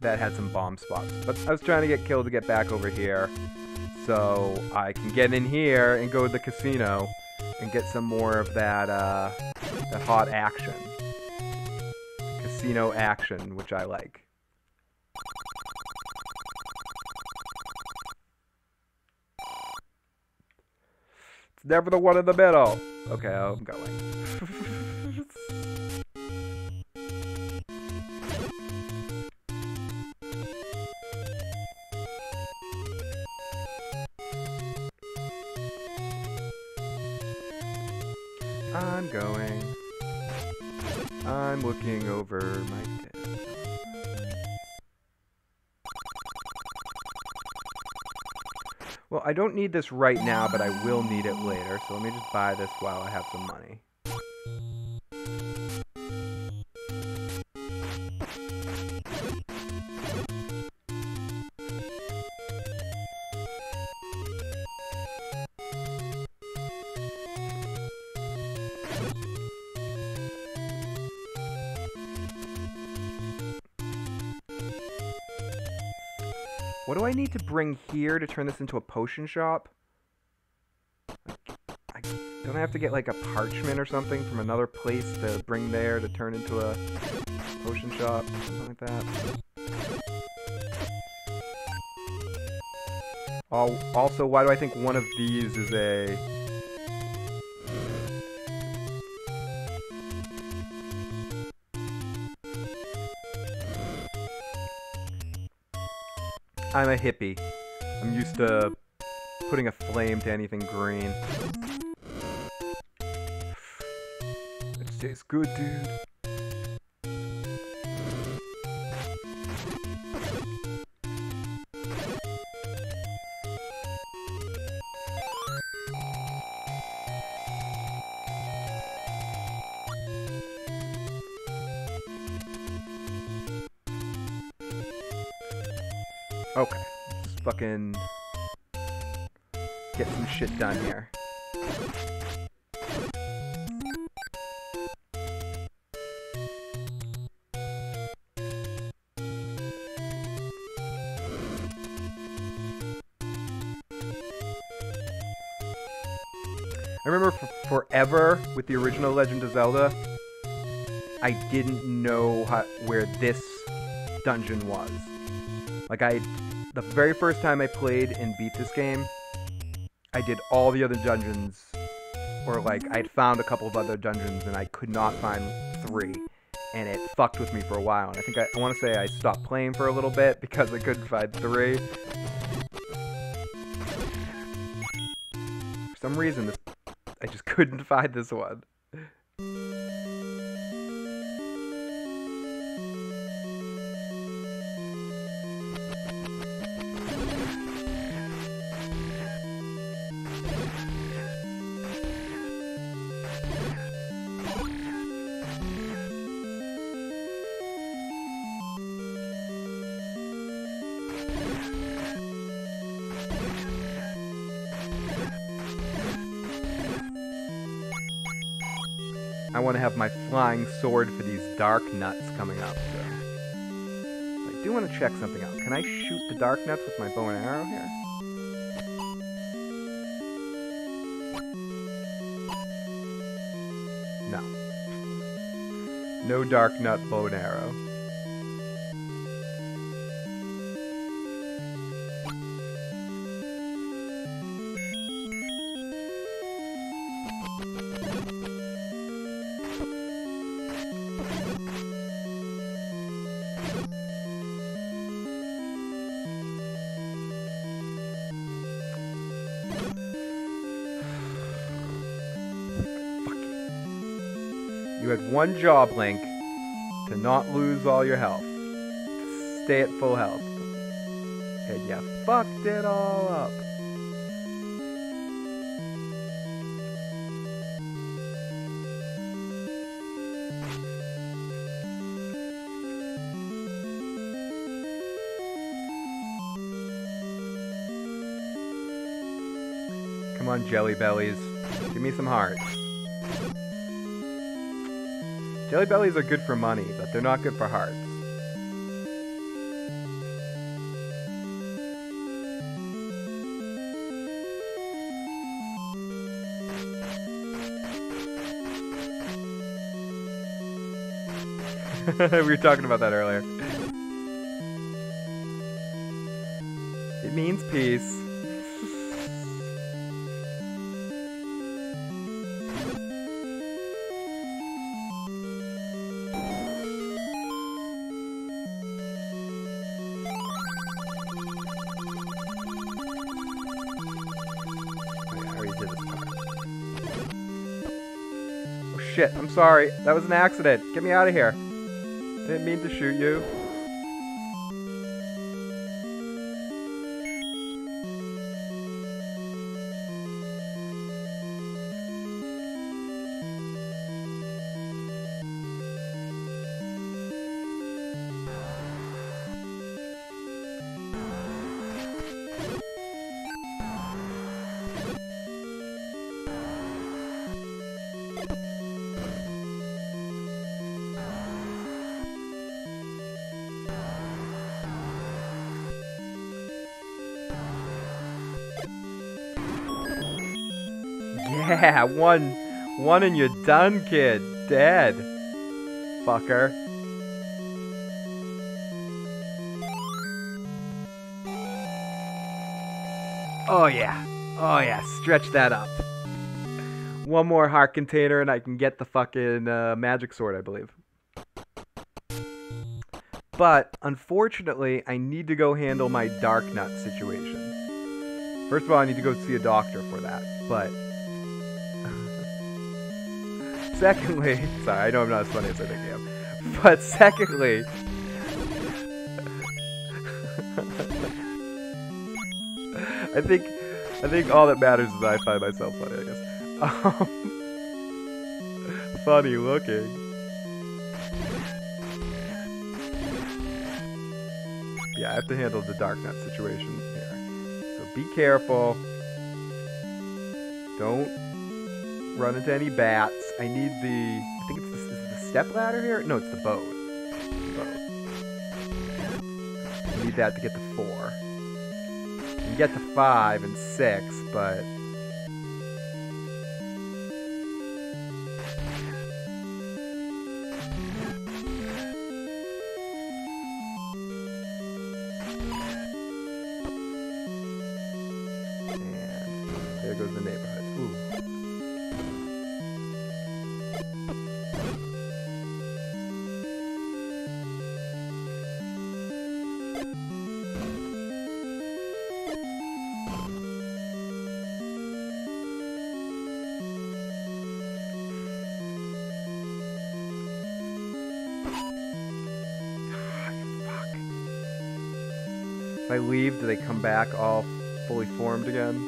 had some bomb spots. But I was trying to get killed to get back over here. So I can get in here and go to the casino and get some more of that, that hot action. Casino action, which I like. It's never the one in the middle. Okay, I'm going. I'm going. I'm looking over my desk. Well, I don't need this right now, but I will need it later, so let me just buy this while I have some money. What do I need to bring here to turn this into a potion shop? Don't I have to get like a parchment or something from another place to bring there to turn into a potion shop? Something like that. Also, why do I think one of these is a... I'm a hippie. I'm used to putting a flame to anything green. It tastes good, dude. Okay, let's fucking get some shit done here. I remember forever with the original Legend of Zelda, I didn't know where this dungeon was. Like, the very first time I played and beat this game, I did all the other dungeons, or like, I'd found a couple of other dungeons and I could not find 3, and it fucked with me for a while, and I think I want to say I stopped playing for a little bit because I couldn't find 3. For some reason, I just couldn't find this one. I want to have my flying sword for these dark nuts coming up, so... I do want to check something out. Can I shoot the dark nuts with my bow and arrow here? No. No dark nut bow and arrow. You had one job, Link, to not lose all your health. To stay at full health. And you fucked it all up. Come on, Jelly Bellies. Give me some hearts. Jelly Bellies are good for money, but they're not good for hearts. We were talking about that earlier. It means peace. Shit, I'm sorry. That was an accident. Get me out of here. Didn't mean to shoot you. Yeah, one and you're done, kid. Dead. Fucker. Oh yeah. Oh yeah, stretch that up. One more heart container and I can get the fucking magic sword, I believe. But, unfortunately, I need to go handle my dark nut situation. First of all, I need to go see a doctor for that, but... Secondly, sorry, I know I'm not as funny as I think I am. But secondly, I think all that matters is I find myself funny, I guess. Funny looking. Yeah, I have to handle the dark nut situation here. So be careful. Don't run into any bats. I need the... I think it's the... Is it the step ladder here? No, it's the boat. I need that to get to 4. You can get to 5 and 6, but... And there goes the neighborhood. Ooh. If I leave, do they come back all fully formed again?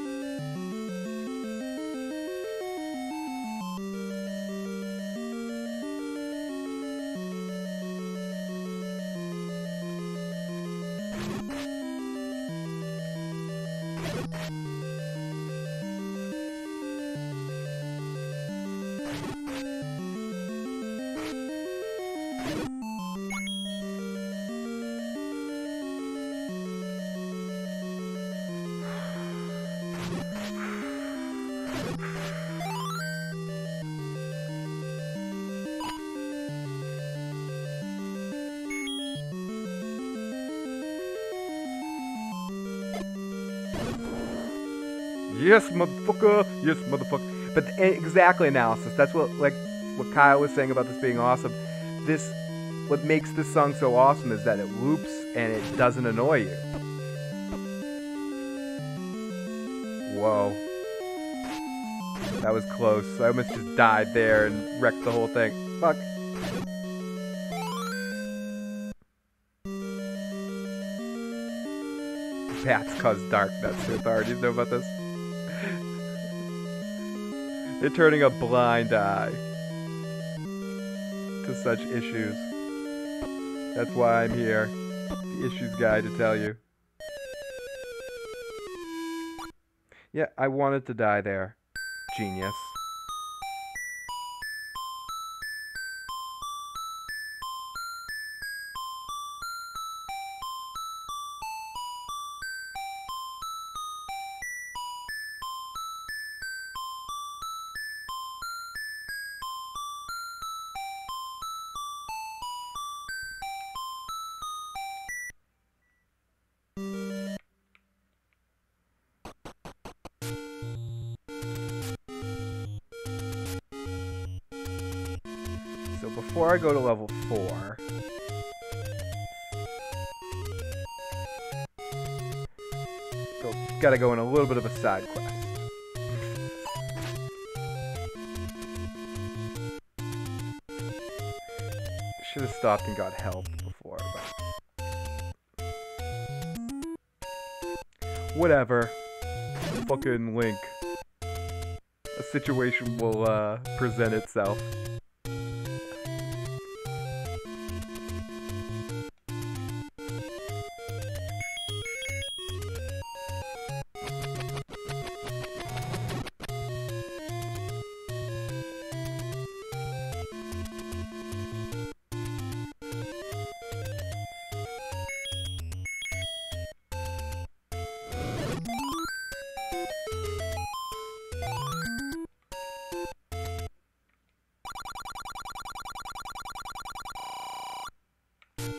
Yes, motherfucker. Yes, motherfucker. But exactly, analysis. That's what Kyle was saying about this being awesome. What makes this song so awesome is that it loops and it doesn't annoy you. Whoa. That was close. I almost just died there and wrecked the whole thing. Fuck. Bats cause dark nuts. The authorities know about this? They're turning a blind eye to such issues. That's why I'm here. The issues guy to tell you. Yeah, I wanted to die there. Genius. before I go to level 4... Gotta go in a little bit of a side quest. Should have stopped and got help before, but... Whatever. Fucking Link. A situation will, present itself.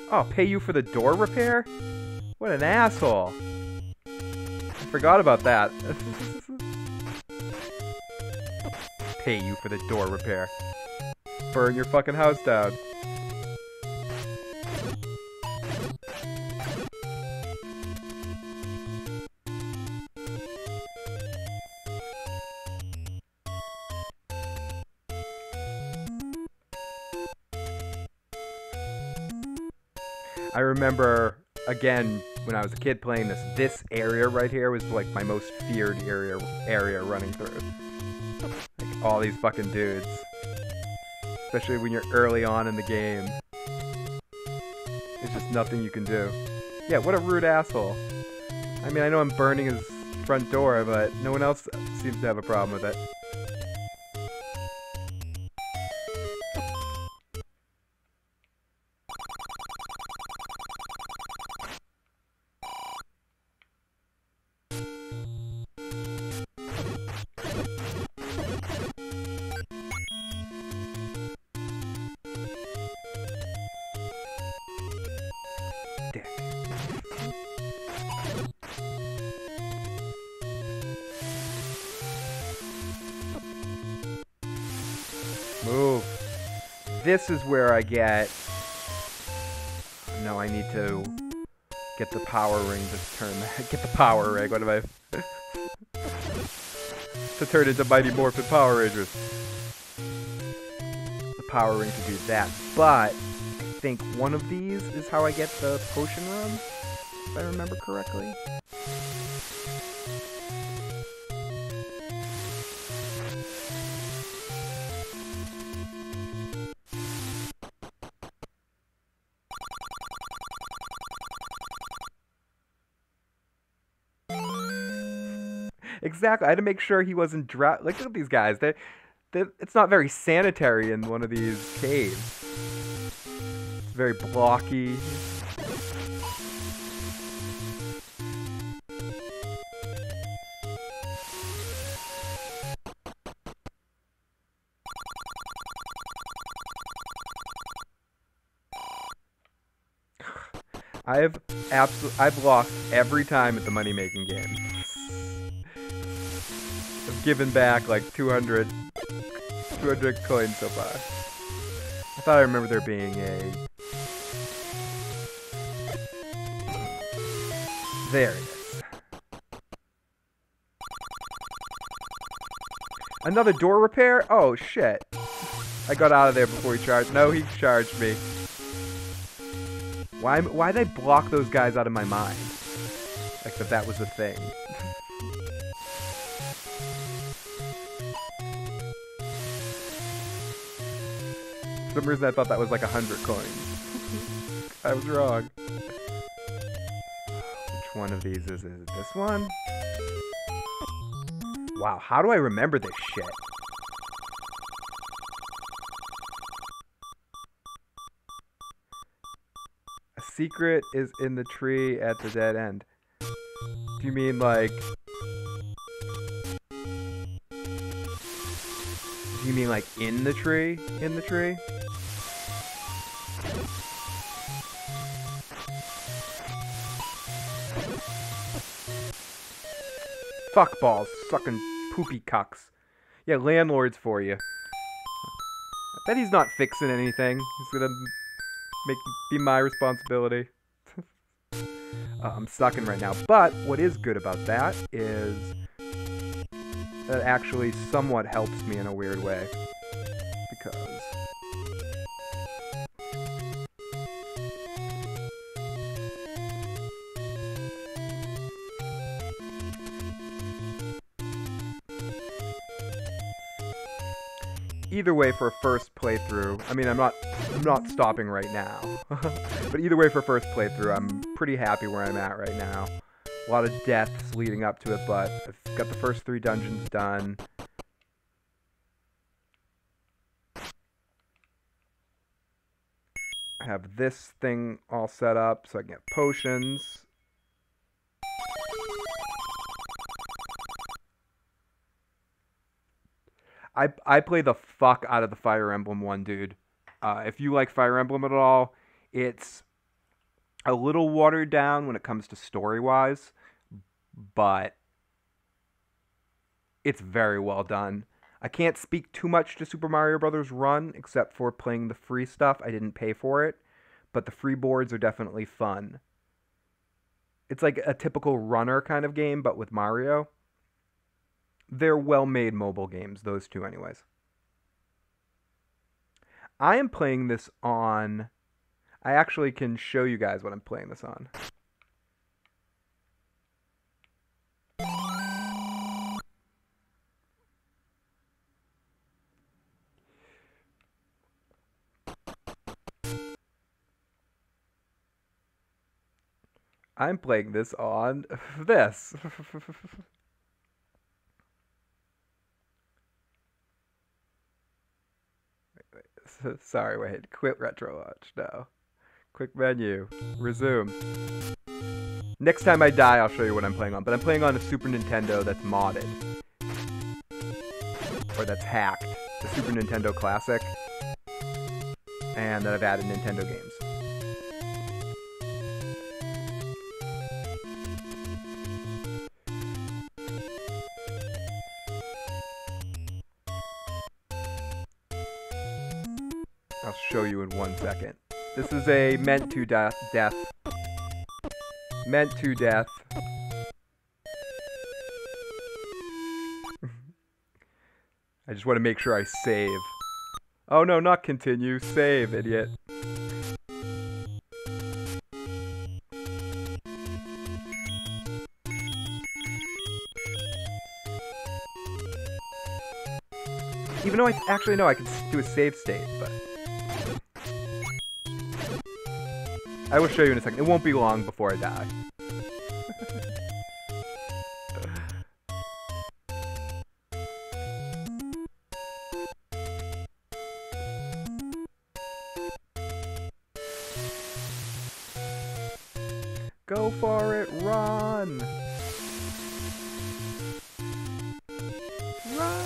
Oh, pay you for the door repair? What an asshole. I forgot about that. Pay you for the door repair. Burn your fucking house down. I remember, again, when I was a kid playing this area right here was like my most feared area running through. Like all these fucking dudes. Especially when you're early on in the game. There's just nothing you can do. Yeah, what a rude asshole. I mean, I know I'm burning his front door, but no one else seems to have a problem with it. Move. This is where I get... No, I need to get the power ring to turn that. Get the power ring. What am I... to turn into Mighty Morphin Power Rangers. The power ring to do that. But I think one of these is how I get the potion room, if I remember correctly. Exactly. I had to make sure he wasn't Like, look at these guys. It's not very sanitary in one of these caves. It's very blocky. I've lost every time at the money-making game. I've given back like 200 coins so far. I thought I remember there being a... There it is. Another door repair? Oh shit. I got out of there before he charged. No, he charged me. Why'd I block those guys out of my mind? Like that was the thing. For some reason I thought that was like 100 coins. I was wrong. Which one of these is it? Is it this one? Wow, how do I remember this shit? A secret is in the tree at the dead end. Do you mean like... Do you mean like in the tree? In the tree? Fuckballs, sucking poopy cucks. Yeah, landlords for you. Bet he's not fixing anything. He's gonna be my responsibility. I'm sucking right now. But what is good about that is that actually somewhat helps me in a weird way. Because either way, for a first playthrough, I mean, I'm not stopping right now. But either way, for first playthrough, I'm pretty happy where I'm at right now. A lot of deaths leading up to it, but I've got the first 3 dungeons done. I have this thing all set up so I can get potions. I play the fuck out of the Fire Emblem one, dude. If you like Fire Emblem at all, it's a little watered down when it comes to story-wise, but it's very well done. I can't speak too much to Super Mario Bros. Run, except for playing the free stuff. I didn't pay for it, but the free boards are definitely fun. It's like a typical runner kind of game, but with Mario. They're well-made mobile games, those two anyways. I am playing this on... I actually can show you guys what I'm playing this on. I'm playing this on this. Sorry, wait. Quit retro launch. No. Quick menu. Resume. Next time I die, I'll show you what I'm playing on. But I'm playing on a Super Nintendo that's modded. Or that's hacked. The Super Nintendo Classic. And that I've added Nintendo games. I'll show you in 1 second. This is a meant to death. Meant to death. I just want to make sure I save. Oh no, not continue. Save, idiot. Even though I actually know I can do a save state, but... I will show you in a second. It won't be long before I die. Go for it, run! Run!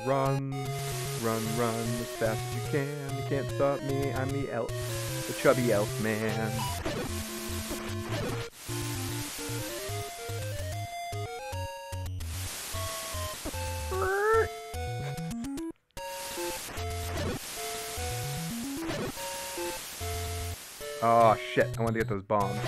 Run, run, run as fast as you can. You can't stop me. I'm the elf, the chubby elf man. Oh shit, I wanted to get those bombs.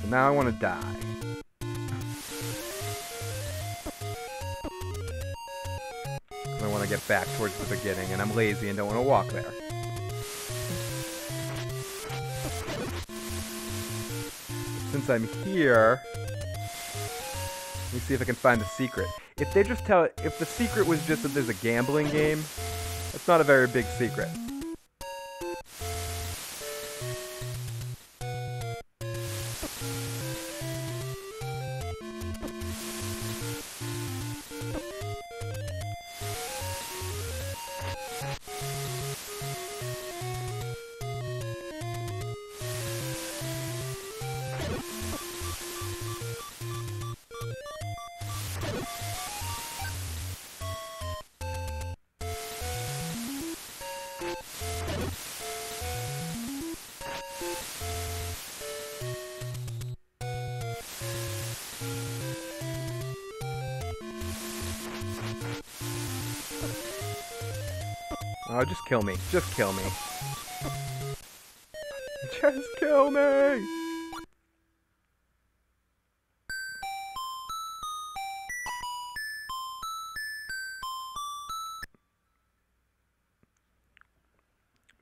So now I want to die. I want to get back towards the beginning, and I'm lazy and don't want to walk there. Since I'm here, let me see if I can find the secret. If they just tell, if the secret was just that there's a gambling game, that's not a very big secret. Oh, just kill me. Just kill me. Just kill me!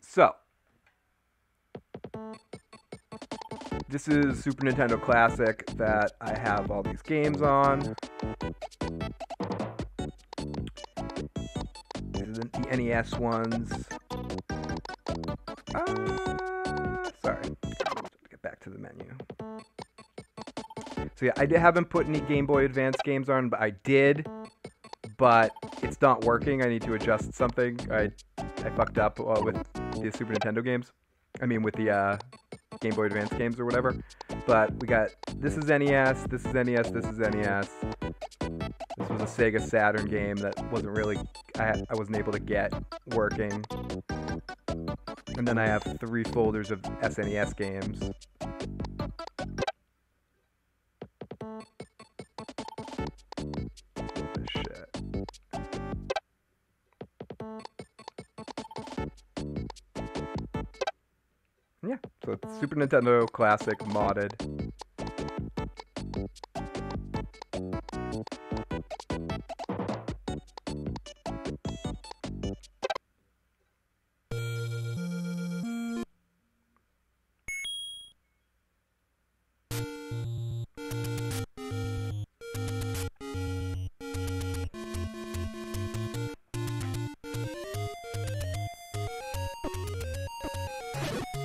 So, this is Super Nintendo Classic that I have all these games on. These are the NES ones. Sorry. Get back to the menu. So yeah, I haven't put any Game Boy Advance games on, but I did. But it's not working. I need to adjust something. I fucked up with the Super Nintendo games. I mean, with the Game Boy Advance games or whatever. But we got, this is NES, this is NES, this is NES. This was a Sega Saturn game that wasn't really, I wasn't able to get working. And then I have 3 folders of SNES games. Shit. Yeah, so it's Super Nintendo Classic modded.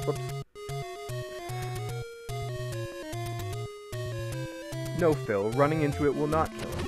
Whoops. No, Phil. Running into it will not kill him.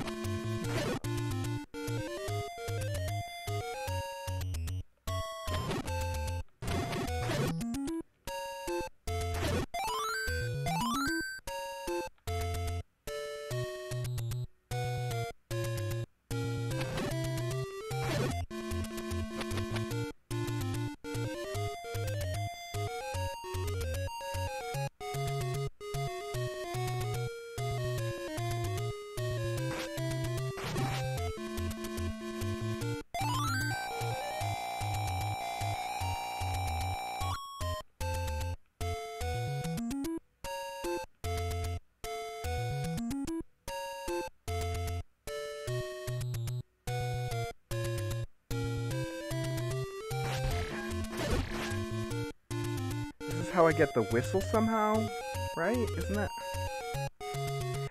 How I get the whistle somehow, right? Isn't that?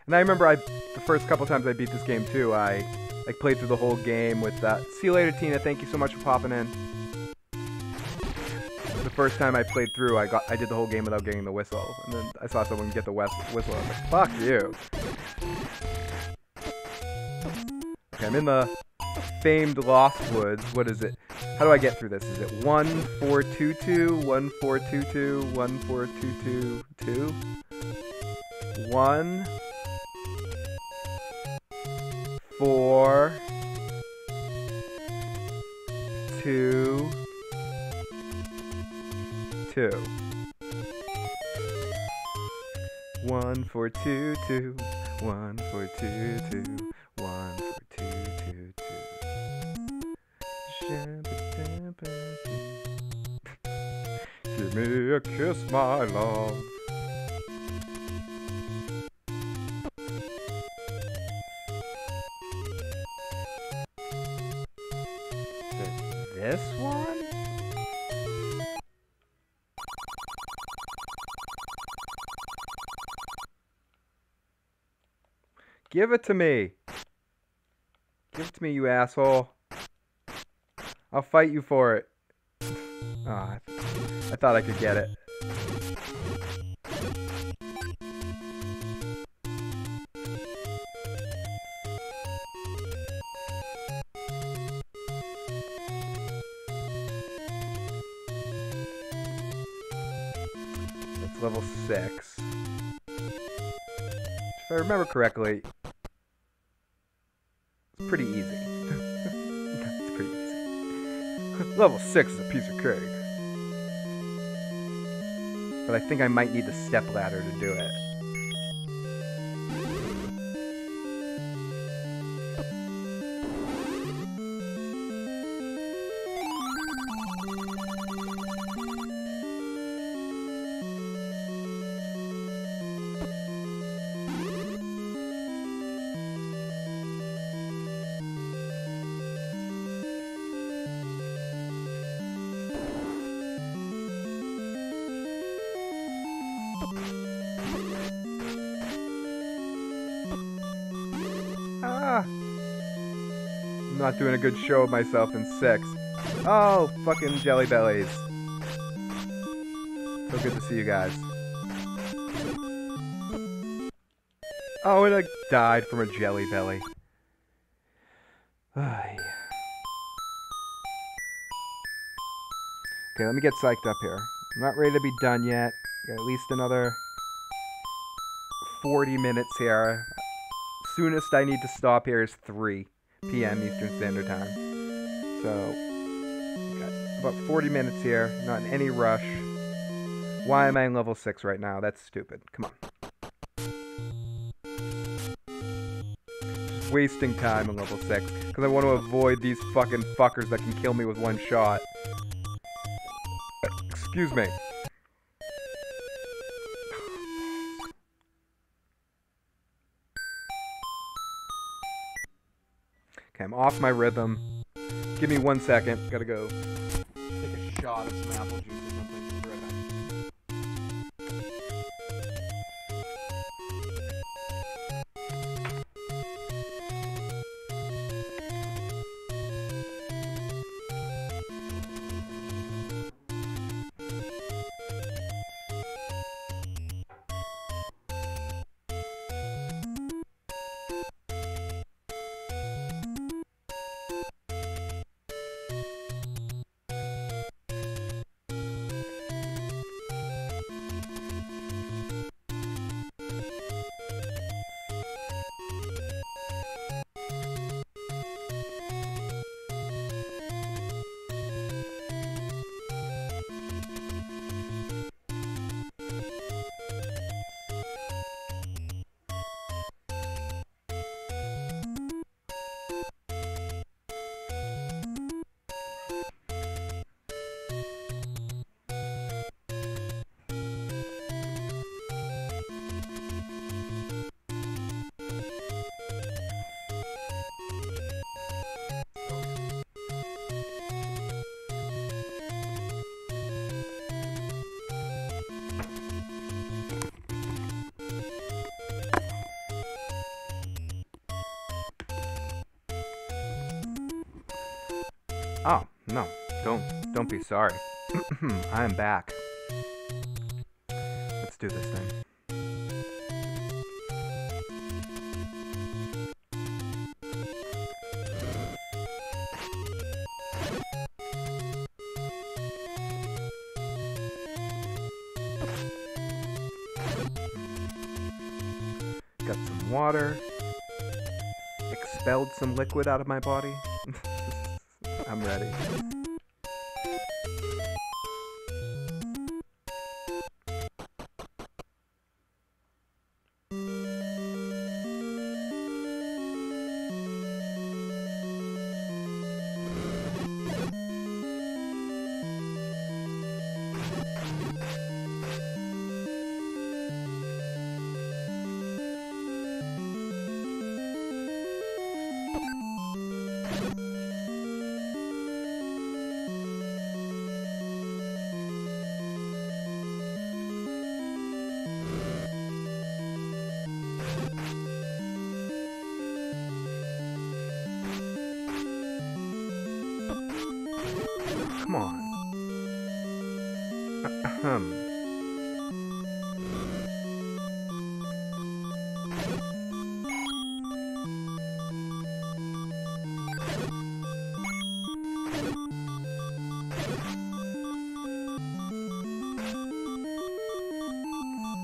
And I remember the first couple times I beat this game too, I like played through the whole game with that. See you later, Tina. Thank you so much for popping in. The first time I played through, I did the whole game without getting the whistle, and then I saw someone get the whistle. I was like, "Fuck you." Okay, I'm in the famed Lost Woods. What is it? How do I get through this? Is it 1422, 1422, 1422, 1, 4, 2, 2. 1, 4, 2, 2, 1, 4, 2, 2, 1, 4, 2, 2, 2. Give me a kiss, my love. This one? Give it to me. Give it to me, you asshole. I'll fight you for it. Oh, I thought I could get it. That's level 6. If I remember correctly, it's pretty easy. It's pretty easy. Level 6 is a piece of cake. But I think I might need the stepladder to do it. not doing a good show of myself in 6. Oh, fucking jelly bellies. So good to see you guys. Oh, and I died from a jelly belly. Okay, let me get psyched up here. I'm not ready to be done yet. Got at least another 40 minutes here. Soonest I need to stop here is 3 p.m. Eastern Standard Time. So, got about 40 minutes here. Not in any rush. Why am I in level 6 right now? That's stupid. Come on. Just wasting time in level 6. Because I want to avoid these fucking fuckers that can kill me with one shot. Excuse me. Okay, I'm off my rhythm. Give me 1 second. Gotta go take a shot of some apple juice or something. Be right back. Oh, no. Don't be sorry. I am back. Let's do this thing. Got some water. Expelled some liquid out of my body. I'm ready. Come on.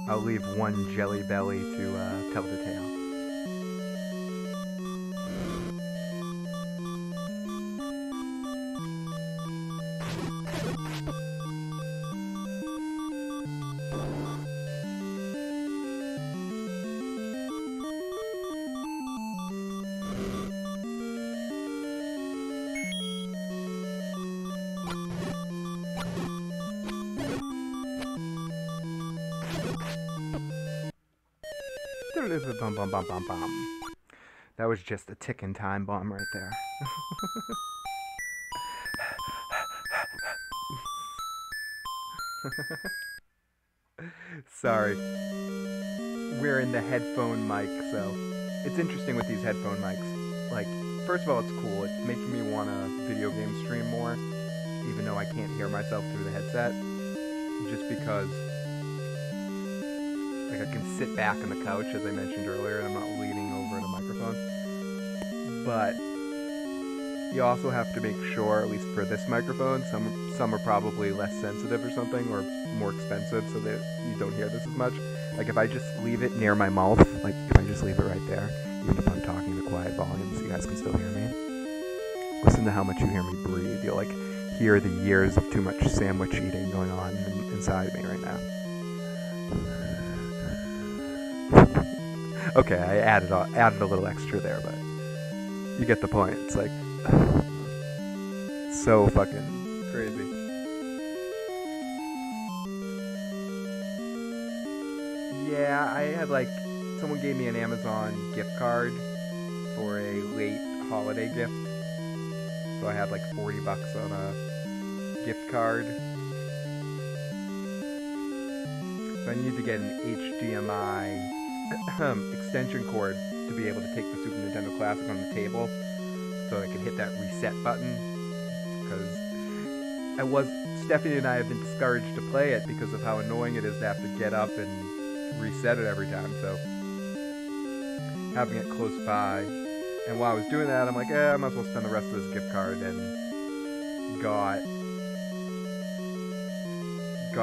I'll leave one jelly belly to tell the tale. Bum, bum, bum, bum, bum. That was just a ticking time bomb right there. Sorry. We're in the headphone mic, so it's interesting with these headphone mics. Like, first of all, it's cool. It's making me want to video game stream more, even though I can't hear myself through the headset. Just because, like, I can sit back on the couch, as I mentioned earlier, and I'm not leaning over at a microphone. But you also have to make sure, at least for this microphone, some are probably less sensitive or something, or more expensive, so that you don't hear this as much. Like, if I just leave it near my mouth, like, if I just leave it right there, even if I'm talking at a quiet volume, so you guys can still hear me. Listen to how much you hear me breathe. You'll, like, hear the years of too much sandwich eating going on inside me right now. Okay, I added a little extra there, but you get the point. It's like so fucking crazy. Yeah, I had like someone gave me an Amazon gift card for a late holiday gift. So I had like $40 on a gift card. So I need to get an HDMI extension cord to be able to take the Super Nintendo Classic on the table, so I can hit that reset button. Because Stephanie and I have been discouraged to play it because of how annoying it is to have to get up and reset it every time. So having it close by, and while I was doing that, I'm like, I might as well spend the rest of this gift card, and got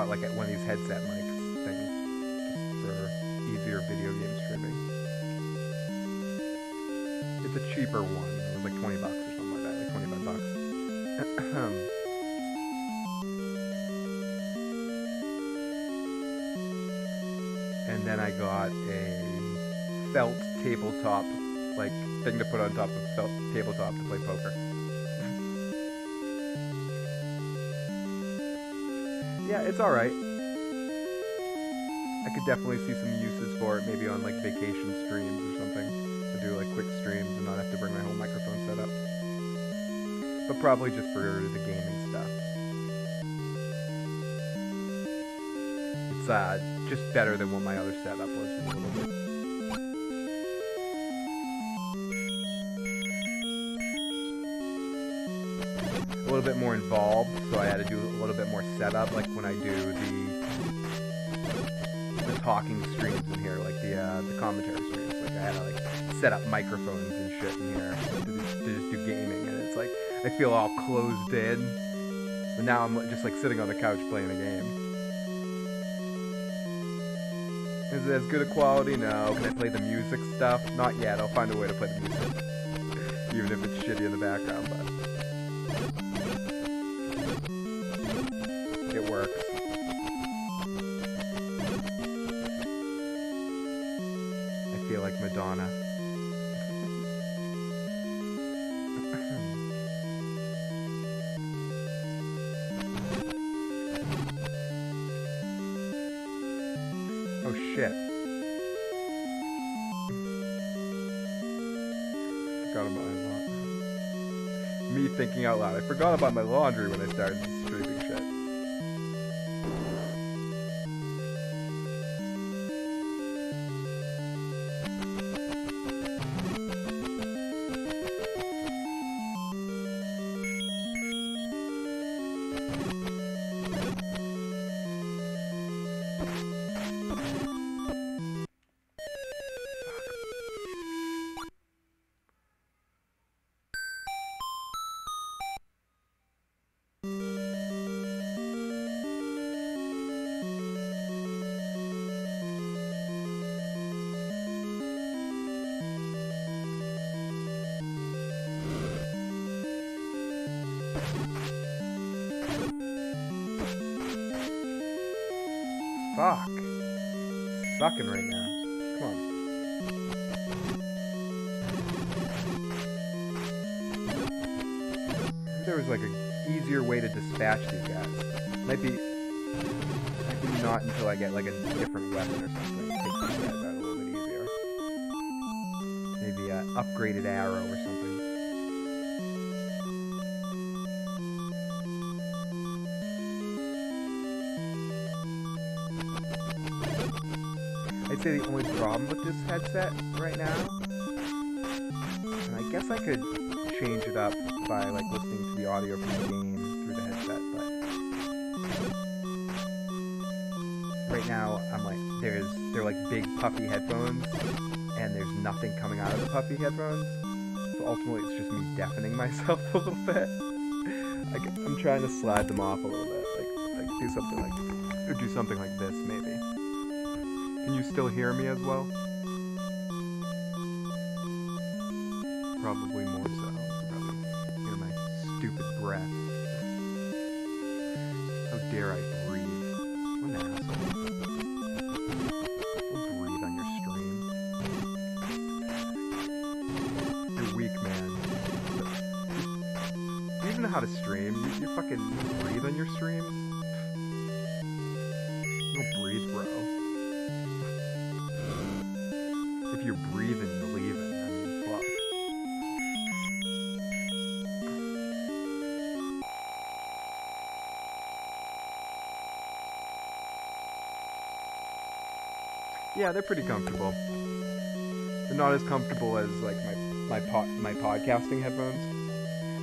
like one of these headset mics things just for easier video game streaming. It's a cheaper one. It was like $20 or something like that, like $25. And then I got a felt tabletop, like, thing to put on top of the felt tabletop to play poker. Yeah, it's alright. I could definitely see some uses for it, maybe on like vacation streams or something, to do like quick streams and not have to bring my whole microphone set up. But probably just for the gaming stuff. It's just better than what my other setup was a little bit. A little bit more involved, so I had to do a little bit more setup, like when I do the talking streams in here, like the commentary streams. Like I had to like set up microphones and shit in here to just do gaming, and it's like I feel all closed in. But now I'm just like sitting on the couch playing a game. Is it as good a quality? No. Can I play the music stuff? Not yet. I'll find a way to play the music, even if it's shitty in the background. But it works. I feel like Madonna. Oh shit. Forgot about my laundry. Me thinking out loud. I forgot about my laundry when I started streaming shit. Fuck. Sucking right now. Come on. If there was like an easier way to dispatch these guys. Might be not until I get like a different weapon or something. Take these guys out a little bit easier. Maybe an upgraded arrow or something. I'd say the only problem with this headset right now, and I guess I could change it up by like listening to the audio from the game through the headset, but right now I'm like, they're like big puffy headphones, and there's nothing coming out of the puffy headphones, so ultimately it's just me deafening myself a little bit. I'm trying to slide them off a little bit, like do something like this maybe. Can you still hear me as well? Probably more so. Probably hear my stupid breath. How dare I breathe? What an asshole. Don't breathe on your stream. You're weak, man. Do you even know how to stream? You fucking breathe on your streams? You don't breathe, bro. If you're breathing, you're leaving. I mean, fuck. Yeah, they're pretty comfortable. They're not as comfortable as like my podcasting headphones.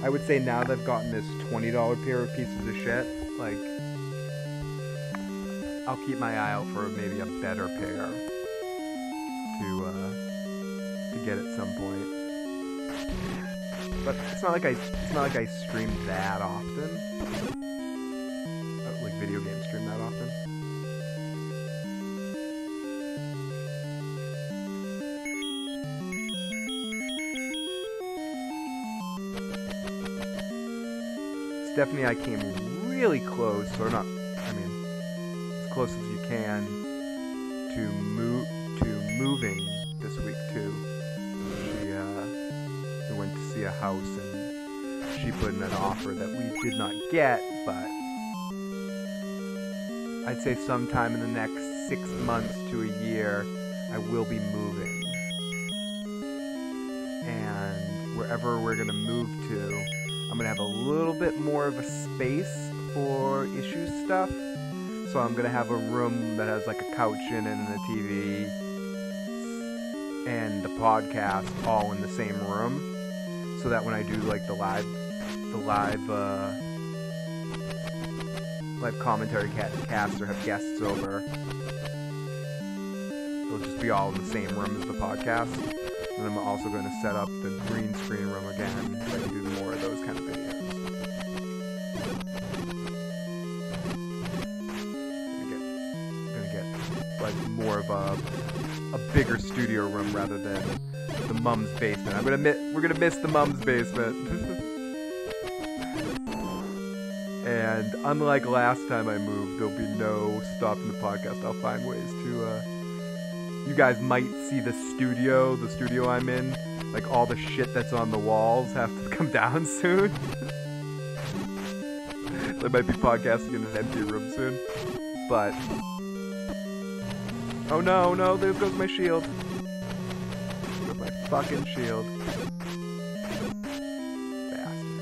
I would say now they've gotten this $20 pair of pieces of shit. Like, I'll keep my eye out for maybe a better pair to get at some point. But it's not like I stream that often. Like video game stream that often. Stephanie, I came really close, or not, I mean, as close as you can to moving this week too. We went to see a house and she put in an offer that we did not get, but I'd say sometime in the next 6 months to a year, I will be moving. And wherever we're gonna move to, I'm gonna have a little bit more of a space for issue stuff. So I'm gonna have a room that has like a couch in it and a TV and the podcast all in the same room. So that when I do like the live commentary cast or have guests over, it'll just be all in the same room as the podcast. And I'm also going to set up the green screen room again so I can do more of those kind of videos. I'm gonna get like more of a bigger studio room rather than the mom's basement. We're gonna miss the mom's basement. And unlike last time I moved, there'll be no stopping the podcast. I'll find ways to you guys might see the studio I'm in. Like all the shit that's on the walls have to come down soon. So I might be podcasting in an empty room soon. But oh no, there goes my shield. There goes my fucking shield. Bastard.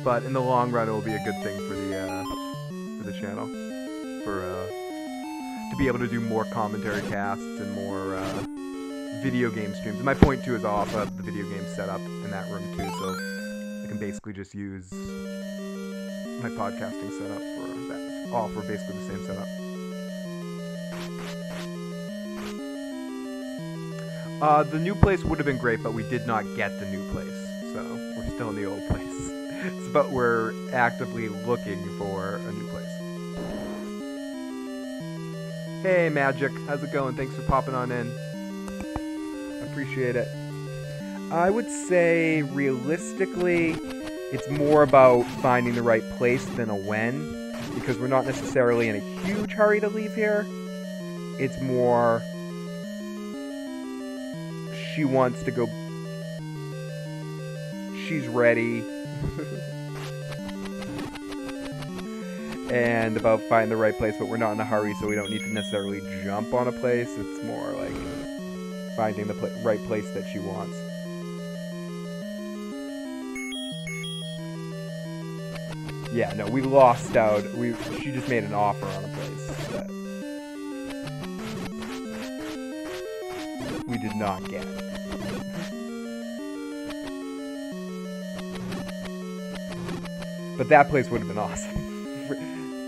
But in the long run, it will be a good thing for the channel. To be able to do more commentary casts and more video game streams. And my point too is I'll also have the video game set up in that room too, so I can basically just use my podcasting setup for that, all for basically the same setup. The new place would have been great, but we did not get the new place, so we're still in the old place. But we're actively looking for a new place. Hey Magic, how's it going? Thanks for popping on in. I appreciate it. I would say realistically, it's more about finding the right place than a when, because we're not necessarily in a huge hurry to leave here. It's more she wants to go. She's ready. And about finding the right place, but we're not in a hurry, so we don't need to necessarily jump on a place. It's more like finding the right place that she wants. Yeah, no, we lost out. She just made an offer on a place. we did not get. But that place would have been awesome.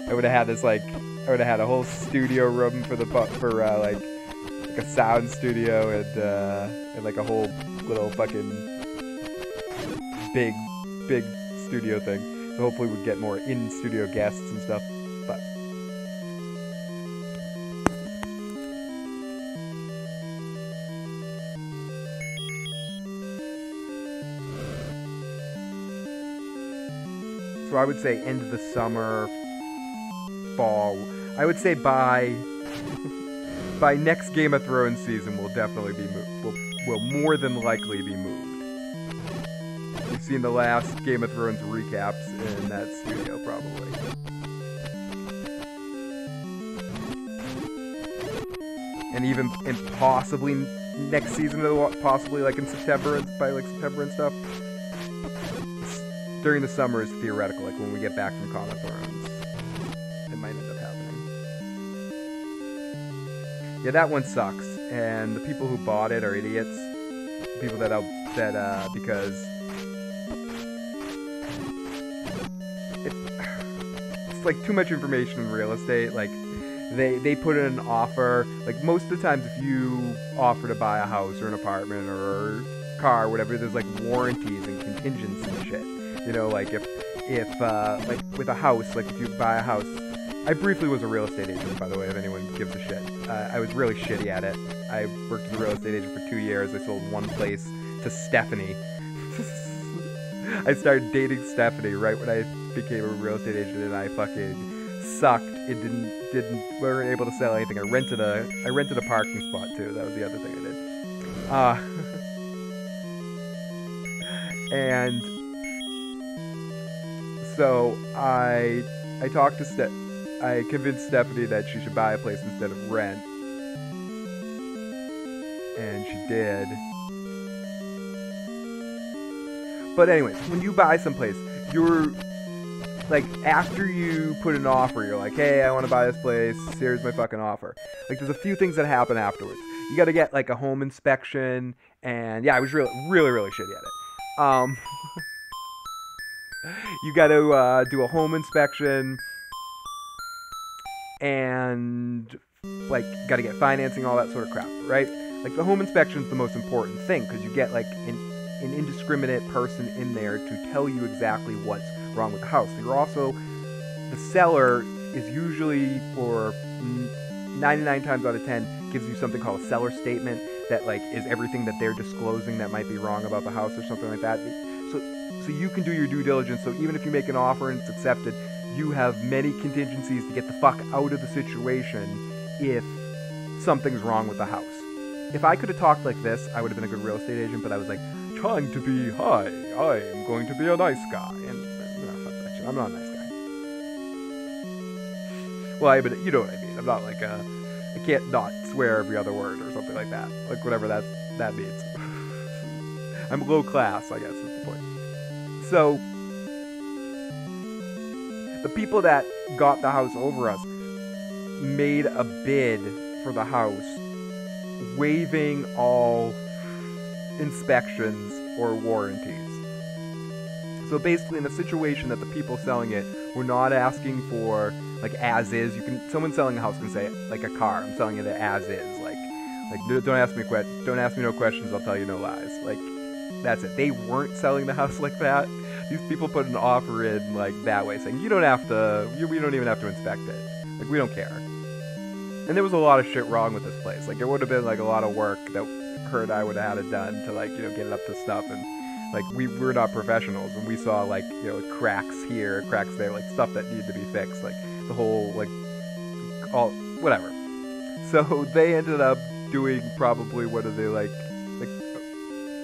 I would have had this like, I would have had a whole studio room for like a sound studio and like a whole little fucking big studio thing. So hopefully we'd get more in-studio guests and stuff. But so I would say end of the summer, fall. I would say by next Game of Thrones season, we'll definitely be moved. We'll more than likely be moved. We've seen the last Game of Thrones recaps in that studio, probably. And possibly next season, possibly like in September, by like September and stuff. During the summer is theoretical, like when we get back from Con of Thrones. It might end up happening. Yeah, that one sucks. And the people who bought it are idiots. People that because it's like too much information in real estate. Like they put in an offer. Like most of the times, if you offer to buy a house or an apartment or a car, or whatever, there's like warranties and contingents and shit. You know, like if like with a house, like if you buy a house. I briefly was a real estate agent, by the way, if anyone gives a shit. I was really shitty at it. I worked as a real estate agent for 2 years. I sold one place to Stephanie. I started dating Stephanie right when I became a real estate agent, and I fucking sucked. It we weren't able to sell anything. I rented a parking spot too. That was the other thing I did. And so I talked to I convinced Stephanie that she should buy a place instead of rent. And she did. But anyways, when you buy someplace, you're like, after you put an offer, you're like, hey, I want to buy this place, here's my fucking offer. Like, there's a few things that happen afterwards. You gotta get like a home inspection, and yeah, I was really shitty at it. You gotta do a home inspection, and like gotta get financing, all that sort of crap, right? Like the home inspection is the most important thing, because you get like an indiscriminate person in there to tell you exactly what's wrong with the house. You're also, the seller is usually, for 99 times out of 10, gives you something called a seller statement that like is everything that they're disclosing that might be wrong about the house or something like that. So you can do your due diligence. So even if you make an offer and it's accepted, you have many contingencies to get the fuck out of the situation if something's wrong with the house. If I could have talked like this, I would have been a good real estate agent, but I was like, trying to be, hi, I am going to be a nice guy. And, no, fuck that shit. I'm not a nice guy. Well, but you know what I mean. I'm not like I can't not swear every other word or something like that. Like, whatever that means. I'm low class, I guess, is the point. So, the people that got the house over us made a bid for the house, waiving all inspections or warranties. So basically, in a situation that the people selling it were not asking for, like, as is, someone selling a house can say, like a car, I'm selling it as is, like don't ask me no questions, I'll tell you no lies. Like, that's it. They weren't selling the house like that. These people put an offer in like that way, saying we don't even have to inspect it. Like, we don't care. And there was a lot of shit wrong with this place. Like, there would have been like a lot of work that her and I would have had it done to, like, you know, get it up to stuff. And like, we're not professionals, and we saw, like, you know, cracks here, cracks there, like stuff that needed to be fixed, like the whole, like, all whatever. So they ended up doing probably one of the like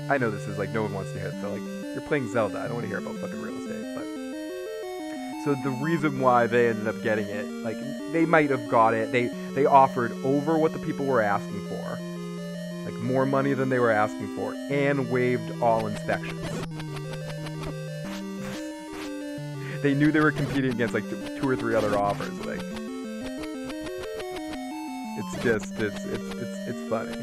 I know this is like no one wants to hear it, so like, you're playing Zelda, I don't want to hear about fucking real estate, but so the reason why they ended up getting it, like, they might have got it, they offered over what the people were asking for, like more money than they were asking for, and waived all inspections. They knew they were competing against like 2 or 3 other offers. Like, it's just it's funny.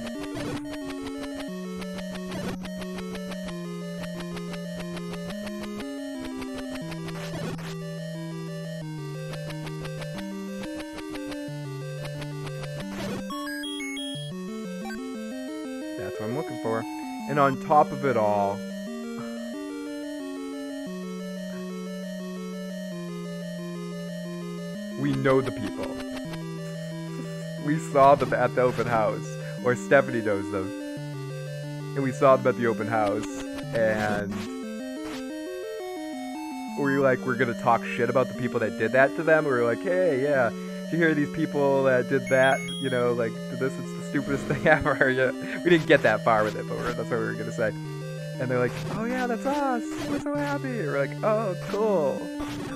That's what I'm looking for. And on top of it all, we know the people. We saw them at the open house. Or Stephanie knows them. And we saw them at the open house. And we we're gonna talk shit about the people that did that to them. We were like, hey, yeah, did you hear these people that did that? You know, like, did this? It's the stupidest thing ever. Yeah. We didn't get that far with it, but that's what we were gonna say. And they're like, oh yeah, that's us. We're so happy. We're like, oh, cool.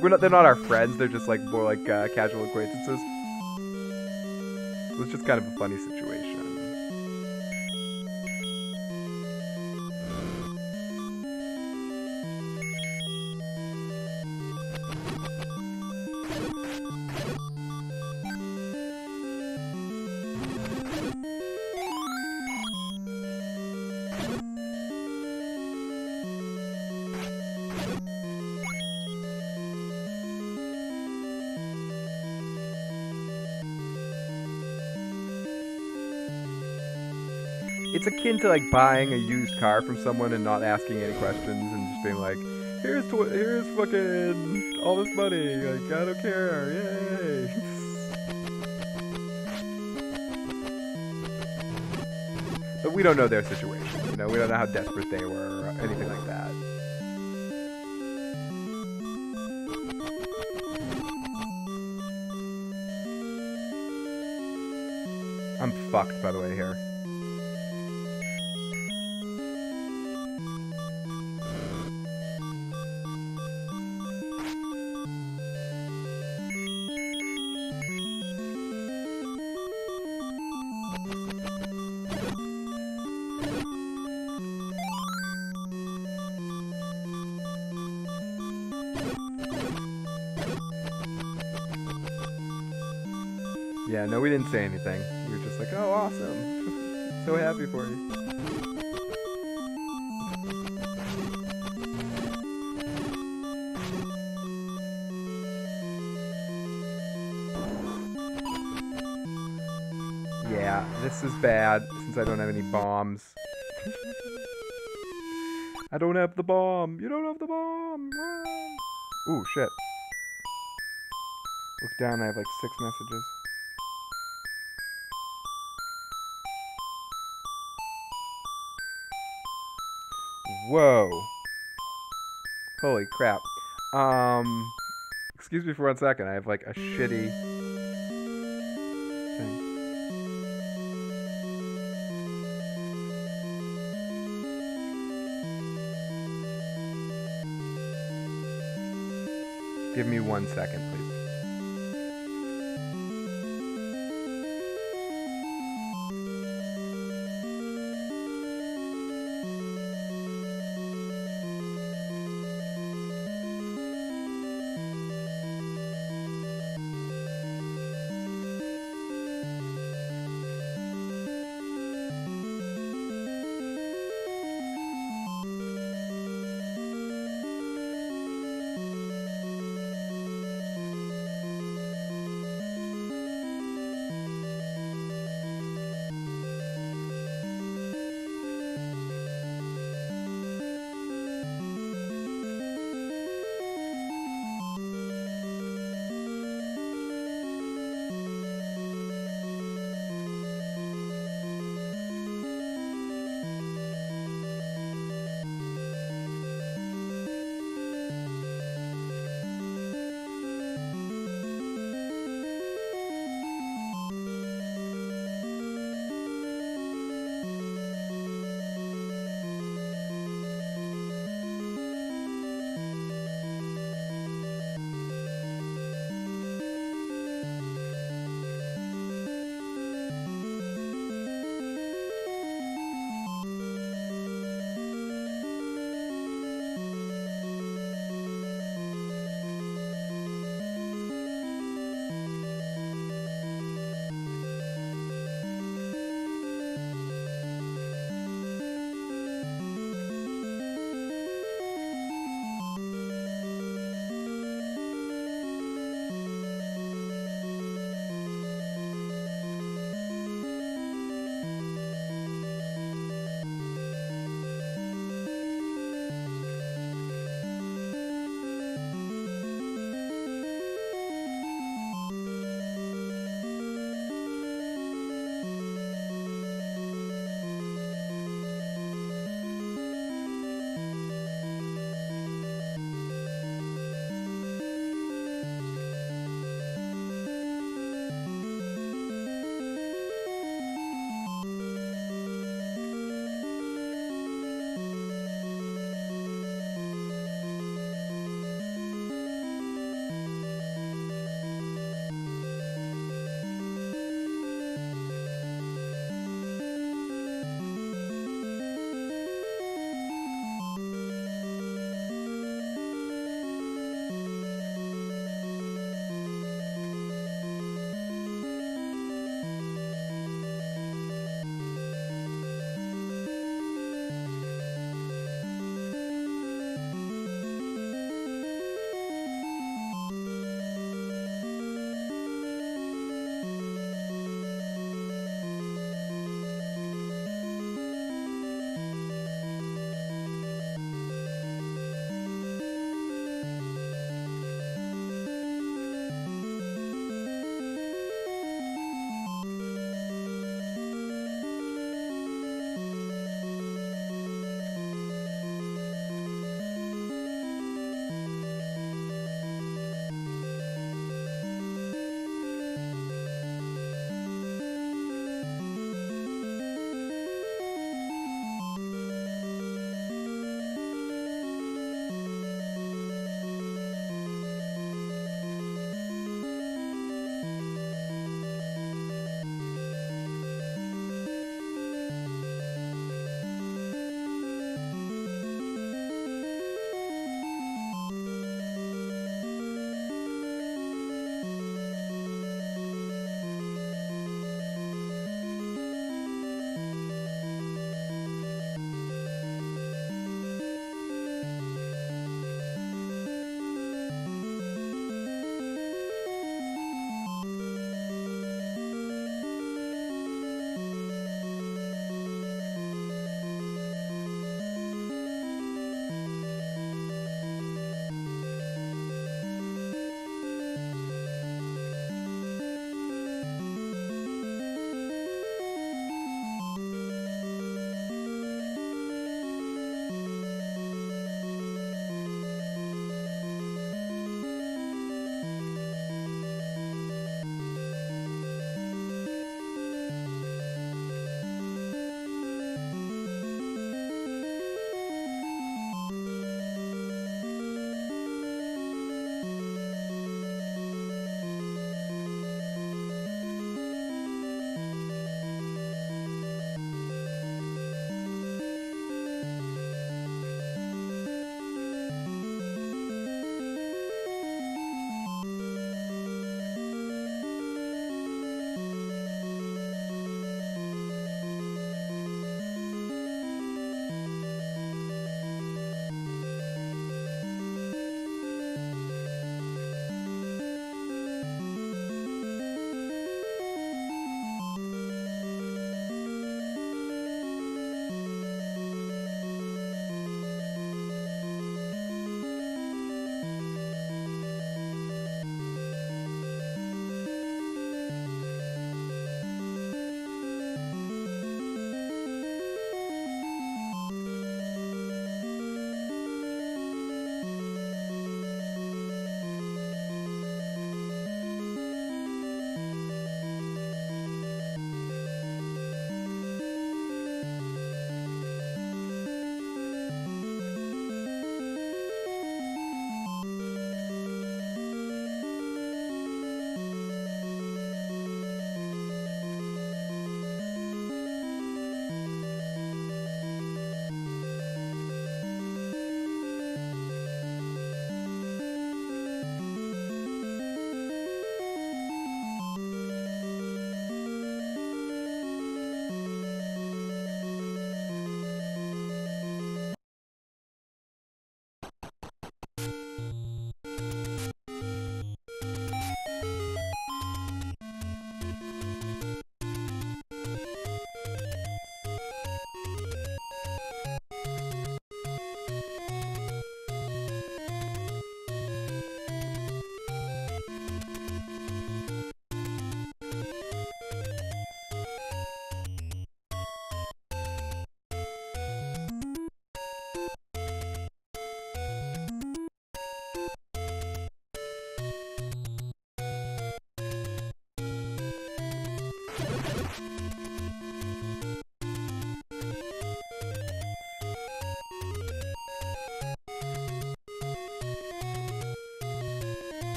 Like, they're not our friends. They're just like more like casual acquaintances. It was just kind of a funny situation. It's akin to like buying a used car from someone and not asking any questions and just being like, here's fucking all this money, like, I don't care, yay. But we don't know their situation, you know, we don't know how desperate they were or anything like that. I'm fucked, by the way, here. Yeah, no, we didn't say anything. We were just like, oh, awesome. So happy for you. Yeah, this is bad, since I don't have any bombs. I don't have the bomb! You don't have the bomb! Ooh, shit. Look down, I have like 6 messages. Whoa. Holy crap. Excuse me for 1 second. I have like a shitty thing. Give me 1 second, please.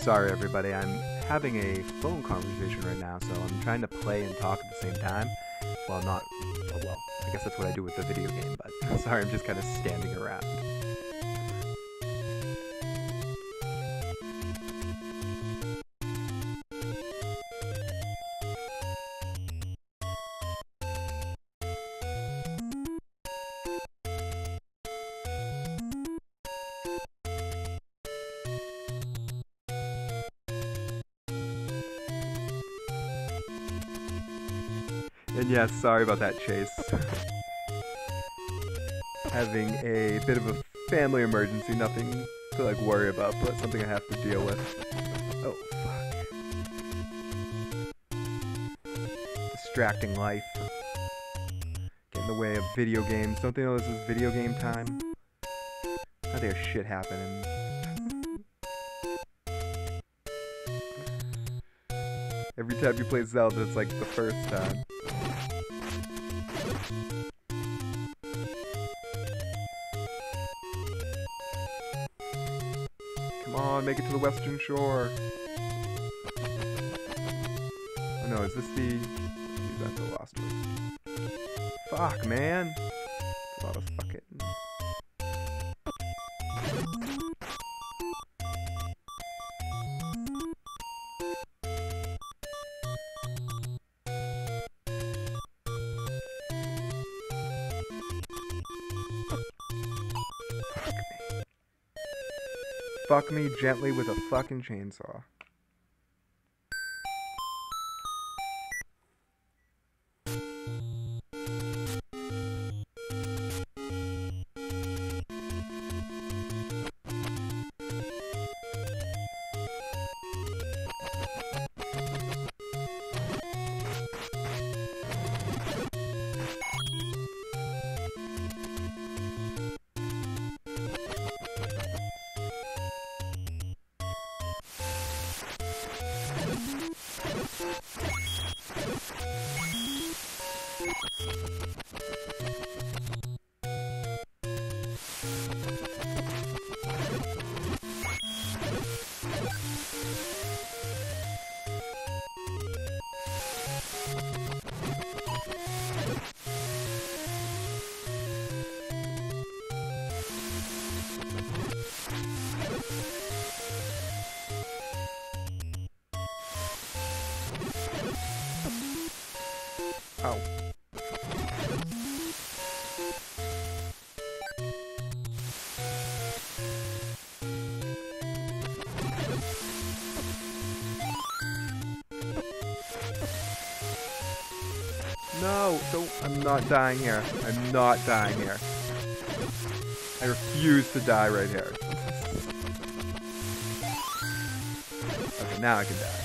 Sorry everybody, I'm having a phone conversation right now, so I'm trying to play and talk at the same time. Well, not, well, I guess that's what I do with the video game, but sorry, I'm just kind of standing around. And yes, sorry about that, Chase. Having a bit of a family emergency, nothing to like worry about, but something I have to deal with. Oh, fuck. Distracting life. Get in the way of video games. Don't they know this is video game time? How there's shit happening. Every time you play Zelda, it's like the first time. Come on, make it to the Western Shore. Oh no, is this the... That's the lost one. Fuck, man. That's a lot of fucking... Fuck me gently with a fucking chainsaw. Oh. No, I'm not dying here. I'm not dying here. I refuse to die right here. Okay, now I can die.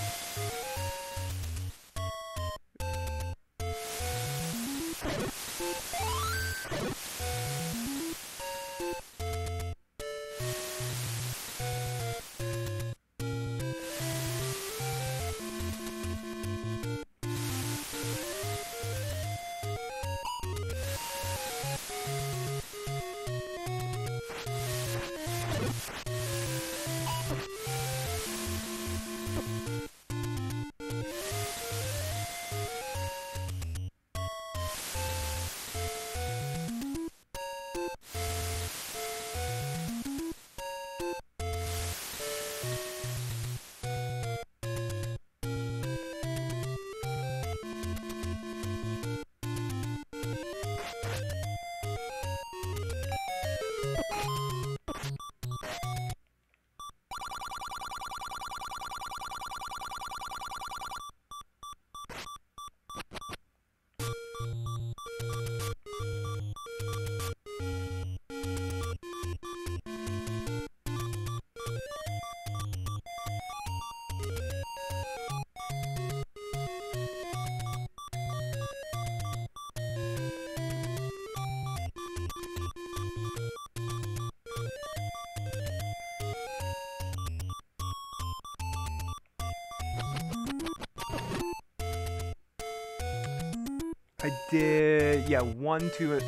I did, yeah, 1, 2,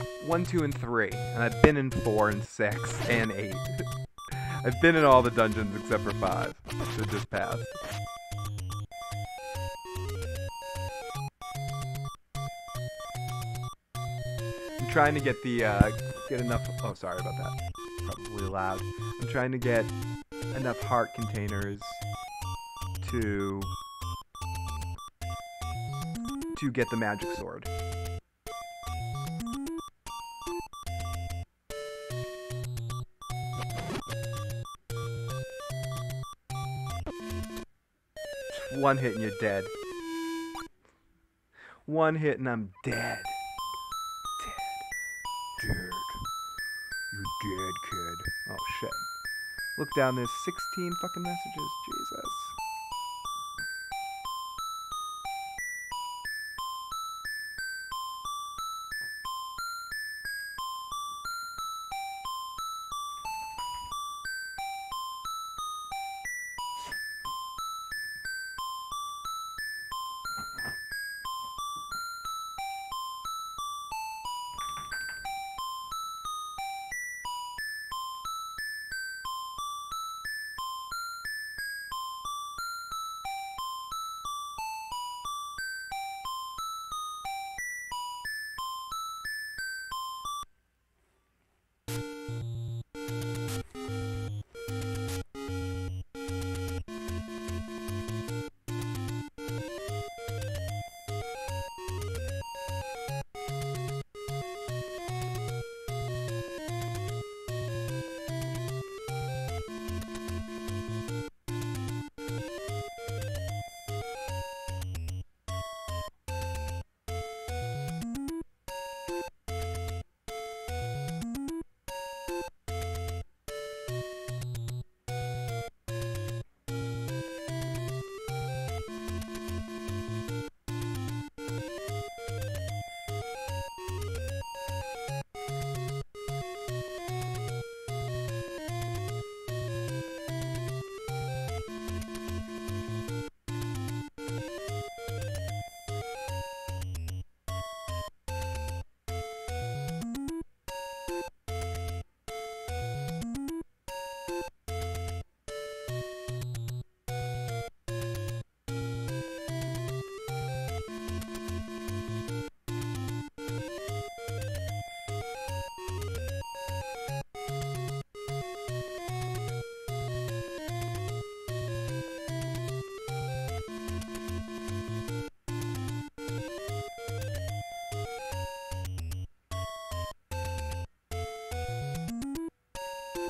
and 3, and I've been in 4 and 6 and 8. I've been in all the dungeons except for 5 that just passed. I'm trying to get the get enough. Oh, sorry about that. Probably loud. I'm trying to get enough heart containers to get the magic sword. One hit and you're dead. One hit and I'm dead. Dead. You're dead, kid. Oh shit. Look down, there's 16 fucking messages. Jesus.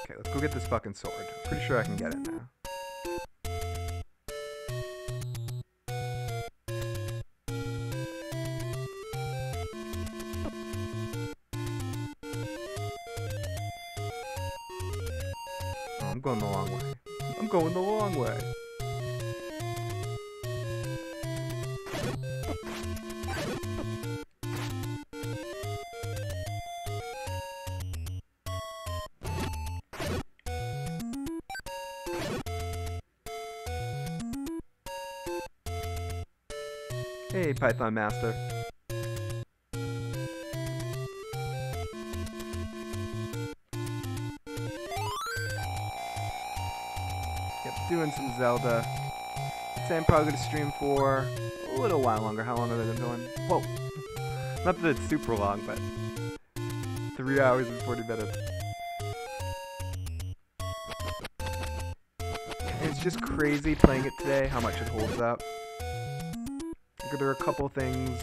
Okay, let's go get this fucking sword. Pretty sure I can get it now. Oh, I'm going the long way. I'm going the long way. Hey, Python Master. Yep, doing some Zelda. I'd say I'm probably going to stream for a little while longer. How long have I been going? Whoa. Not that it's super long, but 3 hours and 40 minutes. And it's just crazy playing it today, how much it holds up. There are a couple things,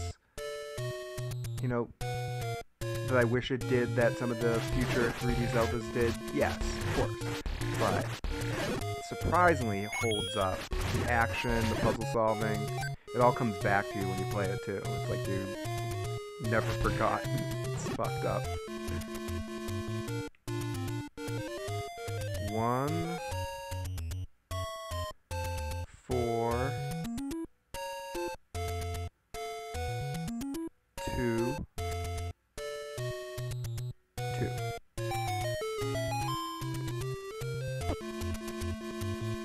you know, that I wish it did that some of the future 3D Zeldas did. Yes, of course. But surprisingly, it holds up. The action, the puzzle solving, it all comes back to you when you play it too. It's like you never forgot. It's fucked up. 1, 4, 2, 2.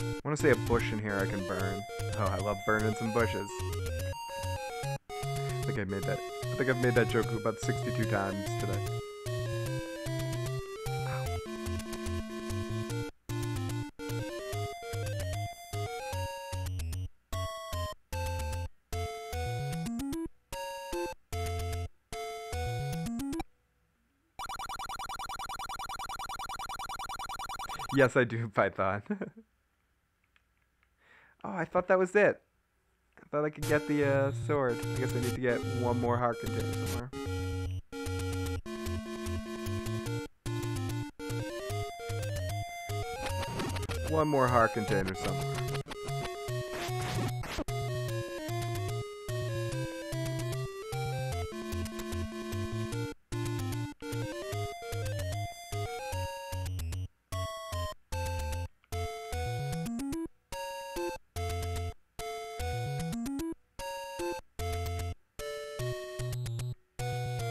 I want to say a bush in here I can burn. Oh, I love burning some bushes. I think I've made that joke about 62 times today. Ow. Yes, I do, Python. Oh, I thought that was it. I thought I could get the sword. I guess I need to get one more heart container somewhere. One more heart container somewhere.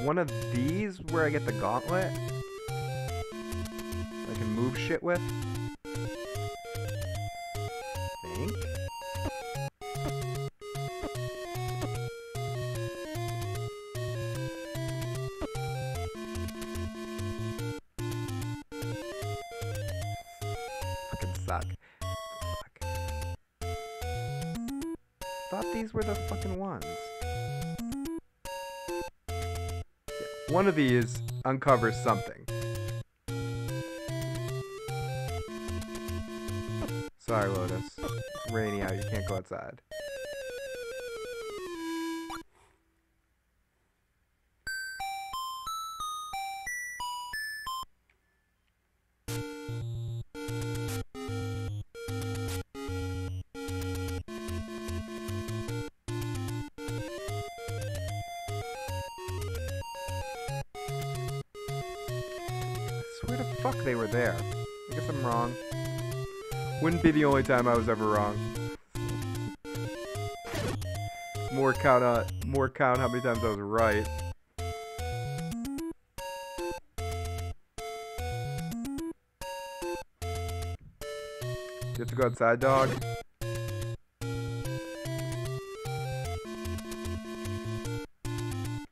One of these where I get the gauntlet I can move shit with. I think. Fucking suck. Fuck. Thought these were the fucking ones. One of these uncovers something. Sorry, Lotus. It's rainy out. You can't go outside. Where the fuck they were there? I guess I'm wrong. Wouldn't be the only time I was ever wrong. More count how many times I was right. You have to go outside, dog?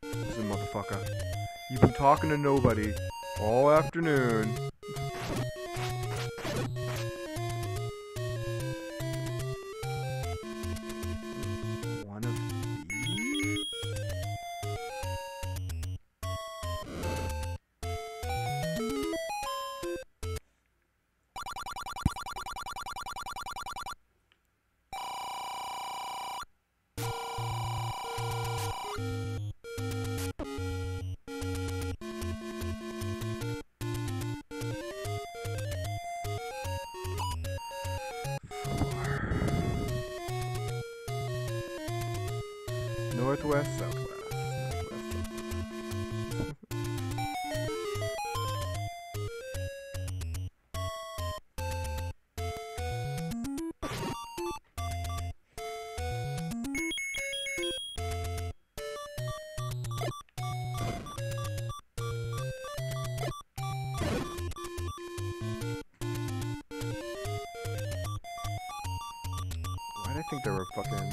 Listen, motherfucker. You've been talking to nobody all afternoon. One of these? Northwest, southwest. Why did I think there were fucking...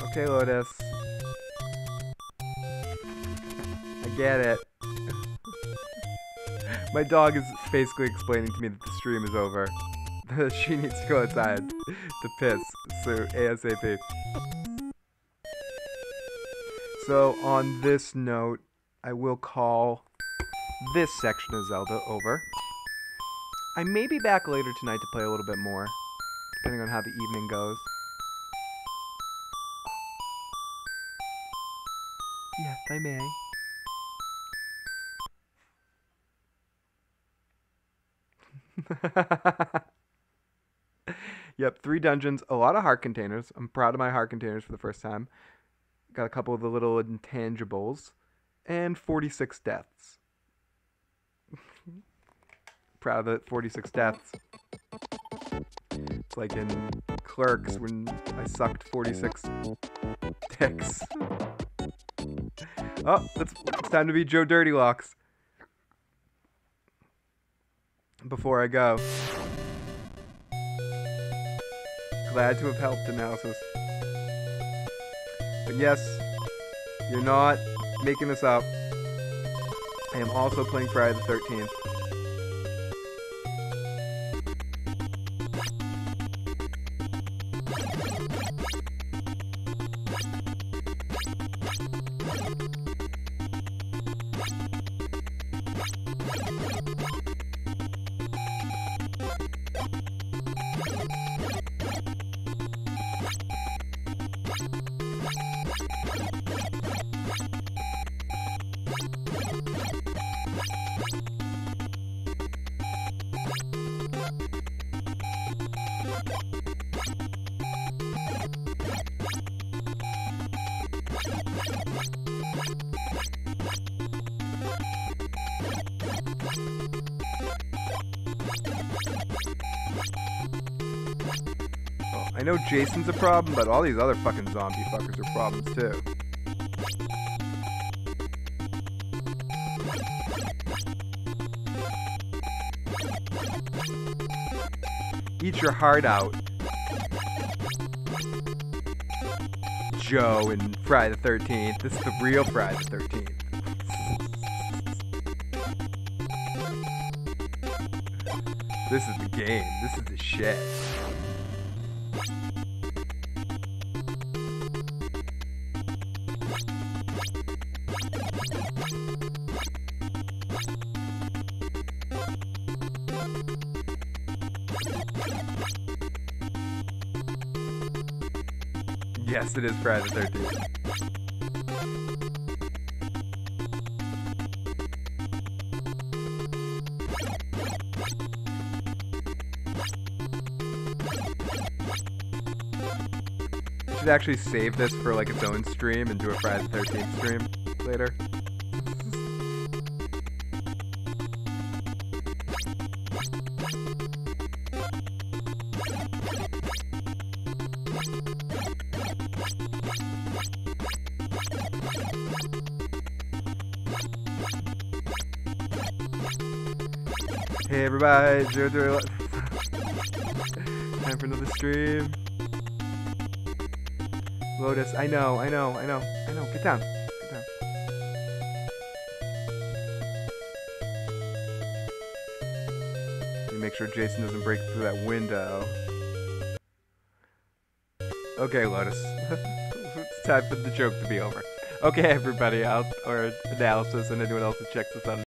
Okay, Lotus. I get it. My dog is basically explaining to me that the stream is over. She needs to go outside to piss. So, ASAP. So, on this note, I will call this section of Zelda over. I may be back later tonight to play a little bit more, depending on how the evening goes. Yes, I may. Yep, 3 dungeons, a lot of heart containers. I'm proud of my heart containers for the first time. Got a couple of the little intangibles. And 46 deaths. Proud of it, 46 deaths. It's like in Clerks when I sucked 46 dicks. Oh, it's time to be Joe Dirtylocks. Before I go. Glad to have helped, analysis. But yes, you're not making this up. I am also playing Friday the 13th. Well, I know Jason's a problem, but all these other fucking zombie fuckers are problems too. Eat your heart out, Joe and Friday the 13th. This is the real Friday the 13th. This is the game. This is the shit. Yes, it is Friday the 13th. I should actually save this for like its own stream and do a Friday the 13th stream later. Hey everybody, 0 time for another stream. Lotus, I know. Get down. Let me make sure Jason doesn't break through that window. Okay, Lotus. It's time for the joke to be over. Okay, everybody, or Analysis and anyone else that checks this out.